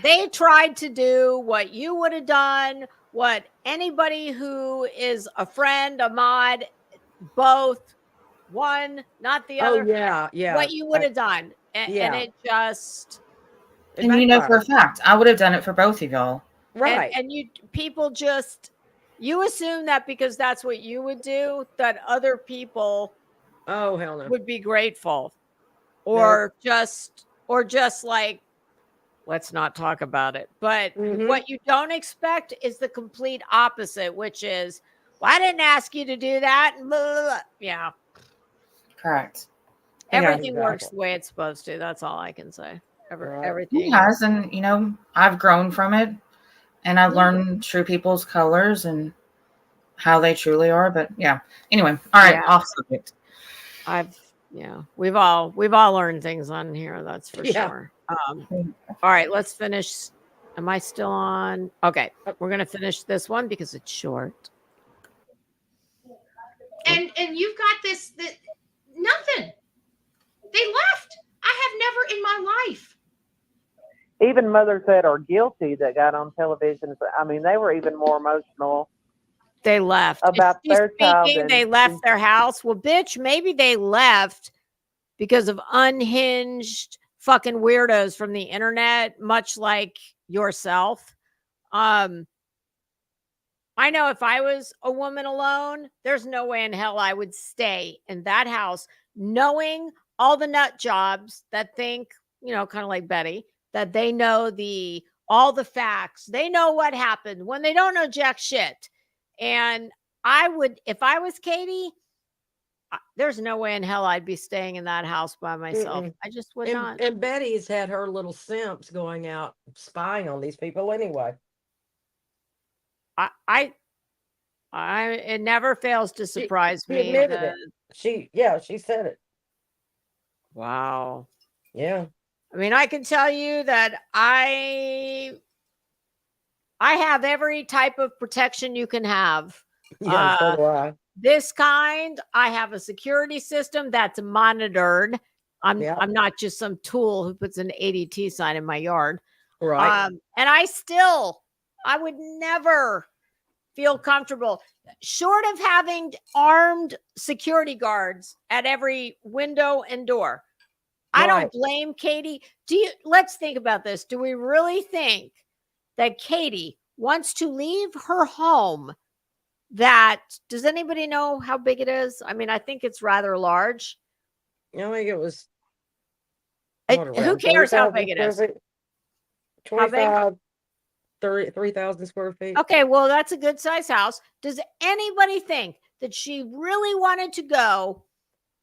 They tried to do what you would have done, what anybody who is a friend, a mod, both, one, not the other. Oh, yeah, yeah. What you would have done. And it just. And you know for a fact, I would have done it for both of y'all. Right. And people just, you assume that because that's what you would do, that other people hell no. would be grateful. Or just like, let's not talk about it. But what you don't expect is the complete opposite, which is, well, I didn't ask you to do that. Blah, blah, blah. Yeah. Correct. Everything works the way it's supposed to. That's all I can say. Everything. It has, and I've grown from it, and I've learned true people's colors and how they truly are. But yeah. Anyway, all right, off subject. We've all learned things on here. That's for sure. All right, let's finish. Am I still on? Okay, we're gonna finish this one because it's short. And you've got this nothing. They left. I have never in my life. Even mothers that are guilty that got on television, I mean, they were even more emotional. They left about their child. They left their house. Well, bitch, maybe they left because of unhinged fucking weirdos from the internet, much like yourself. I know if I was a woman alone, there's no way in hell I would stay in that house, knowing all the nut jobs that think, kind of like Betty, that they know all the facts. They know what happened when they don't know jack shit. And I would, if I was Katie, there's no way in hell I'd be staying in that house by myself. I just would not. And Betty's had her little simps going out spying on these people anyway. It never fails to surprise me. She admitted it. She said it. Wow. Yeah. I mean, I can tell you that I have every type of protection you can have. Yeah, so do I. This kind, I have a security system that's monitored. I'm not just some tool who puts an ADT sign in my yard. Right. And I would never feel comfortable short of having armed security guards at every window and door. Right. I don't blame Katie. Let's think about this. Do we really think that Katie wants to leave her home? Does anybody know how big it is? I mean, I think it's rather large. I think it was. Who cares how big it is? 25. 3,000 square feet. Okay, well, that's a good size house. Does anybody think that she really wanted to go,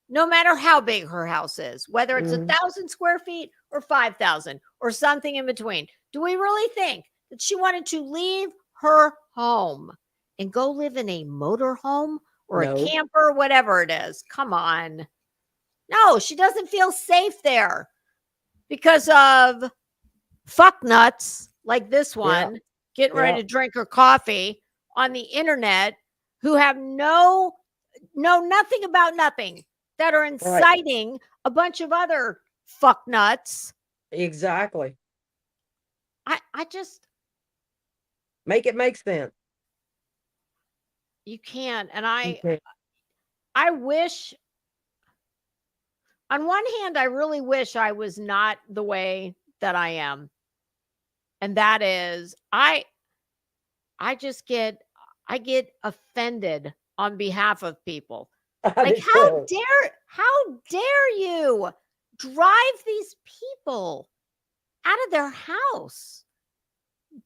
no matter how big her house is, whether it's 1,000 square feet or 5,000 or something in between? Do we really think that she wanted to leave her home and go live in a motor home or a camper, whatever it is? Come on. No, she doesn't feel safe there because of fuck nuts like this one getting ready to drink her coffee on the internet who have know nothing about nothing, that are inciting a bunch of other fuck nuts. Exactly. I just make it make sense. You can't. And I wish, on one hand, I really wish I was not the way that I am. And that is, I get offended on behalf of people. Like, how dare you drive these people out of their house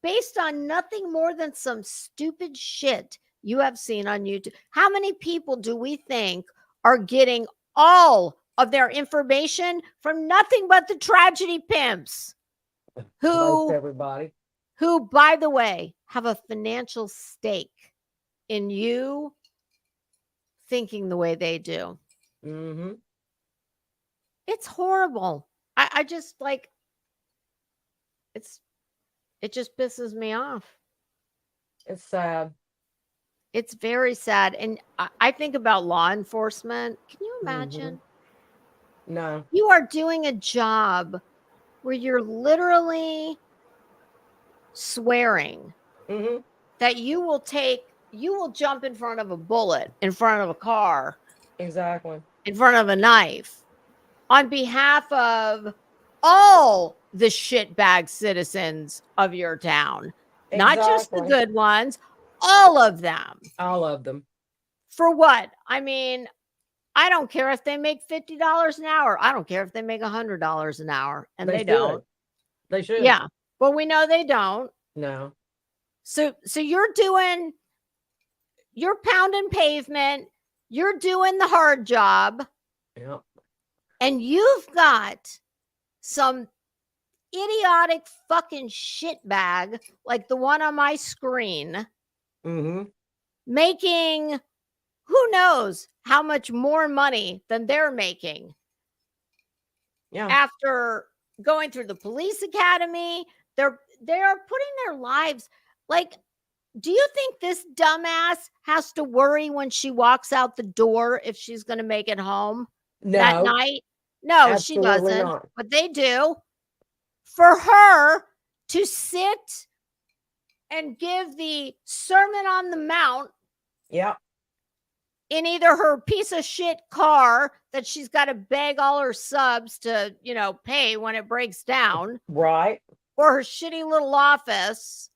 based on nothing more than some stupid shit you have seen on YouTube? How many people do we think are getting all of their information from nothing but the tragedy pimps? Everybody. Who, by the way, have a financial stake in you thinking the way they do. It's horrible. I just like, it just pisses me off. It's sad. It's very sad. And I think about law enforcement. Can you imagine? No. You are doing a job where you're literally swearing that you will jump in front of a bullet, in front of a car, exactly, in front of a knife, on behalf of all the shitbag citizens of your town. Not just the good ones, all of them. All of them. For what? I mean, I don't care if they make $50 an hour. I don't care if they make $100 an hour. And they don't. They should. Yeah. But we know they don't. No. So you're pounding pavement. You're doing the hard job. Yep. And you've got some idiotic fucking shitbag like the one on my screen making who knows how much more money than they're making. Yeah. After going through the police academy, they are putting their lives, like, do you think this dumbass has to worry when she walks out the door if she's going to make it home that night? No, she doesn't. Not. But they do. For her to sit and give the Sermon on the Mount in either her piece of shit car that she's got to beg all her subs to, pay when it breaks down. Right. Or her shitty little office.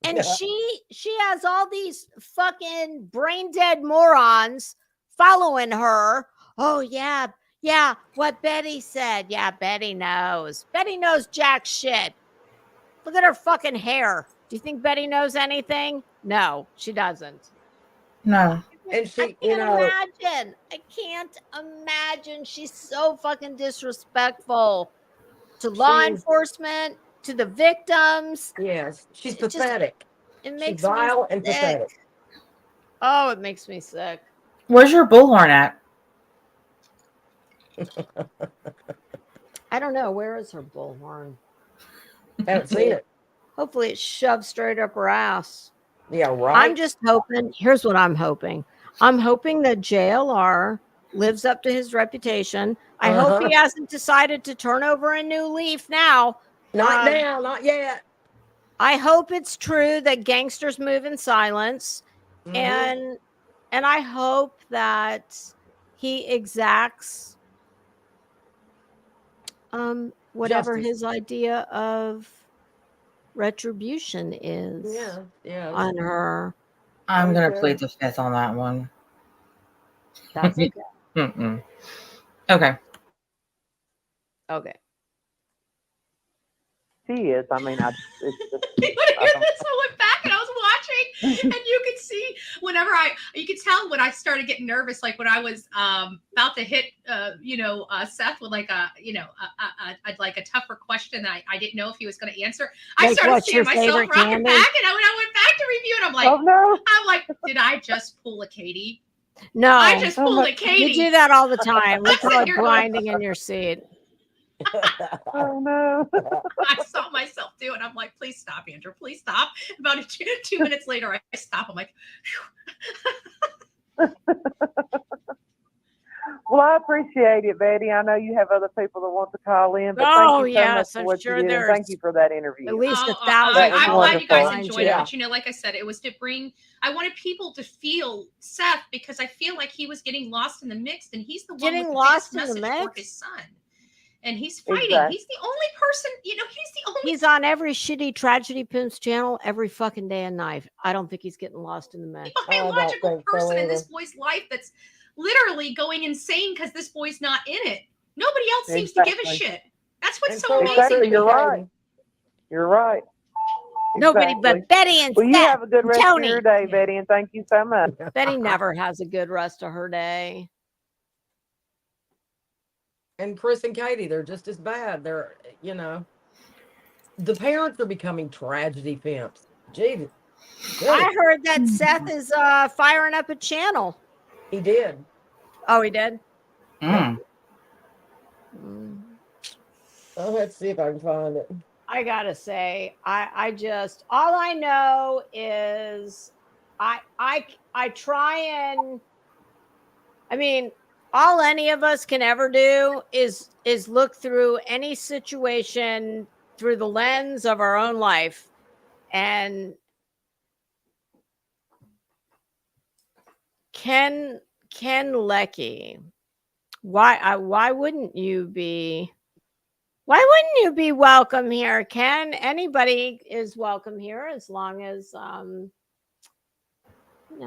And she has all these fucking brain dead morons following her. Oh, yeah, what Betty said. Yeah, Betty knows. Betty knows jack shit. Look at her fucking hair. Do you think Betty knows anything? No, she doesn't. No. And I can't imagine. She's so fucking disrespectful to law enforcement, to the victims. Yes, she's pathetic. It makes she's vile and pathetic. Oh, it makes me sick. Where's your bullhorn at? I don't know. Where is her bullhorn? Haven't seen it. Hopefully it's shoved straight up her ass. Yeah, right. I'm just hoping. Here's what I'm hoping. I'm hoping that JLR lives up to his reputation. I hope he hasn't decided to turn over a new leaf now. Not now, not yet. I hope it's true that gangsters move in silence. And I hope that he exacts whatever his idea of retribution is on her. I'm going to plead the fifth on that one. That's okay. Okay. Okay. she is. I mean, it's just. I went back and I was watching, and you could see whenever you could tell when I started getting nervous, like when I was about to hit, Seth with like like a tougher question that I didn't know if he was going to answer. I started seeing myself rocking back, and when I went back to review it, I'm like, oh no, I'm like, did I just pull a Katie? No, I just pulled a Katie. You do that all the time. We call it grinding in your seat. Oh no. I saw myself do it. I'm like, please stop, Andrew. Please stop. About 2 minutes later, I stop. I'm like, well, I appreciate it, Betty. I know you have other people that want to call in, but thank you so much for what you did, and thank you for that interview. At least 1,000. I'm glad you guys enjoyed it. But like I said, it was to bring. I wanted people to feel Seth, because I feel like he was getting lost in the mix, and he's the one getting with the lost in message the mix for his son. And he's fighting. Exactly. He's the only person, he's the only. He's on every shitty Tragedy Pimps channel every fucking day and night. I don't think he's getting lost in the mix. Biological person in this boy's life that's literally going insane because this boy's not in it. Nobody else seems to give a shit. That's what's so amazing. Exactly. You're right. You're right. Nobody but Betty and Well, you Seth, have a good rest of your day, Betty, and thank you so much. Betty never has a good rest of her day. And Chris and Katie, they're just as bad. They're, the parents are becoming tragedy pimps. Jesus. I heard that Seth is firing up a channel. He did. Oh, he did? Oh, let's see if I can find it. I gotta say, I just, all I know is I try and, I mean, all any of us can ever do is look through any situation through the lens of our own life. And Ken Leckie, why wouldn't you be welcome here, Ken? Anybody is welcome here as long as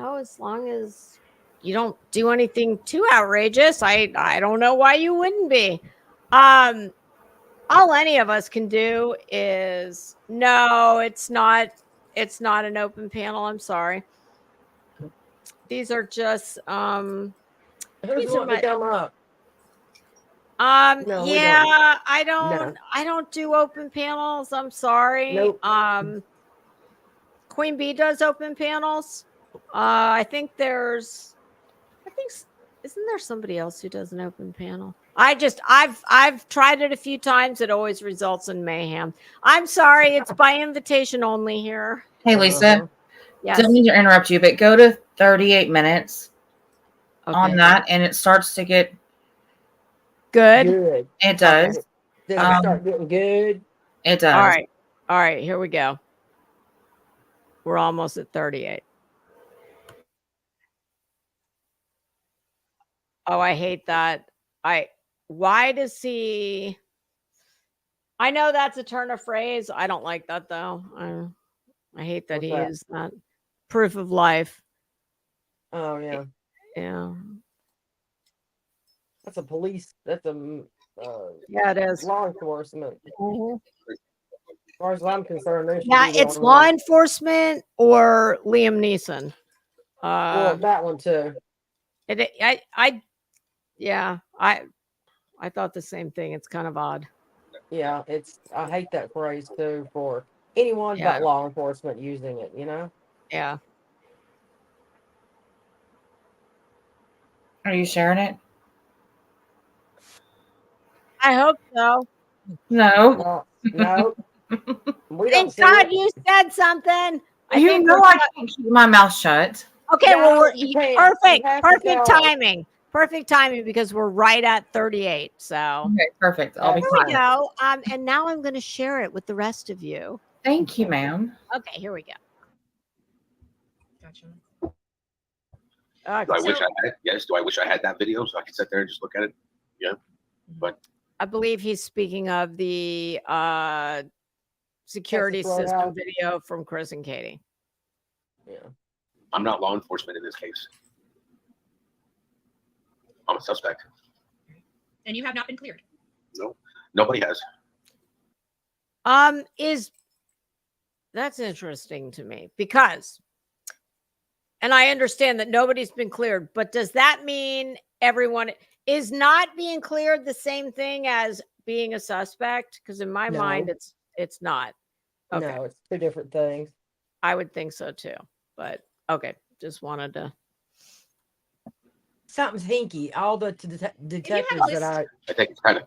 as long as you don't do anything too outrageous. I don't know why you wouldn't be. All any of us can do is no, it's not an open panel. I'm sorry. These are just Who's wanting to come up? No, yeah, I don't do open panels. I'm sorry. Nope. Queen Bee does open panels. Isn't there somebody else who does an open panel? I've tried it a few times. It always results in mayhem. I'm sorry. It's by invitation only here. Hey, Lisa. Yes. Don't mean to interrupt you, but go to 38 minutes on that, and it starts to get good. It does. Did it start getting good? It does. All right. Here we go. We're almost at 38. Oh, I hate that. Why does he? I know that's a turn of phrase. I don't like that though. I hate that he is that. Proof of life. Oh yeah. Yeah. That's a police. That's a yeah, it is law enforcement. Mm-hmm. As far as I'm concerned, yeah, it's law enforcement or Liam Neeson. Well, that one too. I thought the same thing. It's kind of odd. Yeah, I hate that phrase too for anyone but law enforcement using it, Yeah. Are you sharing it? I hope so. No. No. Thank God you said something. I can't keep my mouth shut. Okay, no, well, perfect timing. Perfect timing because we're right at 38. So okay, perfect. I'll be quiet. Here we go. And now I'm going to share it with the rest of you. Thank you, ma'am. Okay, here we go. Gotcha. Do I wish I had it? Yes. Do I wish I had that video so I could sit there and just look at it? Yeah. But I believe he's speaking of the security system video from Chris and Katie. Yeah. I'm not law enforcement in this case. I'm a suspect. And you have not been cleared. No, nobody has. That's interesting to me because, and I understand that nobody's been cleared, but does that mean everyone is not being cleared the same thing as being a suspect? Because in my mind, it's not. Okay. No, it's two different things. I would think so too, but okay. Just wanted to. Something's hinky. All the detectives that I think it's kind of.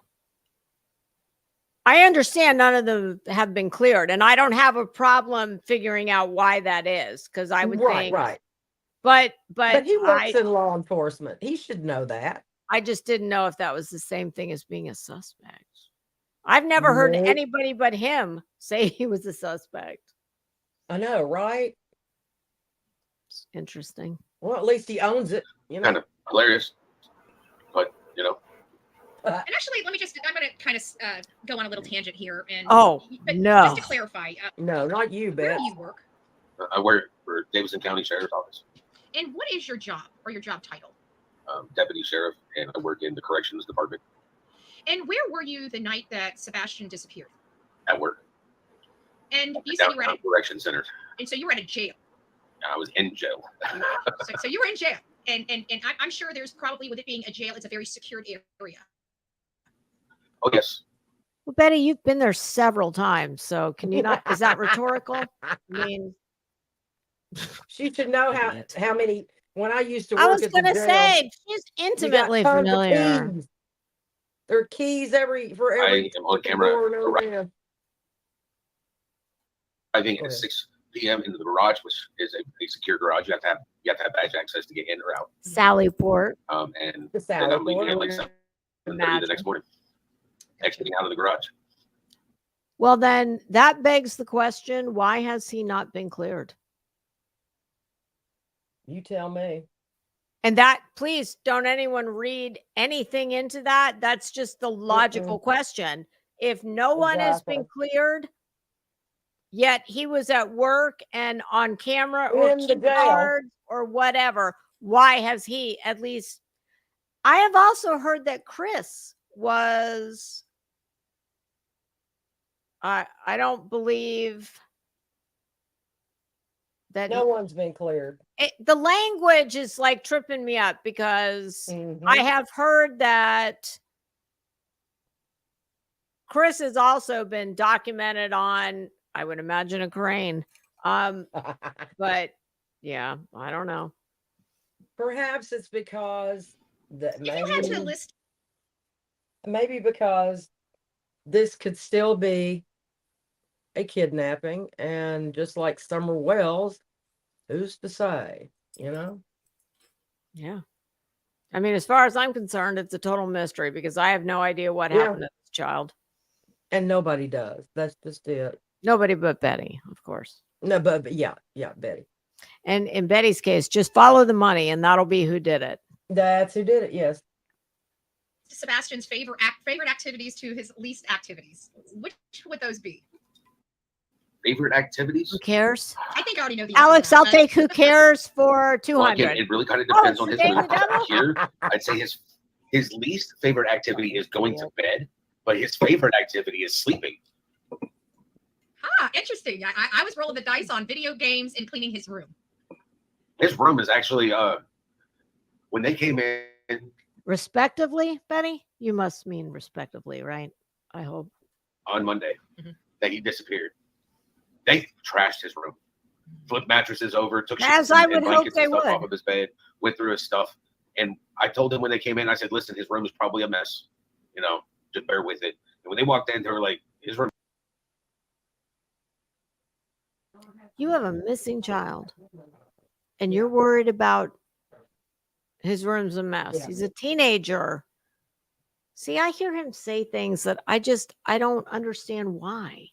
I understand none of them have been cleared, and I don't have a problem figuring out why that is, because I would think right. But he works in law enforcement. He should know that. I just didn't know if that was the same thing as being a suspect. I've never heard anybody but him say he was a suspect. I know, right? It's interesting. Well, at least he owns it. You know, kind of hilarious, but you know. And actually, I'm going to kind of go on a little tangent here. And no, just to clarify, no, not you, Where Bet. do you work? I work for Davidson County Sheriff's Office. And what is your job or your job title? Deputy Sheriff, and I work in the Corrections Department. And where were you the night that Sebastian disappeared? At work. And you said you were at a correction center. And so you were at a jail. I was in jail. so you were in jail, and I'm sure there's probably, with it being a jail, it's a very secured area. Oh yes. Well, Betty, you've been there several times, so can you not? Is that rhetorical? I mean, she should know how many. When I used to work, I was going to say she's intimately familiar. There are keys for every. I am on camera. I think at 6 p.m. into the garage, which is a secure garage. You have to have badge access to get in or out. Sallyport. And then I'm leaving at like 7:30 the next morning, exiting out of the garage. Well, then that begs the question: why has he not been cleared? You tell me. And that, please don't anyone read anything into that. That's just the logical question. If no one has been cleared, yet he was at work and on camera or key cards or whatever, why has he at least? I have also heard that Chris was. I don't believe that no one's been cleared. The language is like tripping me up because I have heard that Chris has also been documented on, I would imagine, a crane. But yeah, I don't know. Perhaps it's because that maybe because this could still be a kidnapping, and just like Summer Wells, who's to say, you know? Yeah. I mean, as far as I'm concerned, it's a total mystery because I have no idea what happened to this child. And nobody does. That's just it. Nobody but Betty, of course. No, but yeah, Betty. And in Betty's case, just follow the money and that'll be who did it. That's who did it, yes. Sebastian's favorite activities to his least activities. Which would those be? Favorite activities? Who cares? I think I already know the Alex, I'll take who cares for 200. Well, again, it really kind of depends on his mood. Here, I'd say his least favorite activity is going to bed, but his favorite activity is sleeping. Interesting. I was rolling the dice on video games and cleaning his room. His room is actually when they came in. Respectively, Betty? You must mean respectively, right? I hope. On Monday that he disappeared. They trashed his room, flipped mattresses over, took as I would hope they would off of his bed, went through his stuff. And I told them when they came in, I said, listen, his room is probably a mess. You know, just bear with it. And when they walked in, they were like, his room. You have a missing child and you're worried about his room's a mess. Yeah. He's a teenager. See, I hear him say things that I don't understand why.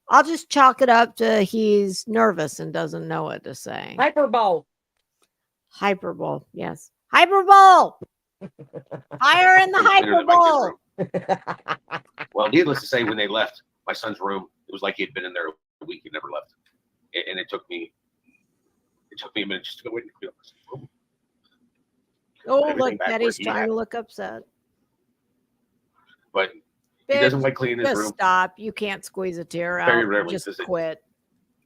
I'll just chalk it up to he's nervous and doesn't know what to say. Hyperbole. Yes. Hyperbole. Fire in the hyperbole. Well, needless to say, when they left my son's room, it was like he had been in there a week. He never left. And it took me a minute just to go in and clean up his room. Oh, look, Betty's trying to look upset. But He doesn't like cleaning his room. Stop. You can't squeeze a tear out. Very rarely. Just quit.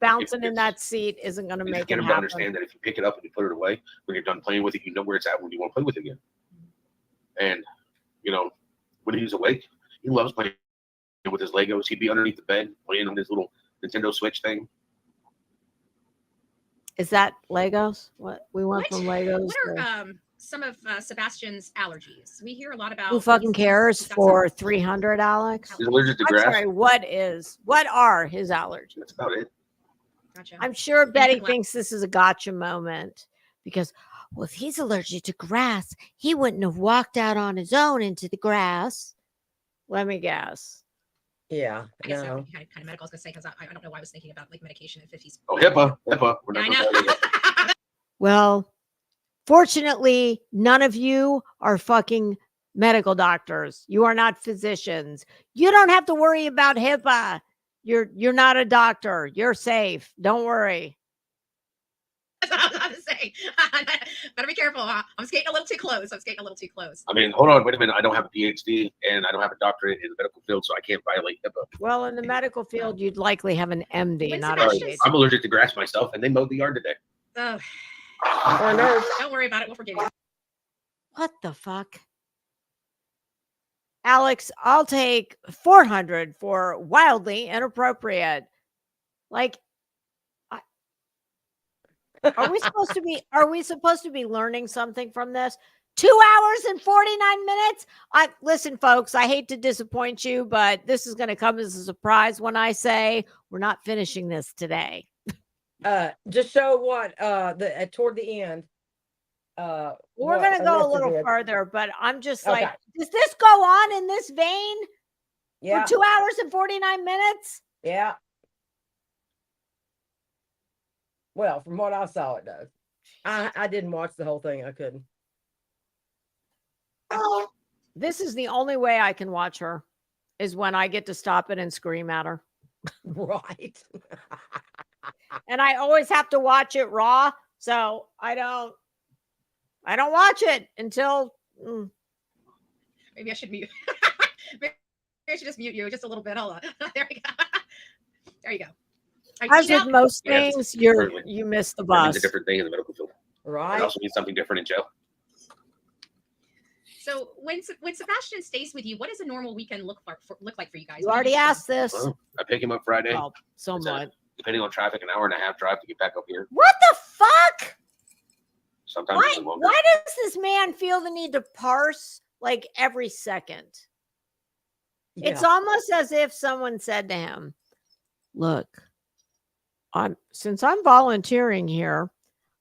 Bouncing in that seat isn't going to make it happen. Get him to understand that if you pick it up and you put it away, when you're done playing with it, you know where it's at when you want to play with it again. And, you know, when he's awake, he loves playing with his Legos. He'd be underneath the bed playing on his little Nintendo Switch thing. Is that Legos? What we want from Legos? What are some of Sebastian's allergies? We hear a lot about. Who fucking cares for 300, Alex? He's allergic to grass. Sorry, what are his allergies? That's about it. Gotcha. I'm sure Betty thinks this is a gotcha moment because, well, if he's allergic to grass, he wouldn't have walked out on his own into the grass. Let me guess. Yeah. I guess kind of medical. I was gonna say because I don't know why I was thinking about like medication in 50s. Oh, HIPAA. We're not I know. Well, fortunately, none of you are fucking medical doctors. You are not physicians. You don't have to worry about HIPAA. You're not a doctor. You're safe. Don't worry. That's what I was about to say. Better be careful. Huh? I'm skating a little too close. I mean, hold on, wait a minute. I don't have a PhD and I don't have a doctorate in the medical field, so I can't violate HIPAA. Well, in the medical field, you'd likely have an MD, not a PhD. I'm allergic to grass myself, and they mowed the yard today. Don't worry about it. We'll forgive you. What the fuck? Alex, I'll take 400 for wildly inappropriate. Like, are we supposed to be learning something from this? 2 hours and 49 minutes. Listen, folks, I hate to disappoint you, but this is going to come as a surprise when I say we're not finishing this today. Just show what toward the end. We're going to go a little further, but I'm just like, does this go on in this vein? Yeah. For 2 hours and 49 minutes? Yeah. Well, from what I saw, it does. I didn't watch the whole thing. I couldn't. This is the only way I can watch her is when I get to stop it and scream at her. Right. And I always have to watch it raw. So I don't watch it until maybe I should mute. Maybe I should just mute you just a little bit. Hold on. There we go. There you go. As with most things, you miss the bus. It's a different thing in the medical field. Right. It also means something different in jail. So when Sebastian stays with you, what does a normal weekend look like for you guys? You already asked this. Well, I pick him up Friday. Well, somewhat. Depending on traffic, an hour and a half drive to get back up here. What the fuck? Sometimes why does this man feel the need to parse like every second? Yeah. It's almost as if someone said to him, look, since I'm volunteering here,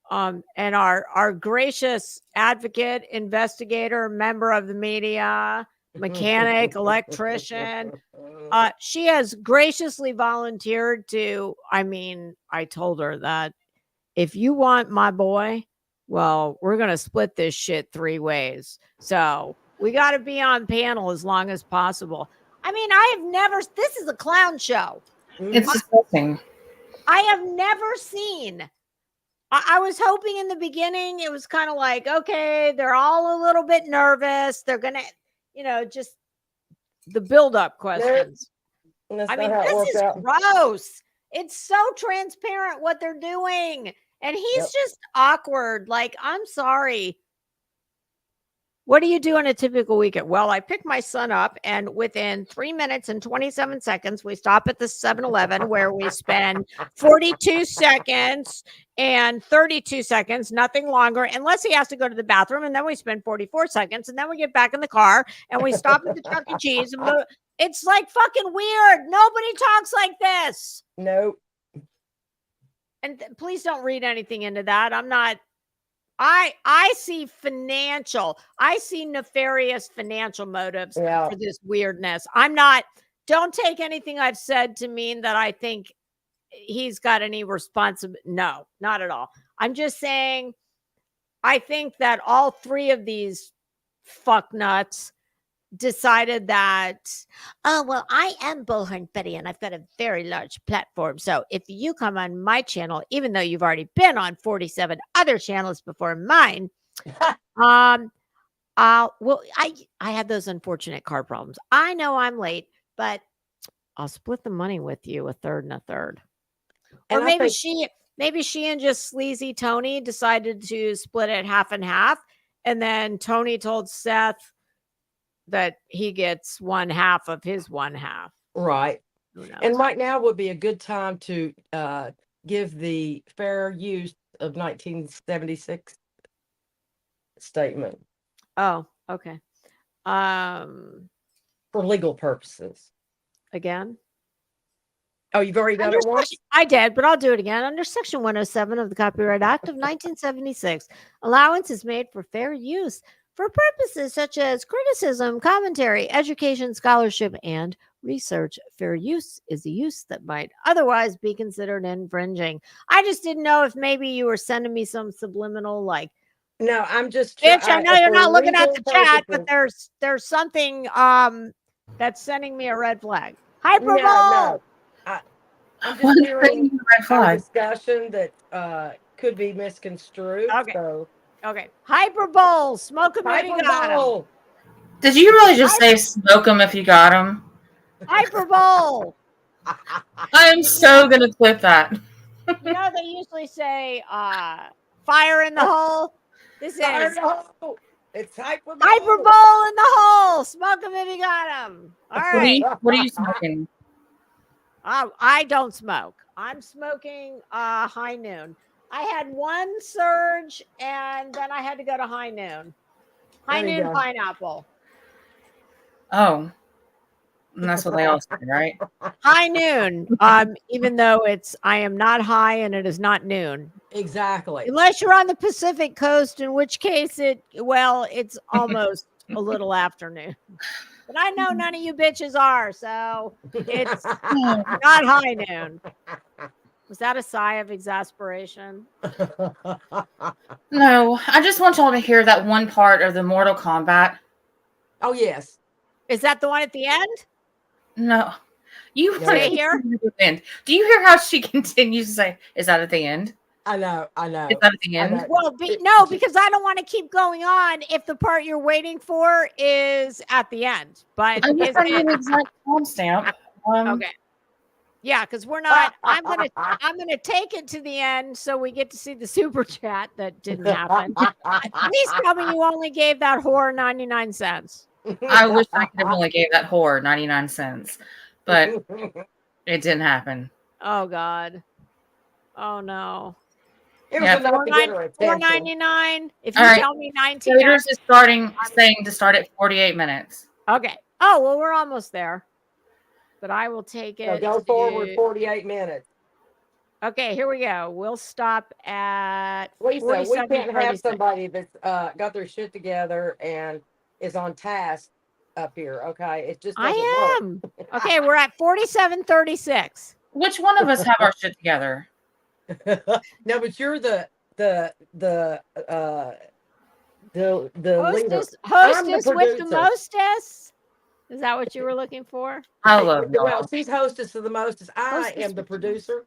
and our gracious advocate, investigator, member of the media, mechanic, electrician, she has graciously volunteered to, I told her that if you want my boy, well, we're going to split this shit 3 ways. So we got to be on panel as long as possible. This is a clown show. It's disgusting. I have never seen. I was hoping in the beginning it was kind of like, okay, they're all a little bit nervous. They're going to, just the build-up questions. This is gross. It's so transparent what they're doing. And he's just awkward. Like, I'm sorry. What do you do on a typical weekend? Well, I pick my son up, and within 3 minutes and 27 seconds, we stop at the 7-Eleven where we spend 42 seconds and 32 seconds, nothing longer, unless he has to go to the bathroom. And then we spend 44 seconds, and then we get back in the car and we stop at the Chuck E. Cheese. And it's like fucking weird. Nobody talks like this. Nope. And please don't read anything into that. I'm not. I see nefarious financial motives for this weirdness. Don't take anything I've said to mean that I think he's got any responsibility. No, not at all. I'm just saying, I think that all 3 of these fucknuts decided that, I am Bullhorn Betty and I've got a very large platform. So if you come on my channel, even though you've already been on 47 other channels before mine, Well, I had those unfortunate car problems. I know I'm late, but I'll split the money with you, a third and a third. Or And maybe she and just sleazy Tony decided to split it half and half, and then Tony told Seth that he gets one half of his one half. Right. And right now would be a good time to give the fair use of 1976 statement. Oh, okay. For legal purposes. Again? Oh, you've already done it once? I did, but I'll do it again. Under Section 107 of the Copyright Act of 1976, allowance is made for fair use for purposes such as criticism, commentary, education, scholarship, and research. Fair use is a use that might otherwise be considered infringing. I just didn't know if maybe you were sending me some subliminal like, no, I'm just bitch, I know you're not looking at the chat, but there's something that's sending me a red flag. Hyperbole. No. I'm just hearing a discussion that could be misconstrued. Okay. So. Okay. Hyperbole. Smoke him if you got him. Did you really just say smoke him if you got him? Hyperbole. I am so going to clip that. You know, they usually say fire in the hole. This fire is it's hyperbole. Hyperbole in the hole. Smoke him if you got him. All right. What are you smoking? I don't smoke. I'm smoking High Noon. I had one surge and then I had to go to High Noon. High Noon pineapple. Oh. And that's what they all say, right? High Noon. Even though I am not high and it is not noon. Exactly. Unless you're on the Pacific coast, in which case it's almost a little afternoon. But I know none of you bitches are, so it's not high noon. Was that a sigh of exasperation? No, I just want y'all to hear that one part of the Mortal Kombat. Oh, yes. Is that the one at the end? No. You say here? Do you hear how she continues to say, is that at the end? I know. Is that at the end? Well, no, because I don't want to keep going on if the part you're waiting for is at the end. But I'm just an exact timestamp. Okay. Yeah, because we're not. I'm gonna take it to the end so we get to see the super chat that didn't happen. Please tell me you only gave that whore 99 cents. I wish I could have only gave that whore 99 cents, but it didn't happen. Oh God. Oh no. It was $4.99. If you tell me 19, Traders is saying to start at 48 minutes. Okay. Oh well, we're almost there. But I will take it. Go forward 48 minutes. Okay, here we go. We'll stop at. Lisa, we can't have somebody that's got their shit together and is on task up here. Okay, it just doesn't work. Okay, we're at 47:36. Which one of us have our shit together? No, but you're the hostess with the mostess. Is that what you were looking for? I love y'all. Well, she's hostess of the mostest. I am the producer.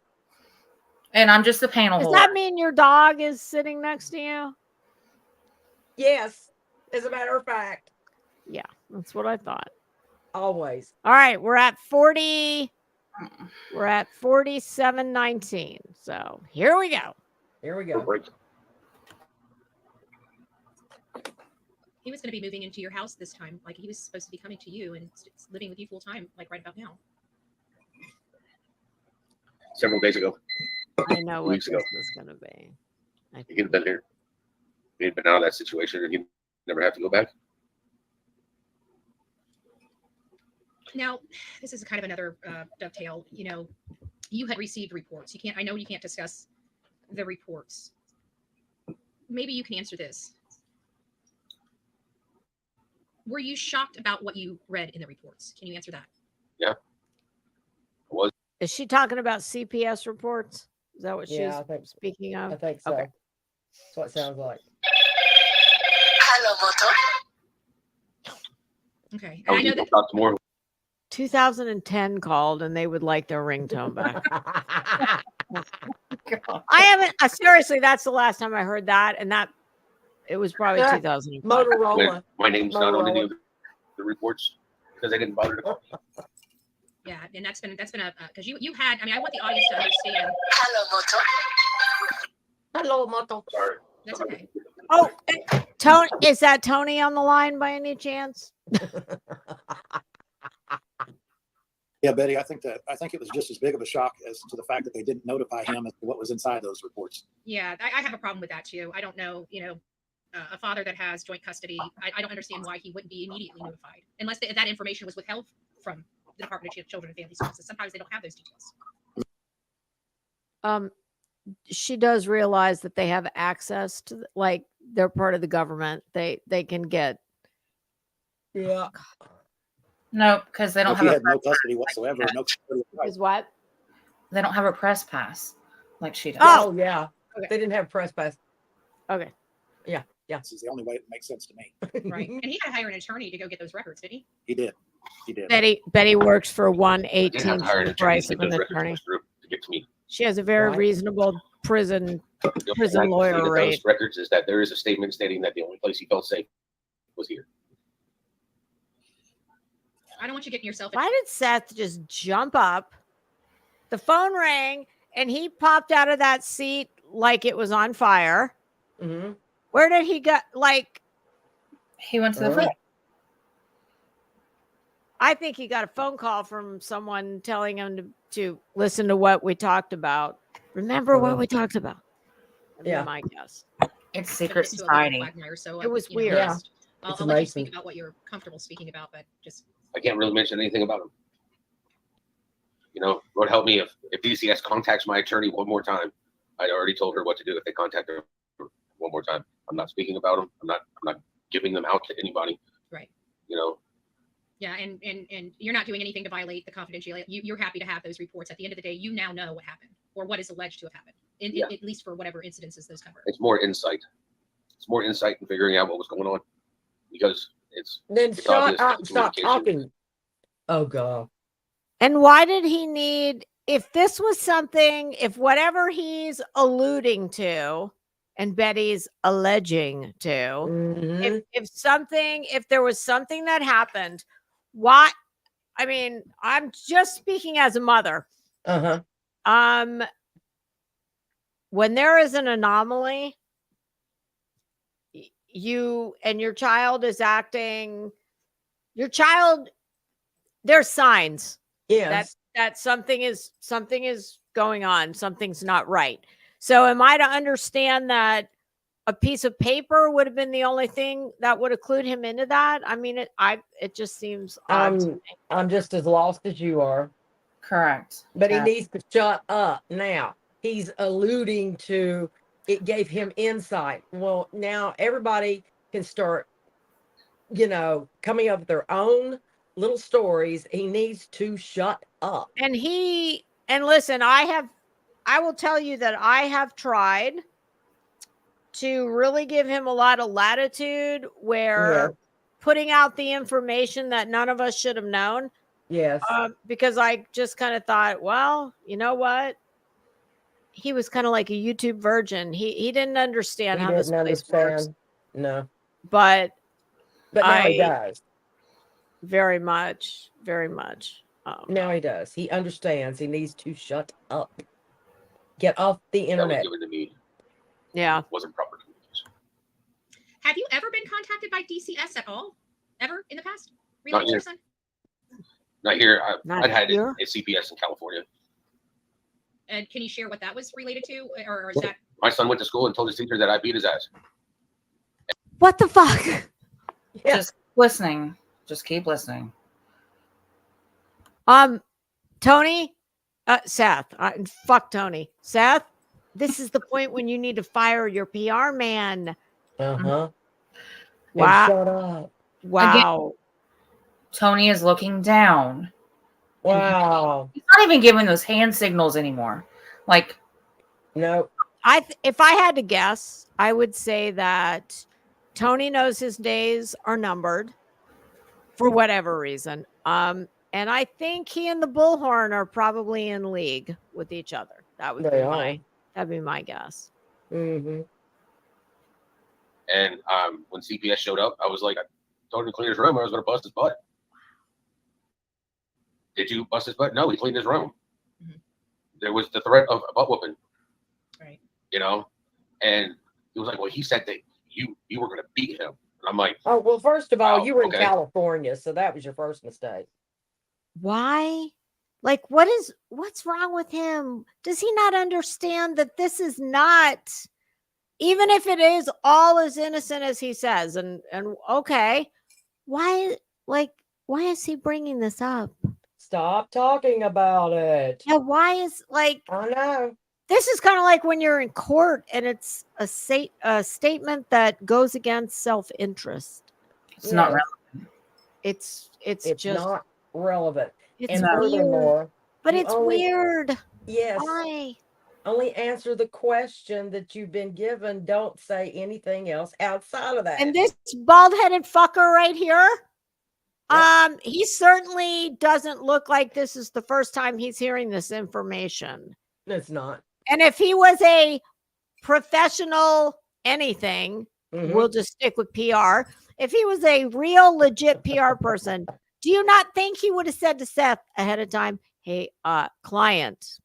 And I'm just the panel holder. Does that mean your dog is sitting next to you? Yes, as a matter of fact. Yeah, that's what I thought. Always. All right, we're at 40. We're at 47:19. So here we go. Here we go. He was going to be moving into your house this time. Like he was supposed to be coming to you and living with you full time, like right about now. Several days ago. I know what this is going to be. He could have been here. He had been out of that situation and he'd never have to go back. Now, this is kind of another dovetail. You know, you had received reports. I know you can't discuss the reports. Maybe you can answer this. Were you shocked about what you read in the reports? Can you answer that? Yeah. I was. Is she talking about CPS reports? Is that what she's speaking of? I think so. Okay. That's what it sounds like. Hello, Moto. Okay. I know that. Talk more. 2010 called and they would like their ringtone back. I haven't seriously, that's the last time I heard that, and that It was probably 2005. Motorola. My name's not on any of the reports because they didn't bother to call me. Yeah, and that's been a because you had. I mean, I want the audience to understand. Hello, Moto. Sorry. That's okay. Oh, Tony, is that Tony on the line by any chance? Yeah, Betty, I think it was just as big of a shock as to the fact that they didn't notify him as to what was inside those reports. Yeah, I have a problem with that too. I don't know, a father that has joint custody. I don't understand why he wouldn't be immediately notified unless that information was withheld from the Department of Children and Family Services. Sometimes they don't have those details. She does realize that they have access to, like, they're part of the government. They can get. Yeah. No, because they don't have had no custody whatsoever. No custody. Is what? They don't have a press pass like she does. Oh yeah. Okay. They didn't have press pass. Okay. Yeah. Yeah. This is the only way it makes sense to me. Right. And he had to hire an attorney to go get those records, didn't he? He did. He did. Betty works for Didn't have 1/18 to hire an price attorney of to an get those attorney. records to get to me. She has a very reasonable prison lawyer rate. Those records is that there is a statement stating that the only place he felt safe was here. I don't want you getting yourself. Why did Seth just jump up? The phone rang and he popped out of that seat like it was on fire. Mm-hmm. Where did he go? Like, he went to the phone. I think he got a phone call from someone telling him to listen to what we talked about. Remember what we talked about? Yeah, my guess. It's secret society. So it was weird. Yeah. I'll let you speak about what you're comfortable speaking about, but just. I can't really mention anything about him. It would help me if DCS contacts my attorney one more time. I already told her what to do if they contact her one more time. I'm not speaking about them. I'm not giving them out to anybody. Right. You know. Yeah, and you're not doing anything to violate the confidentiality. You're happy to have those reports. At the end of the day, you now know what happened or what is alleged to have happened, at least for whatever incidences those cover. It's more insight. It's more insight in figuring out what was going on, because it's shut up, stop talking. Oh God. And why did he need? If this was something, if whatever he's alluding to, and Betty's alleging to, mm-hmm. if there was something that happened, why? I mean, I'm just speaking as a mother. When there is an anomaly, you and your child is acting, there's signs. Yes. That something is going on. Something's not right. So am I to understand that a piece of paper would have been the only thing that would have clued him into that? I mean, it just seems odd to me. I'm just as lost as you are. Correct. But he needs to shut up now. He's alluding to it gave him insight. Well, now everybody can start, coming up with their own little stories. He needs to shut up. And listen, I will tell you that I have tried to really give him a lot of latitude where putting out the information that none of us should have known. Yes. Because I just kind of thought, well, you know what? He was kind of like a YouTube virgin. He didn't understand how this place works. No. But now he does. Very much. Very much. Now he does. He understands. He needs to shut up. Get off the internet. That was given to me. Yeah. Wasn't proper communication. Have you ever been contacted by DCS at all? Ever in the past? Not here. Not here. I'd had it at CPS in California. And can you share what that was related to? Or is that? My son went to school and told his teacher that I beat his ass. What the fuck? Yeah. Just listening. Just keep listening. Tony, Seth, fuck Tony. Seth, this is the point when you need to fire your PR man. Wow. Shut up. Wow. Again, Tony is looking down. Wow. He's not even giving those hand signals anymore. Like, no. If I had to guess, I would say that Tony knows his days are numbered for whatever reason. And I think he and the Bullhorn are probably in league with each other. That'd be my guess. Mm-hmm. And when CPS showed up, I was like, I told him to clean his room. I was going to bust his butt. Did you bust his butt? No, he cleaned his room. Mm-hmm. There was the threat of a butt whooping. Right. You know, and he was like, well, he said that you were going to beat him. And I'm like, oh, well, first of all, you were in California, so that was your first mistake. Why? Like, what's wrong with him? Does he not understand that this is not, even if it is all as innocent as he says, and okay, why is he bringing this up? Stop talking about it. Yeah, why is, like, I know. This is kind of like when you're in court and it's a statement that goes against self-interest. It's not relevant. It's just not relevant. It's weird. But it's weird. Yes. Why? Only answer the question that you've been given. Don't say anything else outside of that. And this bald-headed fucker right here, yep. He certainly doesn't look like this is the first time he's hearing this information. It's not. And if he was a professional anything, we'll just stick with PR. If he was a real legit PR person, do you not think he would have said to Seth ahead of time, hey, client,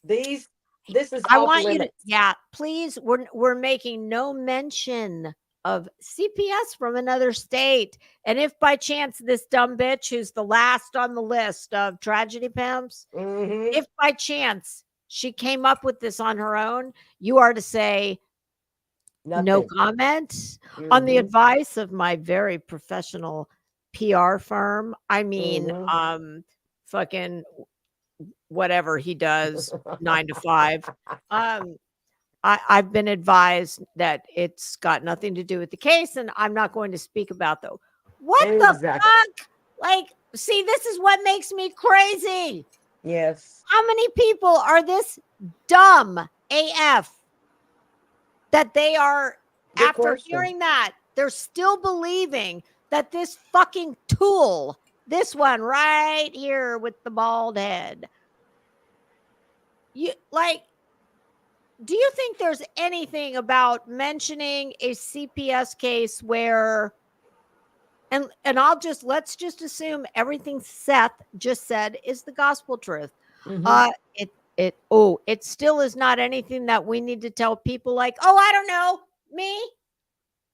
this is I want limits. You to, please, we're making no mention of CPS from another state. And if by chance this dumb bitch who's the last on the list of tragedy pimps, if by chance she came up with this on her own, you are to say no comment on the advice of my very professional PR firm. I mean, fucking whatever he does 9 to 5. I've been advised that it's got nothing to do with the case, and I'm not going to speak about though. What the fuck? Like, see, this is what makes me crazy. Yes. How many people are this dumb AF that they are, after hearing that, they're still believing that this fucking tool, this one right here with the bald head, you like, do you think there's anything about mentioning a CPS case where, and let's just assume everything Seth just said is the gospel truth. It still is not anything that we need to tell people like, oh, I don't know, me,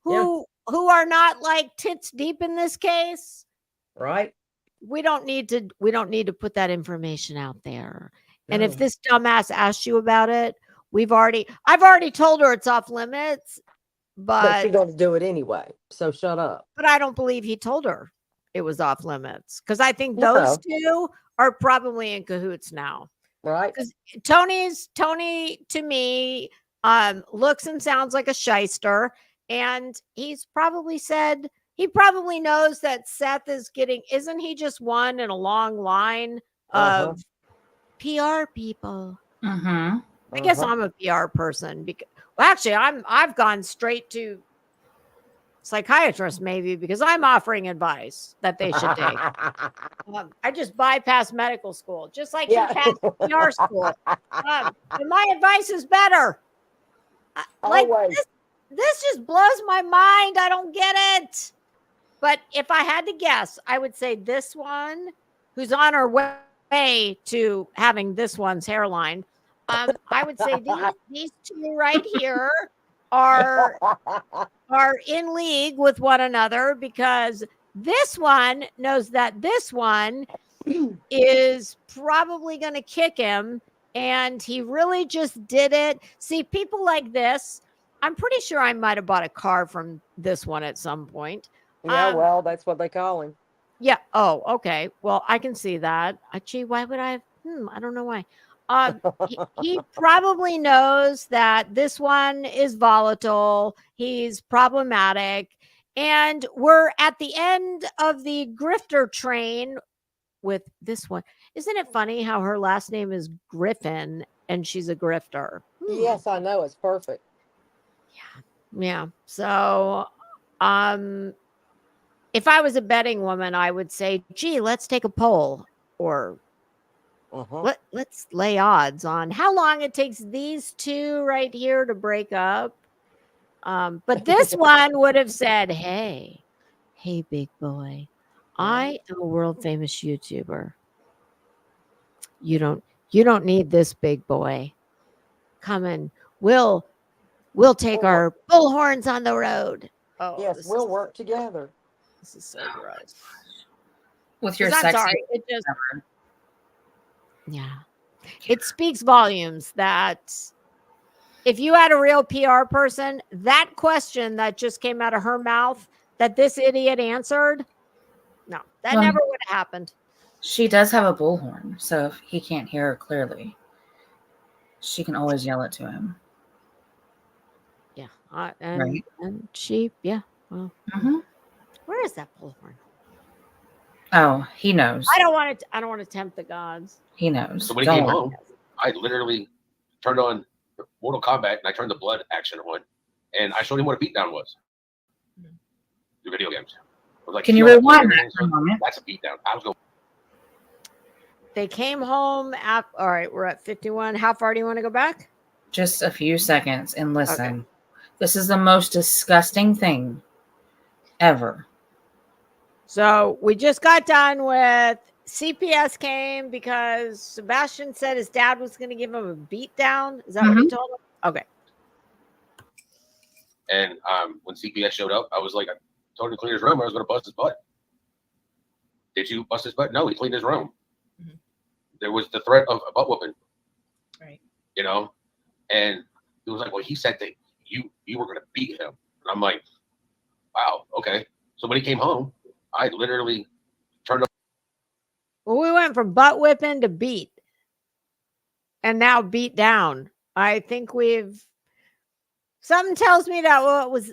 who are not like tits deep in this case. Right. We don't need to put that information out there. No. And if this dumbass asks you about it, I've already told her it's off limits, but she's going to do it anyway. So shut up. But I don't believe he told her it was off limits, because I think those two are probably in cahoots now. Right. Because Tony to me looks and sounds like a shyster, and he probably knows that Seth is isn't he just one in a long line of PR people? I guess I'm a PR person because, well, actually, I've gone straight to psychiatrist maybe because I'm offering advice that they should take. I just bypassed medical school, just like you passed PR school. And my advice is better. Like this just blows my mind. I don't get it. But if I had to guess, I would say this one, who's on her way to having this one's hairline. I would say these two right here are in league with one another, because this one knows that this one is probably going to kick him, and he really just did it. See, people like this, I'm pretty sure I might have bought a car from this one at some point. Yeah, well, that's what they call him. Yeah. Oh, okay. Well, I can see that. Gee, why would I? I don't know why. He probably knows that this one is volatile. He's problematic. And we're at the end of the grifter train with this one. Isn't it funny how her last name is Griffin and she's a grifter? Yes, I know. It's perfect. Yeah. So, if I was a betting woman, I would say, gee, let's take a poll, or let's lay odds on how long it takes these two right here to break up. But this one would have said, hey, big boy, I am a world famous YouTuber. You don't need this, big boy. Come in. We'll take our bullhorns on the road. Oh, yes, we'll work together. This is so gross. With your sexy. Sorry, it just it speaks volumes that if you had a real PR person, that question that just came out of her mouth that this idiot answered, no, that never would have happened. She does have a bullhorn, so if he can't hear her clearly, she can always yell it to him. Yeah, and she, well, where is that bullhorn? Oh, he knows. I don't want to tempt the gods. He knows. So when he came home, I literally turned on Mortal Kombat and I turned the blood action on, and I showed him what a beatdown was. The video games. I was like, can you rewind that for a moment? That's a beatdown. I was going. They came home at. All right, we're at 51. How far do you want to go back? Just a few seconds and listen. Okay. This is the most disgusting thing ever. So we just got done with CPS came because Sebastian said his dad was going to give him a beat down. Is that what he told him? Okay. And when CPS showed up, I was like, I told him to clean his room. I was going to bust his butt. Did you bust his butt? No, he cleaned his room. There was the threat of a butt whooping. Right. You know? And he was like, well, he said that you were going to beat him. And I'm like, wow, okay. So when he came home, I literally turned up. Well, we went from butt whipping to beat. And now beat down. I think something tells me that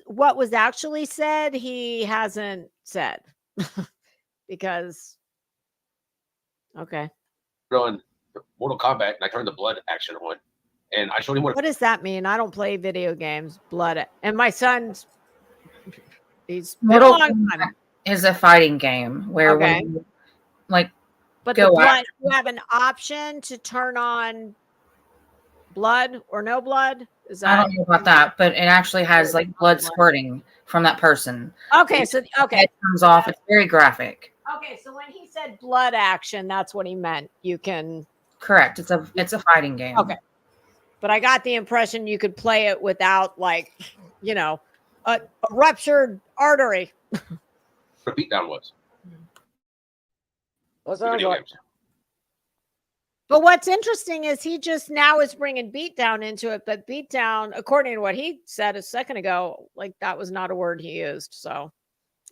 what was actually said, he hasn't said. Because okay. On Mortal Kombat and I turned the blood action on. And I showed him what does that mean? I don't play video games. Blood. And my son's he's Mortal Kombat is a fighting game where when you, but the blood, you have an option to turn on blood or no blood. Is that? I don't know about that, but it actually has blood squirting from that person. Okay, it comes off. It's very graphic. Okay, so when he said blood action, that's what he meant. You can correct. It's a fighting game. Okay, but I got the impression you could play it without a ruptured artery. The beatdown was. What's our games? But what's interesting is he just now is bringing beatdown into it. But beatdown, according to what he said a second ago, that was not a word he used. So,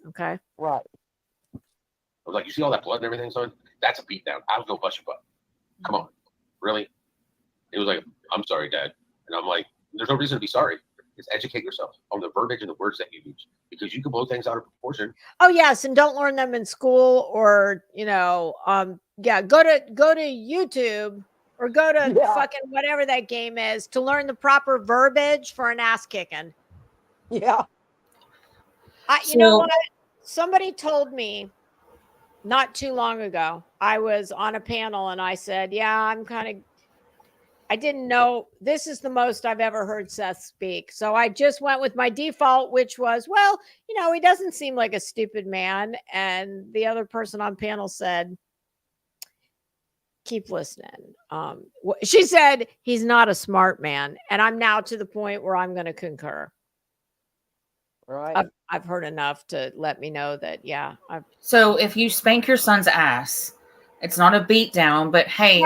okay. Right. I was like, you see all that blood and everything, son? That's a beatdown. I was going to bust your butt. Come on. Really? He was like, I'm sorry, Dad. And I'm like, there's no reason to be sorry. Just educate yourself on the verbiage and the words that you use because you can blow things out of proportion. Oh, yes. And don't learn them in school or, go to YouTube or go to fucking whatever that game is to learn the proper verbiage for an ass kicking. Yeah. You know what? Somebody told me not too long ago, I was on a panel and I said, I didn't know this is the most I've ever heard Seth speak. So I just went with my default, which was, he doesn't seem like a stupid man. And the other person on panel said, keep listening. She said, he's not a smart man. And I'm now to the point where I'm going to concur. Right. I've heard enough to let me know that, So if you spank your son's ass, it's not a beat down, but hey,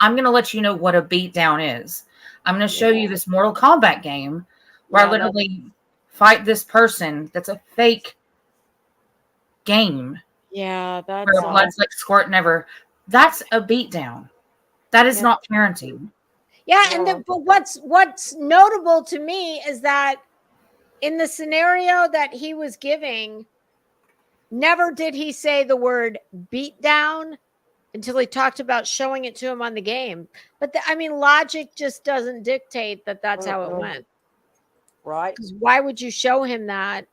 I'm going to let you know what a beat down is. I'm going to show you this Mortal Kombat game where I literally fight this person. That's a fake game. Yeah, that's where blood's squirting ever. That's a beat down. That is not parenting. Yeah, but what's notable to me is that in the scenario that he was giving, never did he say the word beat down until he talked about showing it to him on the game. But logic just doesn't dictate that that's how it went. Right. Because why would you show him that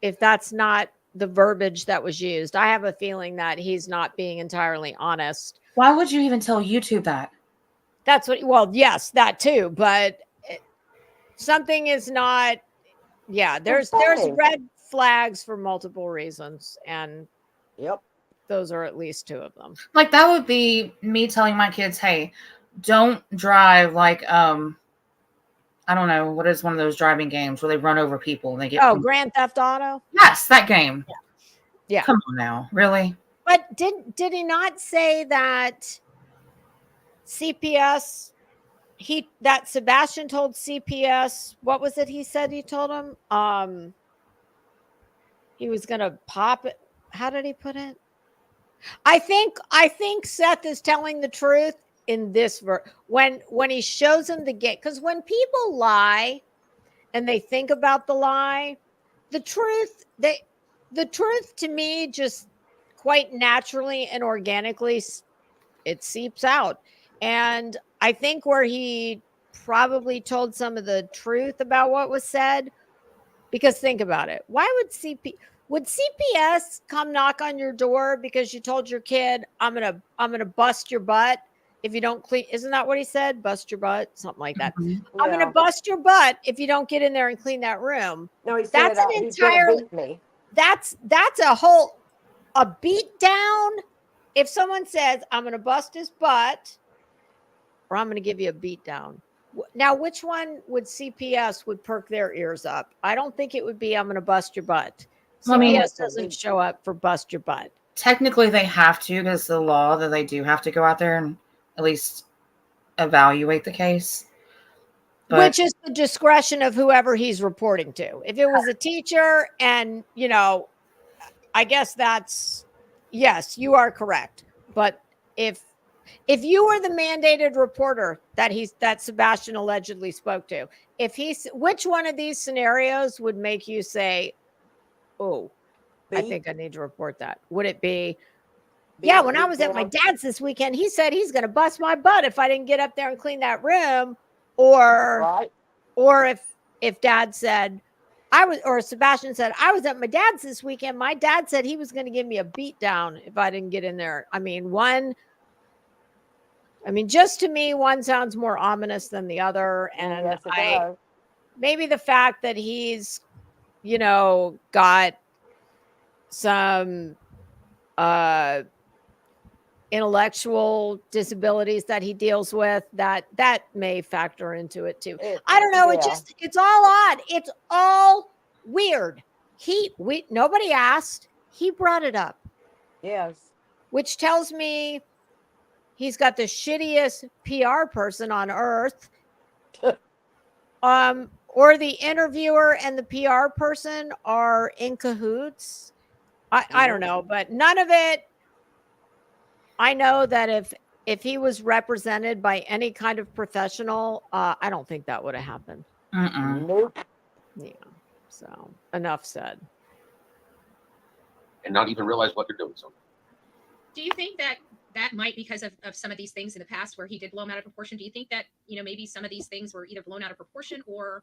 if that's not the verbiage that was used? I have a feeling that he's not being entirely honest. Why would you even tell YouTube that? That's what, yes, that too. But something is not. Yeah, there's red flags for multiple reasons, and those are at least 2 of them. Like that would be me telling my kids, "Hey, don't drive like I don't know, what is one of those driving games where they run over people and they get Grand Theft Auto? Yes, that game. Yeah. Come on now, really? But did he not say that CPS that Sebastian told CPS, what was it he said he told him? He was gonna pop it. How did he put it? I think Seth is telling the truth in this when he shows him the gate, because when people lie and they think about the lie, the truth to me just quite naturally and organically it seeps out. And I think where he probably told some of the truth about what was said, because think about it, why would CPS come knock on your door because you told your kid, I'm gonna bust your butt if you don't clean? Isn't that what he said? Bust your butt, something like that. Yeah. I'm gonna bust your butt if you don't get in there and clean that room. No, he said that's he's gonna beat me. That's a beat down. If someone says, I'm gonna bust his butt, or I'm gonna give you a beat down. Now, which one would CPS would perk their ears up? I don't think it would be, I'm going to bust your butt. CPS doesn't show up for bust your butt. Technically, they have to, because the law that they do have to go out there and at least evaluate the case. But, which is the discretion of whoever he's reporting to. If it was a teacher and, I guess yes, you are correct. But if you were the mandated reporter that Sebastian allegedly spoke to, which one of these scenarios would make you say, "Oh, I think I need to report that"? Would it be, yeah, when I was at my dad's this weekend, he said he's going to bust my butt if I didn't get up there and clean that room, or if Dad said or Sebastian said, I was at my dad's this weekend, my dad said he was going to give me a beat down if I didn't get in there. Just to me, one sounds more ominous than the other. And maybe the fact that he's, got some intellectual disabilities that he deals with, that may factor into it too. I don't know. Yeah. It's all odd. It's all weird. Nobody asked. He brought it up. Yes. Which tells me he's got the shittiest PR person on earth. Or the interviewer and the PR person are in cahoots. I don't know, but none of it. I know that if he was represented by any kind of professional, I don't think that would have happened. Nope. Yeah. So enough said. And not even realize what they're doing. So, do you think that might, because of some of these things in the past where he did blow them out of proportion, do you think that, maybe some of these things were either blown out of proportion, or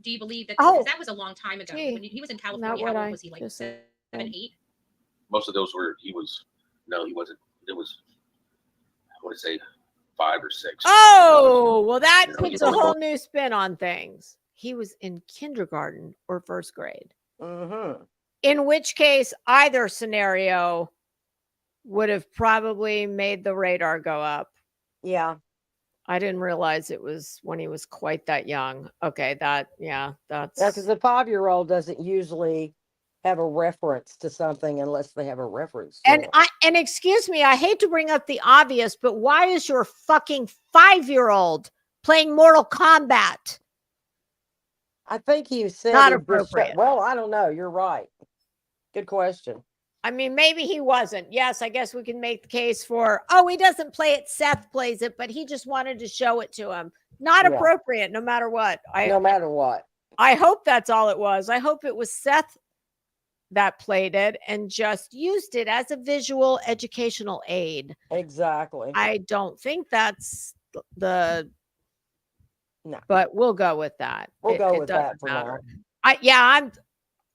do you believe that that was a long time ago? When he was in California, how old was he? Like 7, 8? Most of those he wasn't. It was, I want to say 5 or 6. Oh, well, that puts a whole new spin on things. He was in kindergarten or first grade. Mm-hmm. In which case, either scenario would have probably made the radar go up. Yeah. I didn't realize it was when he was quite that young. Okay, that's... Yeah, because the 5-year-old doesn't usually have a reference to something unless they have a reference. And excuse me, I hate to bring up the obvious, but why is your fucking 5-year-old playing Mortal Kombat? I think he said not appropriate. Well, I don't know. You're right. Good question. Maybe he wasn't. Yes, I guess we can make the case for, he doesn't play it, Seth plays it, but he just wanted to show it to him. Not appropriate, no matter what. No matter what. I hope that's all it was. I hope it was Seth that played it and just used it as a visual educational aid. Exactly. I don't think that's no, but we'll go with that. We'll go with that for now.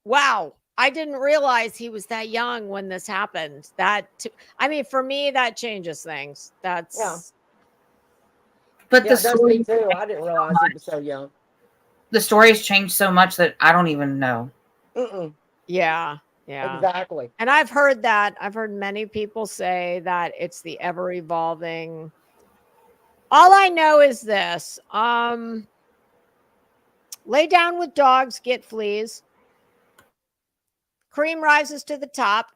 Wow. I didn't realize he was that young when this happened. For me, that changes things. But me too. I didn't realize he was so young. the story has changed so much that I don't even know. Yeah. Exactly. And I've heard that. I've heard many people say that it's the ever evolving. All I know is this. Lay down with dogs, get fleas. Cream rises to the top.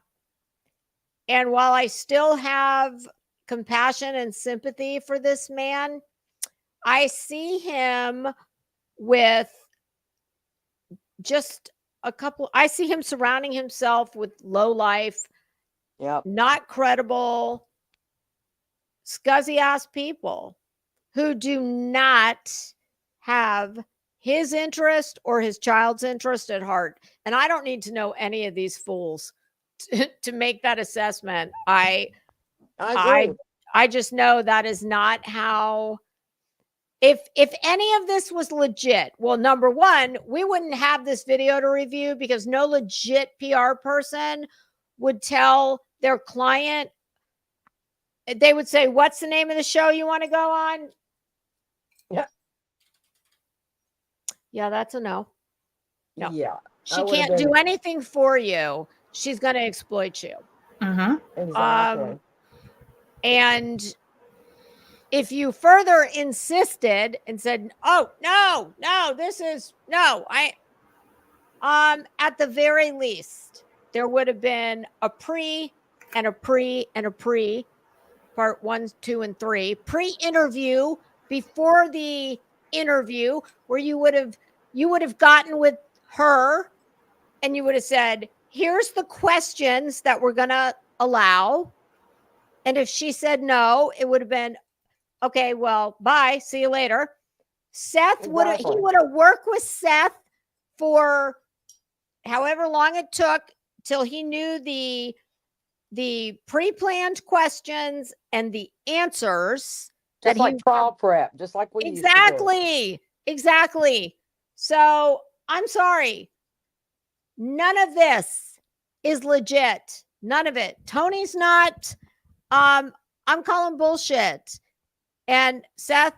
And while I still have compassion and sympathy for this man, I see him with just I see him surrounding himself with low life, not credible, scuzzy ass people who do not have his interest or his child's interest at heart. And I don't need to know any of these fools to make that assessment. I just know that is not how. If any of this was legit, well, number one, we wouldn't have this video to review because no legit PR person would tell their client. They would say, "What's the name of the show you want to go on?" Yeah, that's a no. No. Yeah. She can't do anything for you. She's going to exploit you. Exactly. And if you further insisted and said, "Oh, no, this is no, at the very least, there would have been a pre and a pre and a pre, part 1, 2, and 3, pre-interview before the interview, where you would have gotten with her and you would have said, here's the questions that we're going to allow. And if she said no, it would have been, okay, well, bye. See you later. Seth would have worked with Seth for however long it took till he knew the pre-planned questions and the answers. Just like trial prep, just like we used to do. Exactly. So I'm sorry. None of this is legit. None of it. Tony's not. I'm calling bullshit. And Seth,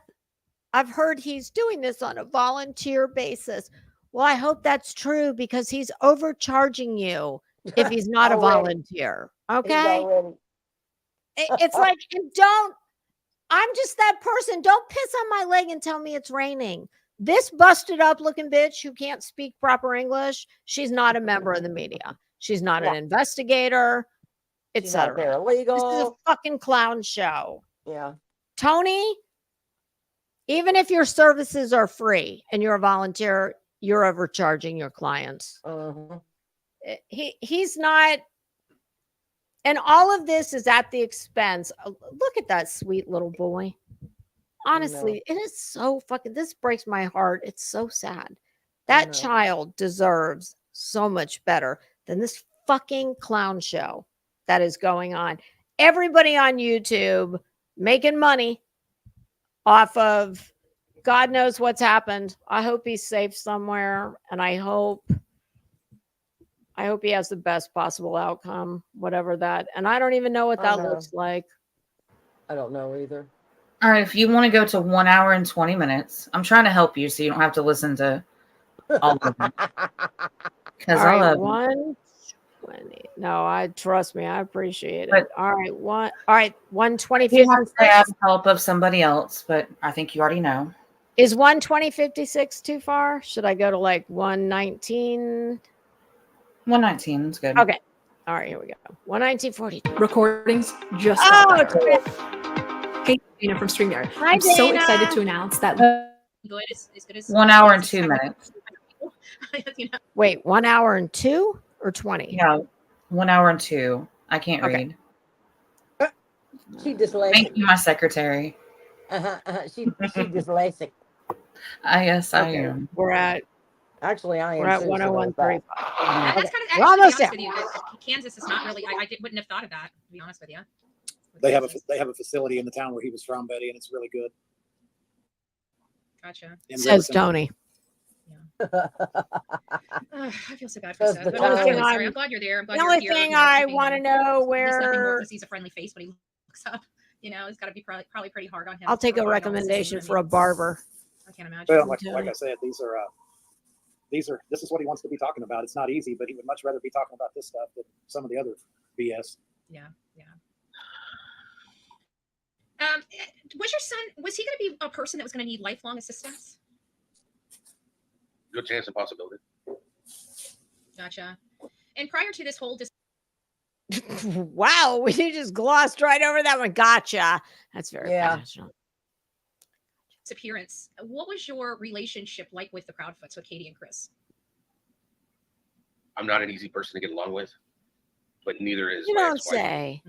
I've heard he's doing this on a volunteer basis. Well, I hope that's true because he's overcharging you if he's not a volunteer. Okay. It's like, I'm just that person. Don't piss on my leg and tell me it's raining. This busted up looking bitch who can't speak proper English, she's not a member of the media. She's not an investigator, etc. Illegal. This is a fucking clown show. Yeah. Tony, even if your services are free and you're a volunteer, you're overcharging your clients. He's not. And all of this is at the expense. Look at that sweet little boy. Honestly, it is so fucking, this breaks my heart. It's so sad. That child deserves so much better than this fucking clown show that is going on. Everybody on YouTube making money off of God knows what's happened. I hope he's safe somewhere, and I hope he has the best possible outcome, whatever that. And I don't even know what that looks like. I don't know either. All right, if you want to go to 1 hour and 20 minutes, I'm trying to help you so you don't have to listen to all of them. Because I love 120. No, trust me, I appreciate it. All right, 120. You have to have help of somebody else, but I think you already know. Is 120.56 too far? Should I go to like 119? 119 is good. Okay. All right, here we go. 119.40. Recordings just Hey, Dana from StreamYard. Hi, I'm so excited to announce that good as 1 hour and 2 minutes. Wait, 1 hour and 2 or 20? Yeah, 1 hour and 2. I can't read. She dyslexic. Thank you, my secretary. She dyslexic. I guess I am. We're at 101.35. That's kind of almost there. Kansas is not really. I wouldn't have thought of that, to be honest with you. They have a facility in the town where he was from, Betty, and it's really good. Gotcha. Says Tony. I feel so bad for Seth. But I'm glad you're there. I'm glad the only thing I want to know where he sees a friendly face when he looks up. It's got to be probably pretty hard on him. I'll take a recommendation for a barber. I can't imagine. Well, like I said, these are this is what he wants to be talking about. It's not easy, but he would much rather be talking about this stuff than some of the other BS. Yeah. Was your son, was he going to be a person that was going to need lifelong assistance? Good chance and possibility. Gotcha. And prior to this whole wow, we just glossed right over that one. Gotcha. That's very professional. Disappearance. What was your relationship like with the Proudfoots, with Katie and Chris? I'm not an easy person to get along with, but neither is you my don't ex-wife. say.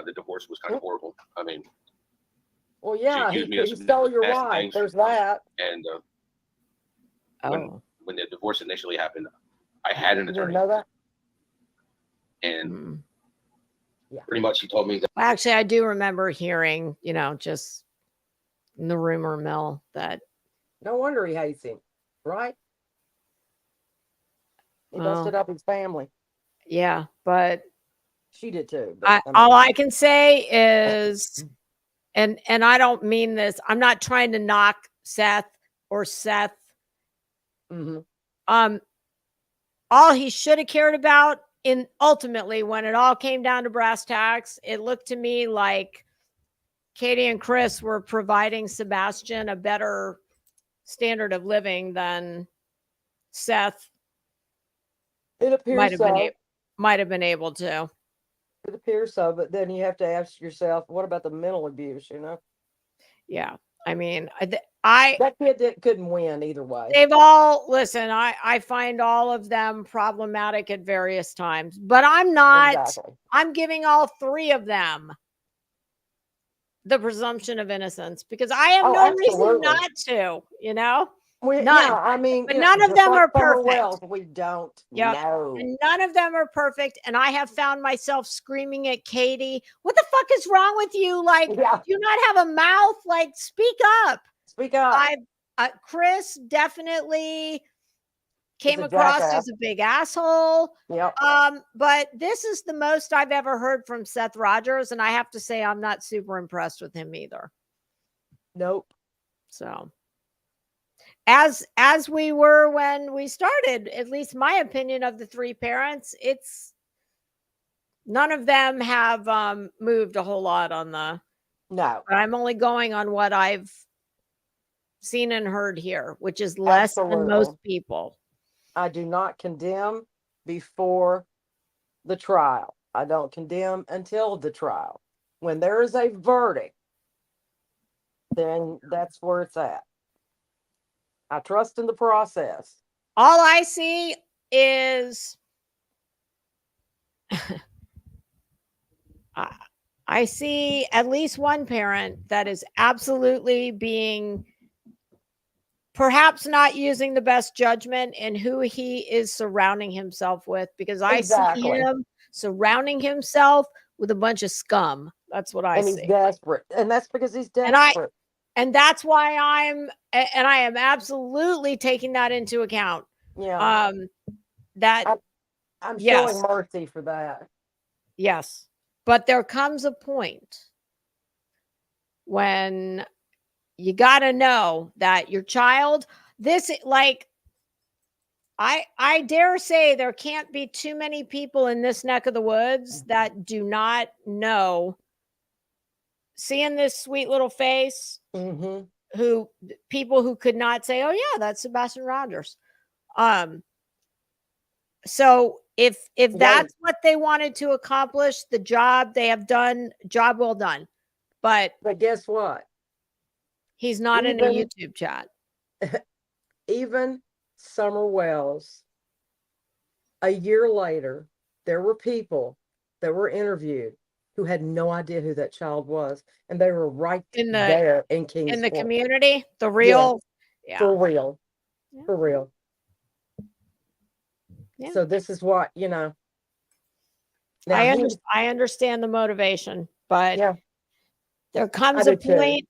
The divorce was kind of horrible. I mean, well, yeah, he stole your wife. There's that. And oh, when the divorce initially happened, I had an attorney. You know that? And pretty much he told me that. Well, actually, I do remember hearing, just in the rumor mill that. No wonder he hates him, right? He busted up his family. Yeah, but she did too. But all I can say is, and I don't mean this, I'm not trying to knock Seth or Seth. All he should have cared about ultimately when it all came down to brass tacks, it looked to me like Katie and Chris were providing Sebastian a better standard of living than Seth it appears might have been able to. It appears so, but then you have to ask yourself, what about the mental abuse, Yeah. I mean, that kid couldn't win either way. They've all, listen, I find all of them problematic at various times, but I'm not, I'm giving all three of them the presumption of innocence because I have no reason not to, None. Yeah, I mean, but none of them are perfect. Wells, we don't know. And none of them are perfect. And I have found myself screaming at Katie, what the fuck is wrong with you? Like, do you not have a mouth? Like, speak up. Speak up. Chris definitely came across as a big asshole. Yep. But this is the most I've ever heard from Seth Rogers. And I have to say, I'm not super impressed with him either. Nope. So. As we were when we started, at least my opinion of the three parents, it's none of them have moved a whole lot on the. No, I'm only going on what I've seen and heard here, which is less than most people. I do not condemn before the trial. I don't condemn until the trial. When there is a verdict, then that's where it's at. I trust in the process. All I see is I see at least one parent that is absolutely being perhaps not using the best judgment in who he is surrounding himself with, because I see him surrounding himself with a bunch of scum. That's what I see. And he's desperate. And that's because he's desperate. And that's why I am absolutely taking that into account. Yeah. I'm showing mercy for that. Yes. But there comes a point when you got to know that your child, I dare say there can't be too many people in this neck of the woods that do not know, seeing this sweet little face, people who could not say, oh yeah, that's Sebastian Rogers. So if that's what they wanted to accomplish, the job they have done, job well done. But guess what? He's not in a YouTube chat. Even Summer Wells, a year later, there were people that were interviewed who had no idea who that child was, and they were right there in Kingsport. In the community, the real, for real. Yeah. So this is what Now, I understand the motivation, but there comes a point.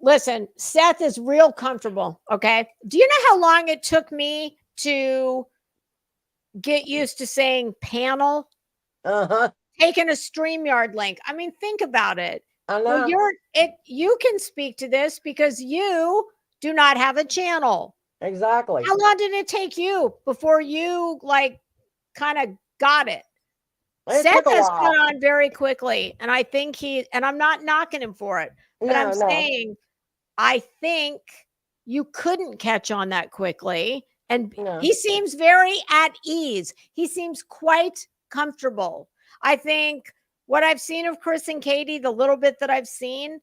Listen, Seth is real comfortable. Okay, do you know how long it took me to get used to saying panel? Taking a StreamYard link. I mean, think about it. I know. Well, you can speak to this because you do not have a channel. Exactly. How long did it take you before you like kind of got it? Seth has caught on very quickly, and I think and I'm not knocking him for it, but I'm saying I think you couldn't catch on that quickly. And he seems very at ease. He seems quite comfortable. I think what I've seen of Chris and Katie, the little bit that I've seen,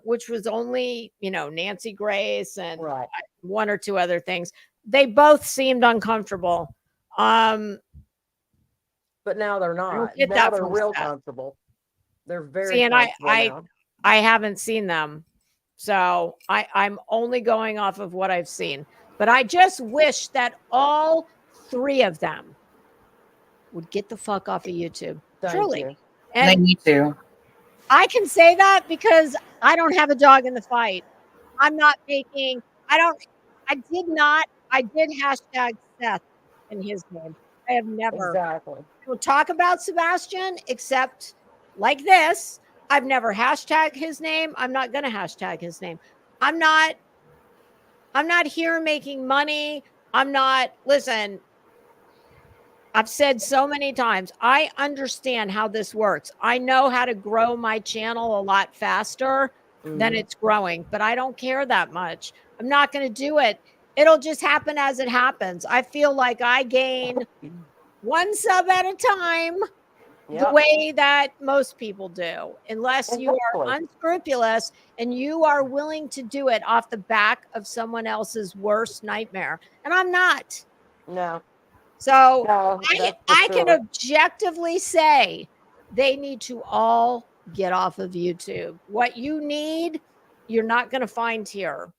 which was only, Nancy Grace and one or two other things, they both seemed uncomfortable. But now they're not. Now they're real comfortable. They're very comfortable now. I haven't seen them. So I'm only going off of what I've seen. But I just wish that all three of them would get the fuck off of YouTube. Truly. And they need to. I can say that because I don't have a dog in the fight. I'm not making, I did hashtag Seth in his name. I have never. Exactly. We'll talk about Sebastian, except like this. I've never hashtagged his name. I'm not going to hashtag his name. I'm not here making money. Listen, I've said so many times, I understand how this works. I know how to grow my channel a lot faster than it's growing, but I don't care that much. I'm not going to do it. It'll just happen as it happens. I feel like I gain one sub at a time the way that most people do, unless you are unscrupulous and you are willing to do it off the back of someone else's worst nightmare. And I'm not. No. So I can objectively say they need to all get off of YouTube. What you need, you're not going to find here.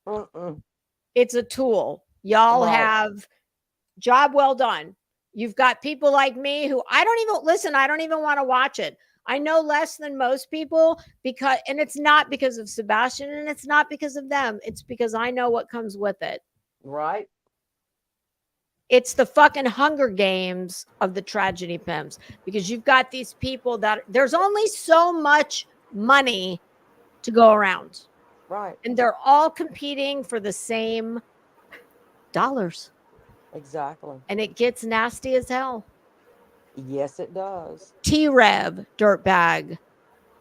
It's a tool. Y'all have job well done. You've got people like me who I don't even want to watch it. I know less than most people and it's not because of Sebastian and it's not because of them. It's because I know what comes with it. Right. It's the fucking Hunger Games of the tragedy pimps, because you've got these people that there's only so much money to go around. Right. And they're all competing for the same dollars. Exactly. And it gets nasty as hell. Yes, it does. T-Rev, dirtbag,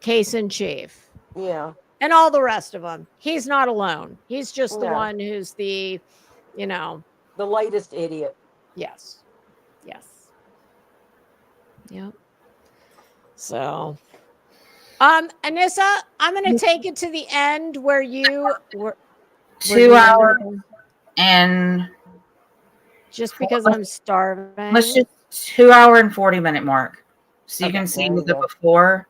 case in chief. Yeah. And all the rest of them. He's not alone. He's just the one who's the latest idiot. Yes. Yep. So, Anissa, I'm going to take it to the end where you were 2 hours and just because I'm starving. Let's just 2 hour and 40-minute mark, so you can see the before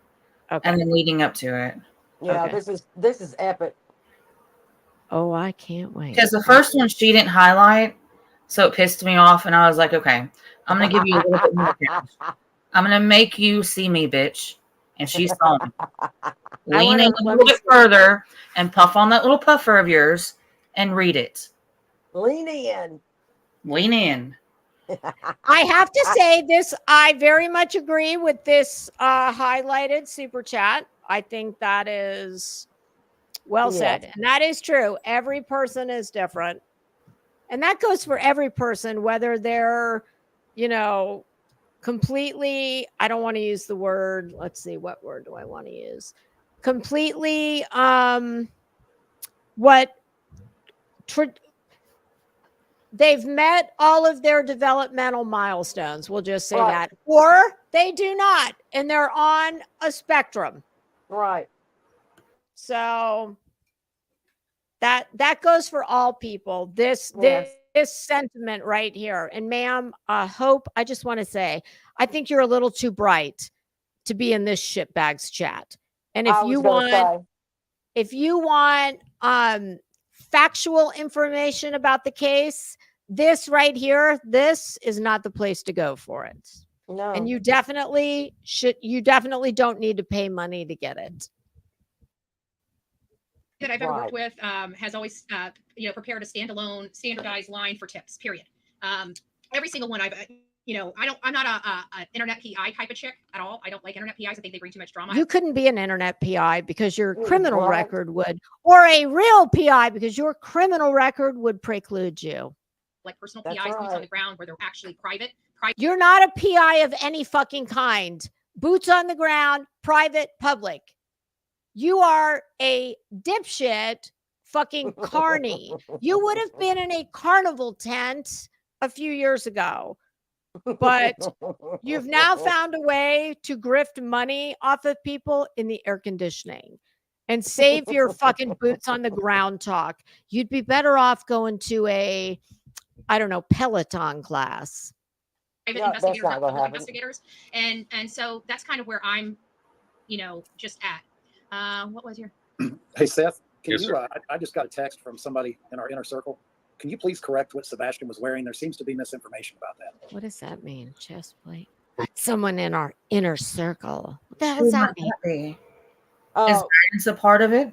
and then leading up to it. Yeah, this is epic. Oh, I can't wait. Because the first one she didn't highlight, so it pissed me off, and I was like, okay, I'm gonna give you a little bit more cash. I'm gonna make you see me, bitch. And she saw me. Lean in a little bit further and puff on that little puffer of yours and read it. Lean in. Lean in. I have to say this, I very much agree with this highlighted super chat. I think that is well said. And that is true. Every person is different. And that goes for every person, whether they're, completely, I don't want to use the word, let's see, what word do I want to use? Completely, they've met all of their developmental milestones. We'll just say that. Or they do not, and they're on a spectrum. Right. So that goes for all people. This sentiment right here. And ma'am, Hope, I just want to say, I think you're a little too bright to be in this shitbags chat. And if you want factual information about the case, this right here, this is not the place to go for it. No. And you definitely don't need to pay money to get it. That I've ever worked with has always prepared a standalone standardized line for tips, period. Every single one I've I'm not a internet PI type of chick at all. I don't like internet PIs. I think they bring too much drama. You couldn't be an internet PI because your criminal record would, or a real PI because your criminal record would preclude you. Like personal PIs, boots on the ground, where they're actually private. You're not a PI of any fucking kind. Boots on the ground, private, public. You are a dipshit fucking carny. You would have been in a carnival tent a few years ago. But you've now found a way to grift money off of people in the air conditioning and save your fucking boots on the ground talk. You'd be better off going to a, I don't know, Peloton class. Private investigators, not public investigators. And so that's kind of where I'm, just at. What was your? Hey, Seth, yes, sir. I just got a text from somebody in our inner circle. Can you please correct what Sebastian was wearing? There seems to be misinformation about that. What does that mean? Chest plate? Someone in our inner circle. What the hell does that mean? Is guidance a part of it?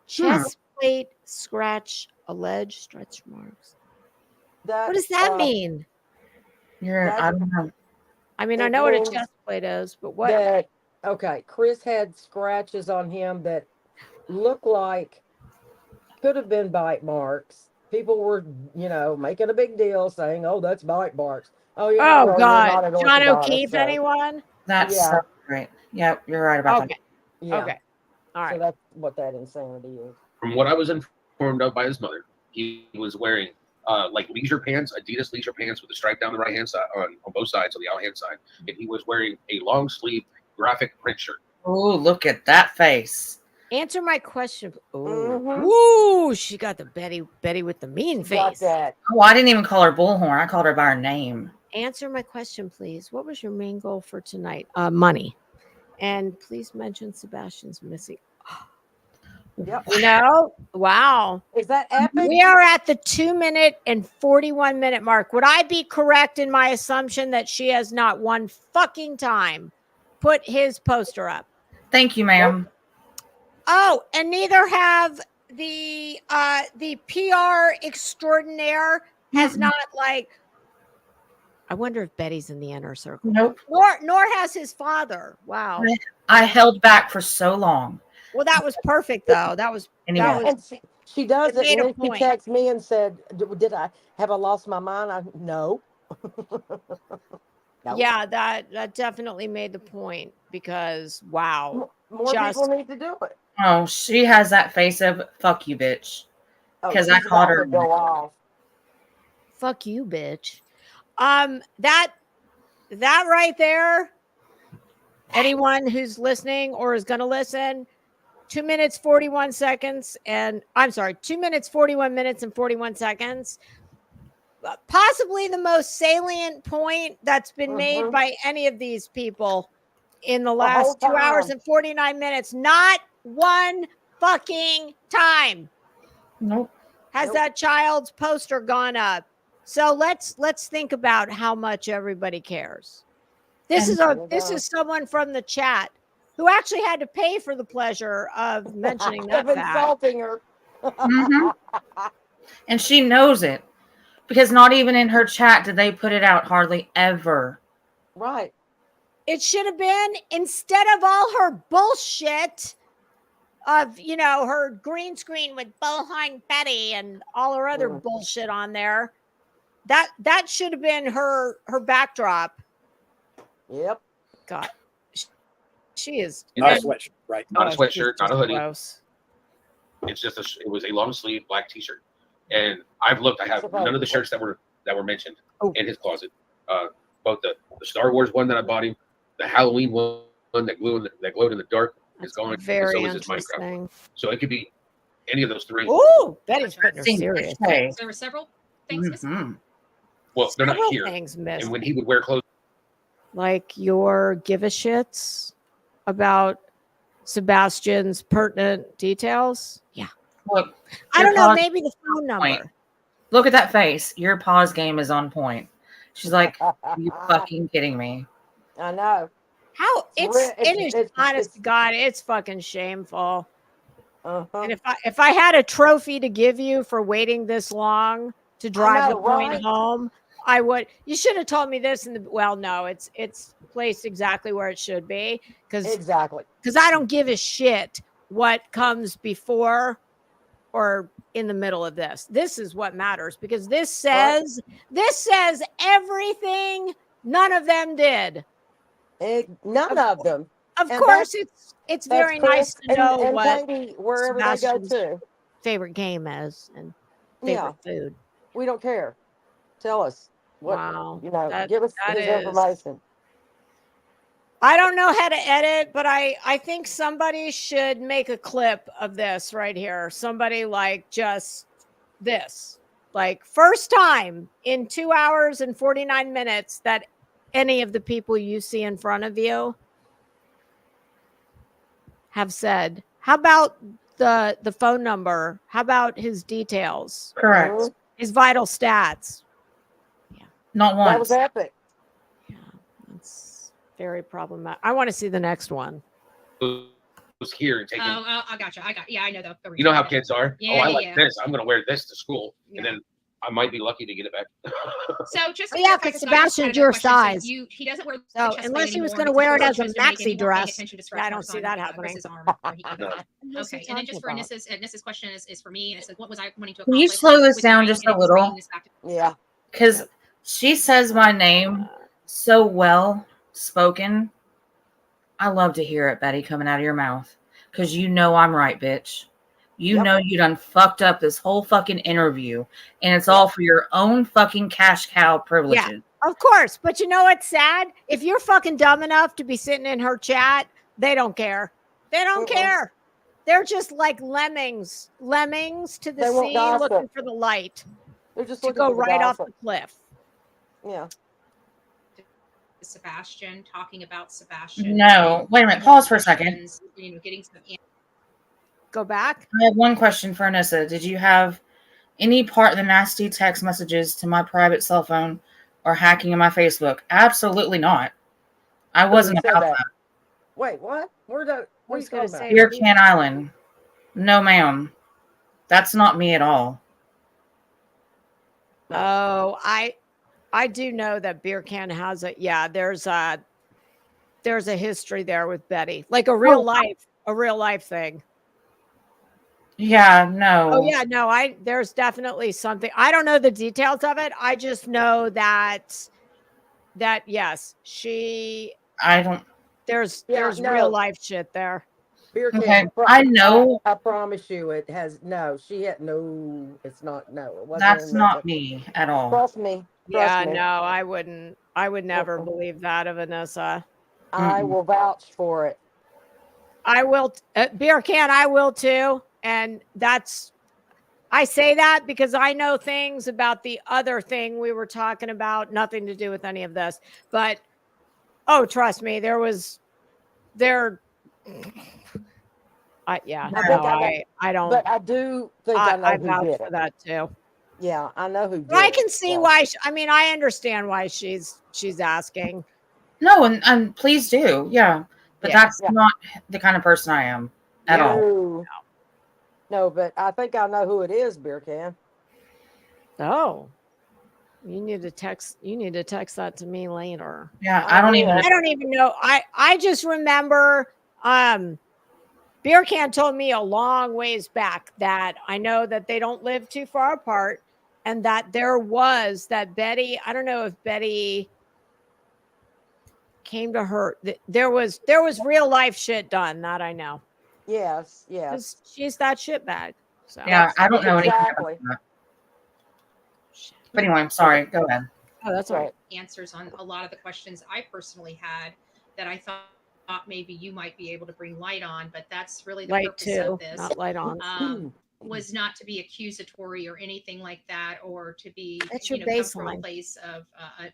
Chest plate scratch, alleged stretch marks. What does that mean? I don't know. I mean, I know what a chest plate is, but what? Okay, Chris had scratches on him that looked like could have been bite marks. People were, making a big deal saying, "Oh, that's bite marks." Oh, yeah. Oh, God. John O'Keefe, anyone? That's so right. Yeah, you're right about that. Yeah. Okay. All right. So that's what that insanity is. From what I was informed of by his mother, he was wearing like leisure pants, Adidas leisure pants with a stripe down the right hand side on both sides of the out hand side, and he was wearing a long sleeve graphic print shirt. Oh, look at that face. Answer my question. Ooh, she got the Betty with the mean face. Oh, I didn't even call her Bullhorn. I called her by her name. Answer my question, please. What was your main goal for tonight? Money. And please mention Sebastian's missing. Yep. Wow. Is that epic? We are at the 2-minute and 41-minute mark. Would I be correct in my assumption that she has not one fucking time put his poster up? Thank you, ma'am. Oh, and neither have the PR extraordinaire has not I wonder if Betty's in the inner circle. Nope. Nor has his father. Wow. I held back for so long. Well, that was perfect though. And she does it, and then she texted me and said, "Did I have I lost my mind?" No. No. Yeah, that definitely made the point because wow. More people need to do it. Oh, she has that face of fuck you, bitch. Because I called her. Go off. Fuck you, bitch. That right there. Anyone who's listening or is going to listen, 2 minutes, 41 seconds. And I'm sorry, 2 minutes, 41 minutes and 41 seconds. Possibly the most salient point that's been made by any of these people in the last 2 hours and 49 minutes. Not one fucking time. Nope. Has that child's poster gone up? So let's think about how much everybody cares. This is someone from the chat who actually had to pay for the pleasure of mentioning that of insulting her. And she knows it because not even in her chat did they put it out hardly ever. Right. It should have been, instead of all her bullshit of, her green screen with Bullhorn Betty and all her other bullshit on there. That should have been her backdrop. Yep. God. She is not a sweatshirt, right? Not a sweatshirt, not a hoodie. Gross. It's just it was a long sleeve black t-shirt. And I've looked, I have none of the shirts that were mentioned in his closet. Both the Star Wars one that I bought him, the Halloween one that glowed in the dark is gone. Very so interesting. So it could be any of those three. Ooh, Betty's putting her serious. So there were several things missing. Well, they're not here. Things missing. And when he would wear clothes, like your give a shits about Sebastian's pertinent details. Yeah. Look, I don't know. Maybe the phone number. Point. Look at that face. Your pause game is on point. She's like, "Are you fucking kidding me?" I know. How it is honest to God, it's fucking shameful. And if I had a trophy to give you for waiting this long to drive the point home, I would. You should have told me this in the. Well, no, it's placed exactly where it should be because I don't give a shit what comes before or in the middle of this. This is what matters because this says everything none of them did. None of them. Of course, it's very nice to know and what Katie, wherever they go to, favorite game is and favorite food. We don't care. Tell us what. Wow, give us his information. I don't know how to edit, but I think somebody should make a clip of this right here. Somebody like just this, like first time in 2 hours and 49 minutes that any of the people you see in front of you have said, how about the phone number? How about his details? Correct. His vital stats. Yeah. Not once. That was epic. Yeah. It's very problematic. I want to see the next one. Was here and taking. I gotcha. Yeah, I know the you know how kids are. Yeah, I like this. I'm going to wear this to school, and then I might be lucky to get it back. So just because Sebastian's your size. So he doesn't wear. So unless he was going to wear it as a maxi dress, I don't see that happening. Okay, and then just for Anissa's question is for me, and it says, what was I wanting to Can accomplish? you slow this down just a little? Yeah, because she says my name so well spoken. I love to hear it, Betty, coming out of your mouth, because you know I'm right, bitch. You know you done fucked up this whole fucking interview, and it's all for your own fucking cash cow privileges. Yeah, of course. But you know what's sad? If you're fucking dumb enough to be sitting in her chat, they don't care. They don't care. They're just like lemmings to the sea looking for the light. They're just to go right off the cliff. Yeah. Sebastian, talking about Sebastian. No, wait a minute. Pause for a second. Getting some. Go back. I have one question for Anissa. Did you have any part of the nasty text messages to my private cell phone or hacking in my Facebook? Absolutely not. I wasn't about that. Wait, what? What are you talking about? Beer Can Island. No, ma'am. That's not me at all. Oh, I do know that Beer Can has it. Yeah, there's a history there with Betty, like a real life thing. Yeah, no. Oh yeah, no, there's definitely something. I don't know the details of it. I just know that yes, there's real life shit there. Beer Can. Okay, I know. I promise you it has it's not That's not me at all. Trust me. No, I would never believe that of Anissa. I will vouch for it. I will Beer Can, I will too. And I say that because I know things about the other thing we were talking about, nothing to do with any of this. But trust me, I don't. But I do think I know I who vouch did for it. that too. Yeah, I know who did it. I can see why. I understand why she's asking. No, and please do, yeah. But that's not the kind of person I am at all. No, but I think I know who it is, Beer Can. Oh, you need to text that to me later. Yeah, I don't even know. I just remember Beer Can told me a long ways back that I know that they don't live too far apart, and that that Betty, I don't know if Betty came to her. There was real life shit done, that I know. Yes. She's that shitbag. So yeah, I don't know anything about that. But anyway, I'm sorry. Go ahead. Oh, that's all right. Answers on a lot of the questions I personally had that I thought maybe you might be able to bring light on, but that's really the purpose of this. Not light on. Was not to be accusatory or anything like that, or to be come from a place of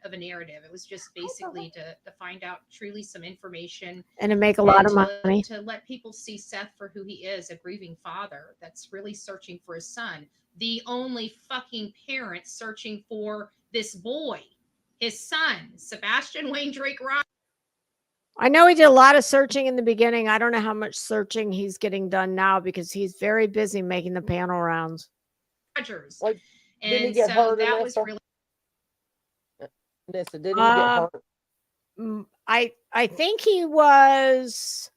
a narrative. It was just basically to find out truly some information and to make a lot of money, to let people see Seth for who he is, a grieving father that's really searching for his son, the only fucking parent searching for this boy, his son, Sebastian Wayne Drake Rogers. I know he did a lot of searching in the beginning. I don't know how much searching he's getting done now because he's very busy making the panel rounds. And so that was really Anissa, did he get hurt? I think he was.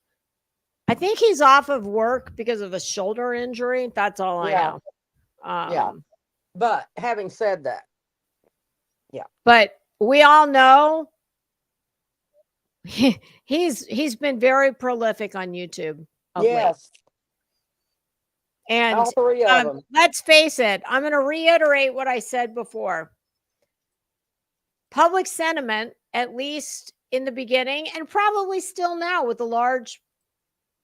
I think he's off of work because of a shoulder injury. That's all I know. Yeah. But having said that, but we all know he's been very prolific on YouTube. Yes. And all three of them. Let's face it. I'm going to reiterate what I said before. Public sentiment, at least in the beginning, and probably still now with a large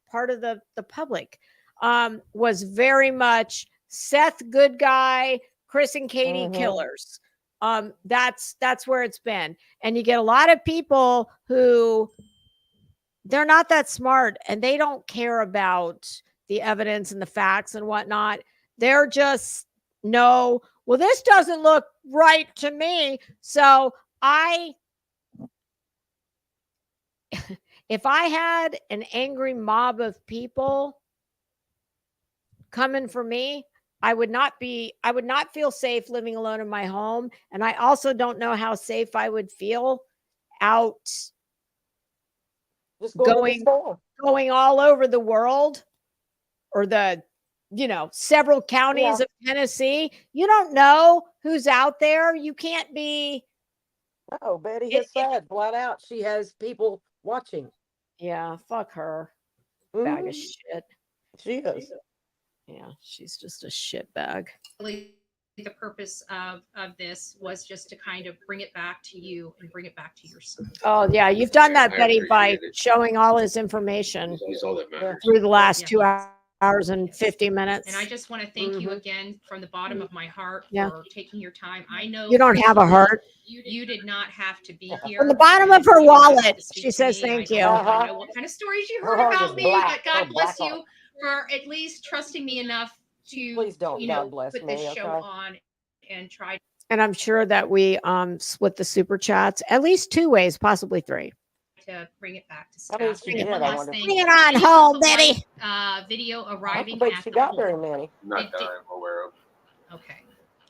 part of the public, was very much Seth good guy, Chris and Katie killers. That's where it's been. And you get a lot of people who they're not that smart and they don't care about the evidence and the facts and whatnot. They're just, no, well, this doesn't look right to me. So if I had an angry mob of people coming for me, I would not feel safe living alone in my home. And I also don't know how safe I would feel out just going all over the world or several counties of Tennessee. You don't know who's out there. You can't be. Oh, Betty has said flat out she has people watching. Yeah, fuck her. Bag of shit. She is. Yeah, she's just a shit bag. Really, the purpose of this was just to kind of bring it back to you and bring it back to your son. Oh yeah, you've done that, Betty, by showing all his information through the last 2 hours and 50 minutes. And I just want to thank you again from the bottom of my heart for taking your time. I know you don't have a heart. You did not have to be here. From the bottom of her wallet, she says thank you. I don't know what kind of stories you heard about me, but God bless you for at least trusting me enough to, put this show on and try. And I'm sure that we split the super chats at least 2 ways, possibly 3. To bring it back to staff. Bring it on home, Betty. Video arriving. She got very many. Not that I'm aware of. Okay.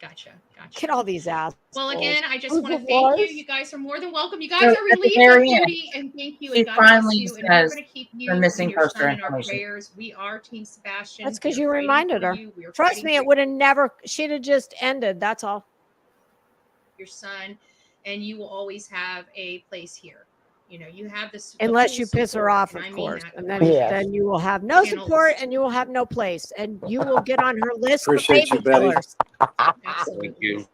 Gotcha. Get all these out. Well, again, I just want to thank you. You guys are more than welcome. You guys are relieved of duty, and thank you. She And God finally bless you. And we're going to keep you the missing and your poster son in our information. prayers. We are Team Sebastian. That's because you reminded her. Trust me, it would have never. She'd have just ended. That's all. Your son, and you will always have a place here. You have this. Unless you piss her off, of course, and then you will have no support and you will have no place, and you will get on her list for baby killers. Thank you.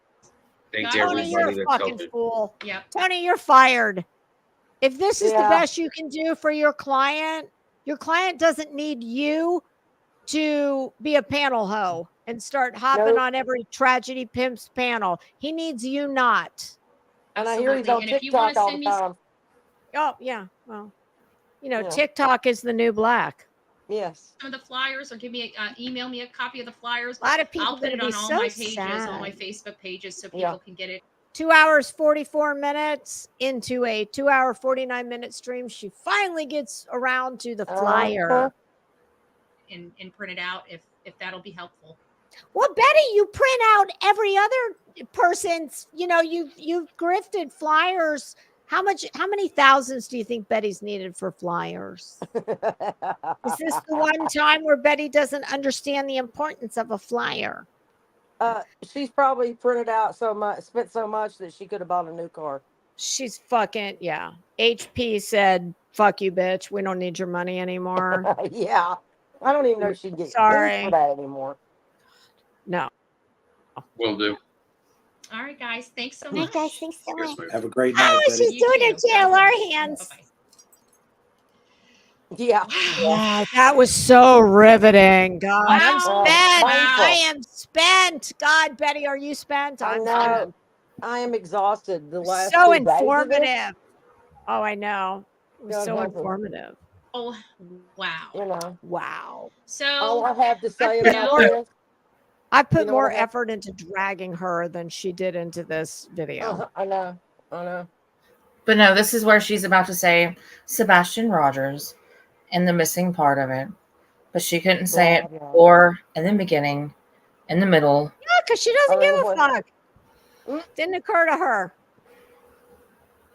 Thank you, Tony, you're everybody a that's fucking helping. fool. Yep. Tony, you're fired. If this is the best you can do for your client doesn't need you to be a panel hoe and start hopping on every tragedy pimp's panel. He needs you not. And I hear he's on TikTok all the time. Oh, yeah. Well, TikTok is the new black. Yes. Some of the flyers, or email me a copy of the flyers. A lot of people I'll put it on all my pages, all my sad. Facebook pages, so people can get it. 2 hours, 44 minutes into a 2 hour, 49-minute stream. She finally gets around to the flyer. And print it out if that'll be helpful. Well, Betty, you print out every other person's, you've grifted flyers. How many thousands do you think Betty's needed for flyers? Is this the one time where Betty doesn't understand the importance of a flyer? She's probably printed out so much, spent so much that she could have bought a new car. She's fucking, yeah. HP said, fuck you, bitch. We don't need your money anymore. Yeah. I don't even know if she'd get Sorry for that anymore. No. Will do. All right, guys. Thanks so much. Guys, thanks so much. Have a great night. Oh, she's doing it too. Our hands. Bye-bye. Yeah. Oh, that was so riveting. God, I'm spent. Wow. I am spent. God, Betty, are you spent? I I'm know. spent. I am exhausted. The last So 2 days of it. informative. Oh, I know. It was God, so help her. informative. Oh, wow. Wow. So all I have to say about this. I put You know more what I mean? effort into dragging her than she did into this video. I know. But no, this is where she's about to say Sebastian Rogers and the missing part of it. But she couldn't say it before, in the beginning, in the middle. Yeah, because she doesn't give a fuck. Didn't occur to her.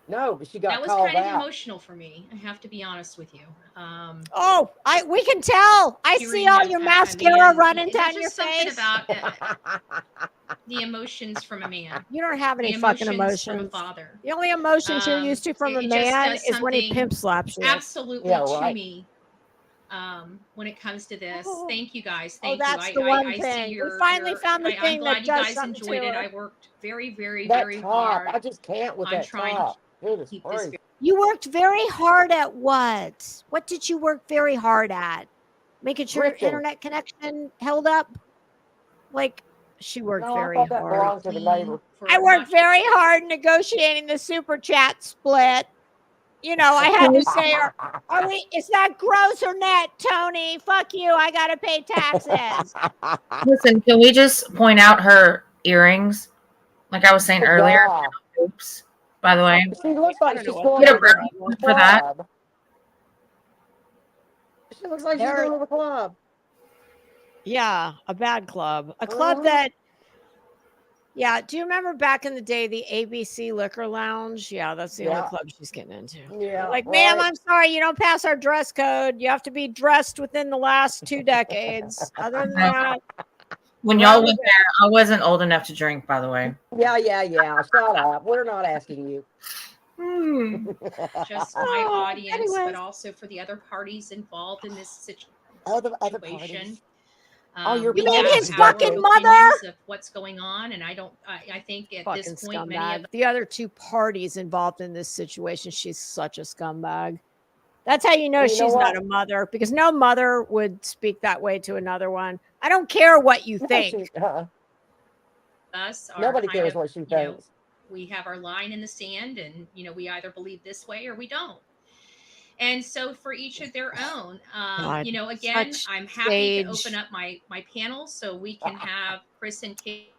No, but she got that was called kind of out. Emotional for me. I have to be honest with you. We can tell. I see all your mascara running down your face. About the emotions from a man. You don't have any fucking emotions from a father. The only emotions you're used to from a man is when he pimp slaps you. Absolutely to me. When it comes to this, thank you guys. Thank you. That's the one thing. We finally found the thing that does you guys something enjoyed to it. her. I worked very, very, that very top, hard. I just can't with that trying top. to keep this. You worked very hard at what? What did you work very hard at? Making sure your internet connection held up? Like, she worked very hard. To the neighbor. I worked very hard negotiating the super chat split. You know, I had to say, is that gross or net, Tony? Fuck you. I got to pay taxes. Listen, can we just point out her earrings? Like I was saying earlier. Oops. By the way. She looks like she's going to the for that. She looks like she's going to the club. Yeah, a bad club. A club that, do you remember back in the day, the ABC Liquor Lounge? Yeah, that's the only club she's getting into. Yeah. Like, ma'am, I'm sorry, you don't pass our dress code. You have to be dressed within the last 2 decades. Other than that. When y'all went there, I wasn't old enough to drink, by the way. Yeah. Shut up. We're not asking you. Just my audience, but also for the other parties involved in this situation. Other parties. You mean his fucking mother? Of what's going on, and I think at fucking this point, scumbag. The other 2 parties involved in this situation, she's such a scumbag. That's how you know she's not a mother, because no mother would speak that way to another one. I don't care what you think. Nobody cares what she thinks. We have our line in the sand, and we either believe this way or we don't. And so for each of their own, again, I'm happy to open up my panel so we can have Chris and Katie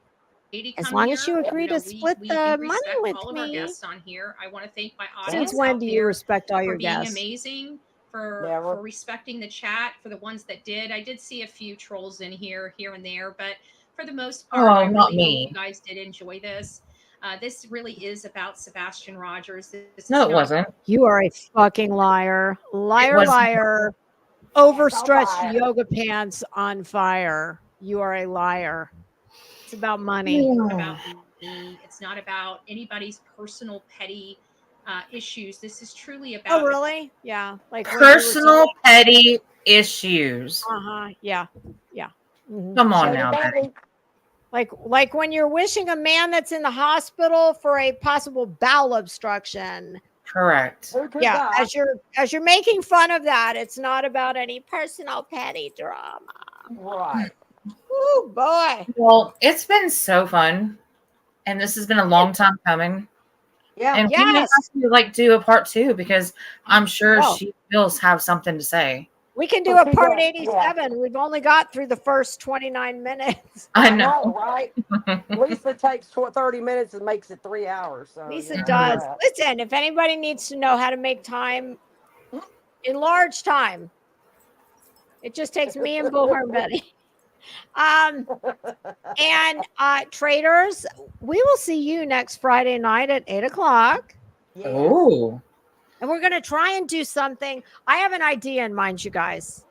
come as long here. as you agree to split the money with all me. Of our guests on here. I want to thank my audience. Since when do you respect all your guests? guests? Being amazing, for respecting the chat, for the ones that did. I did see a few trolls in here and there, but for the most part, I really hope you guys did enjoy this. This really is about Sebastian Rogers. No, it wasn't. You are a fucking liar. Liar. Overstretched yoga pants on fire. You are a liar. It's about money. It's about me. It's not about anybody's personal petty issues. This is truly about. Oh, really? Yeah. Like personal petty issues. Yeah. Mm-hmm. Come on now, Betty. Like when you're wishing a man that's in the hospital for a possible bowel obstruction. Correct. Yeah, as you're making fun of that, it's not about any personal petty drama. Right. Oh boy. Well, it's been so fun, and this has been a long time coming. Yeah. And we may have to do a part 2 because I'm sure she will have something to say. We can do a part 87. Yeah. We've only got through the first 29 minutes. I know, right? Lisa takes 30 minutes and makes it 3 hours. So, Lisa does. Listen, if anybody needs to know how to make time, enlarge time. It just takes me and Bullhorn Betty. And traders, we will see you next Friday night at 8:00. Yes. Oh. And we're going to try and do something. I have an idea in mind, you guys.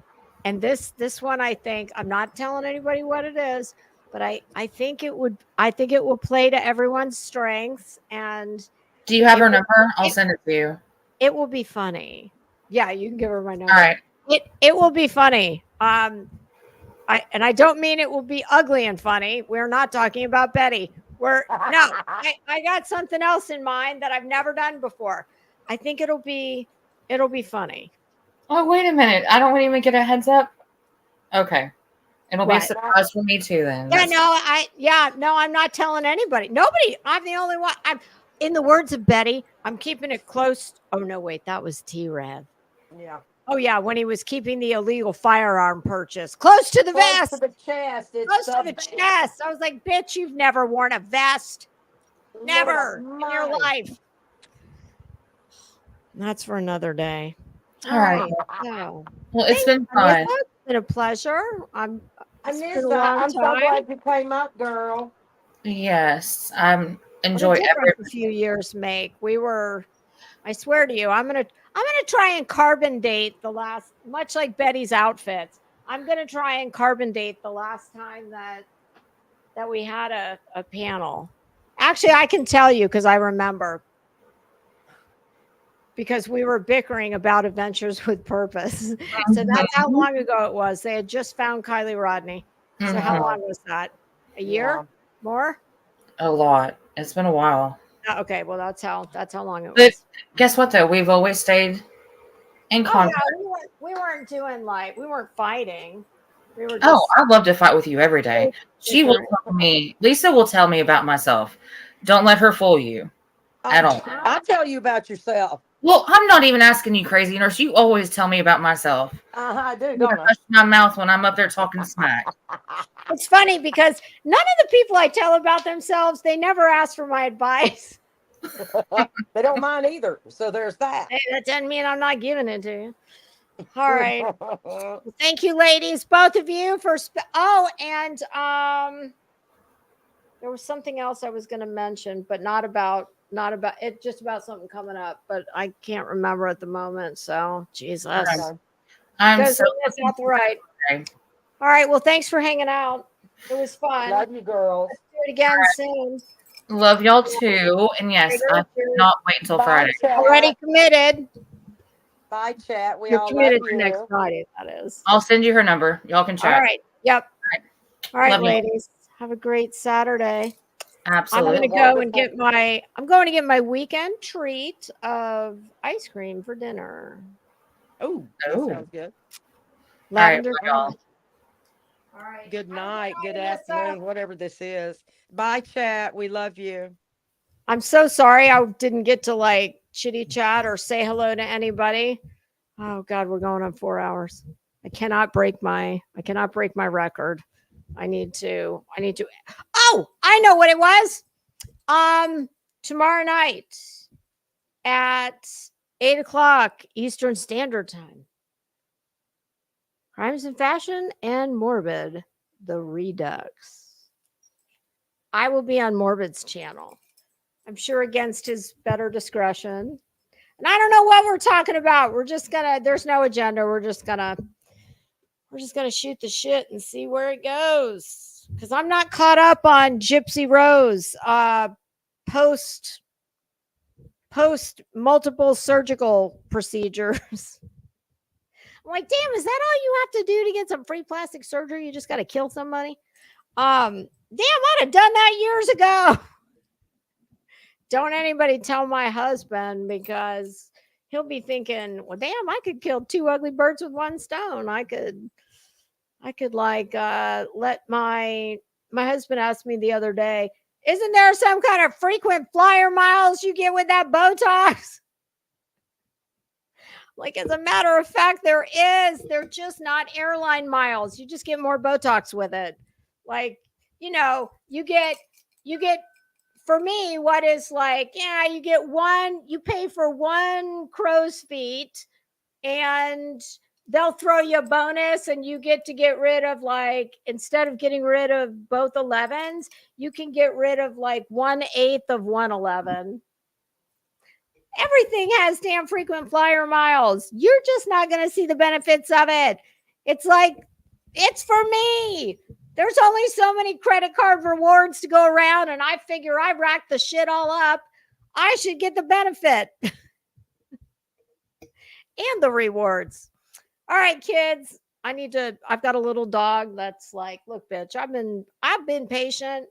And this one, I think, I'm not telling anybody what it is, but I think it will play to everyone's strengths. And do you have her number? I'll send it to you. It will be funny. Yeah, you can give her my number. All right. It will be funny. I don't mean it will be ugly and funny. We're not talking about Betty. I got something else in mind that I've never done before. I think it'll be funny. Oh, wait a minute. I don't even get a heads up. Okay. It'll be a surprise for me too then. I'm not telling anybody. Nobody. I'm the only one. I'm in the words of Betty, I'm keeping it close. Oh no, wait, that was T-Rev. Yeah. Oh yeah, when he was keeping the illegal firearm purchase close to the vest. Close to the chest. Close to the chest. I was like, bitch, you've never worn a vest. Never in your life. That's for another day. All right. So, well, it's been fun. It's been a pleasure. Anissa, I'm so glad you came up, girl. Yes, enjoy every few years make. We were I swear to you, I'm gonna try and carbon date the last, much like Betty's outfits. I'm gonna try and carbon date the last time that we had a panel. Actually, I can tell you because I remember. Because we were bickering about Adventures with Purpose. So that's how long ago it was. They had just found Kylie Rodney. So how long was that? A year? More? A lot. It's been a while. Okay, well that's how long it was. But guess what though? We've always stayed in contact. Yeah, we weren't doing we weren't fighting. We were just, I'd love to fight with you every day. She will tell me. Lisa will tell me about myself. Don't let her fool you at all. I'll tell you about yourself. Well, I'm not even asking you, crazy nurse. You always tell me about myself. I do, You don't I? hush my mouth when I'm up there talking smack. It's funny because none of the people I tell about themselves, they never ask for my advice. They don't mind either. So there's that. Hey, that doesn't mean I'm not giving it to you. All right. Well, thank you, ladies, both of you for. And there was something else I was going to mention, but not about it. Just about something coming up, but I can't remember at the moment. So, Jesus, I'm so that's not right. All right. Well, thanks for hanging out. It was fun. Love you, girls. Let's do it again soon. Love y'all too. And yes, I cannot wait until Friday. Already committed. Bye, chat. You're all committed to next Friday, that is. I'll send you her number. Y'all can chat. All right. Yep. All right, Love you. ladies. Have a great Saturday. Absolutely. I'm going to get my weekend treat of ice cream for dinner. Oh, that sounds good. Lavender. All right. Good night. Good afternoon. Whatever this is. Bye, chat. We love you. I'm so sorry I didn't get to chitty chat or say hello to anybody. Oh God, we're going on 4 hours. I cannot break my record. I need to. Oh, I know what it was. Tomorrow night at 8:00 Eastern Standard Time. Crimes in Fashion and Morbid, the Redux. I will be on Morbid's channel. I'm sure against his better discretion. And I don't know what we're talking about. We're just there's no agenda. We're just gonna shoot the shit and see where it goes. Because I'm not caught up on Gypsy Rose post multiple surgical procedures. I'm like, damn, is that all you have to do to get some free plastic surgery? You just got to kill somebody? Damn, I'd have done that years ago. Don't anybody tell my husband, because he'll be thinking, well, damn, I could kill 2 ugly birds with 1 stone. I could let my husband asked me the other day, isn't there some kind of frequent flyer miles you get with that Botox? Like, as a matter of fact, there is. They're just not airline miles. You just get more Botox with it. Like, you get for me, what is you get you pay for 1 crow's feet and they'll throw you a bonus and you get to get rid of instead of getting rid of both 11s, you can get rid of 1/8 of 1 11. Everything has damn frequent flyer miles. You're just not going to see the benefits of it. It's it's for me. There's only so many credit card rewards to go around, and I figure I racked the shit all up. I should get the benefit and the rewards. All right, kids. I've got a little dog that's look, bitch, I've been patient.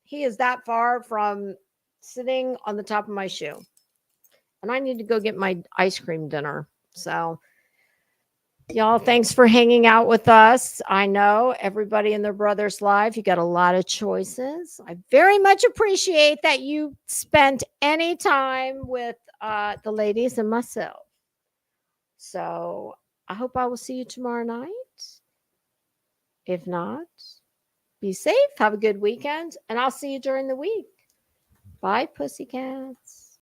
He is that far from sitting on the top of my shoe. And I need to go get my ice cream dinner. So, y'all, thanks for hanging out with us. I know everybody and their brother's life, you got a lot of choices. I very much appreciate that you spent any time with the ladies and myself. So I hope I will see you tomorrow night. If not, be safe. Have a good weekend. And I'll see you during the week. Bye, pussycats.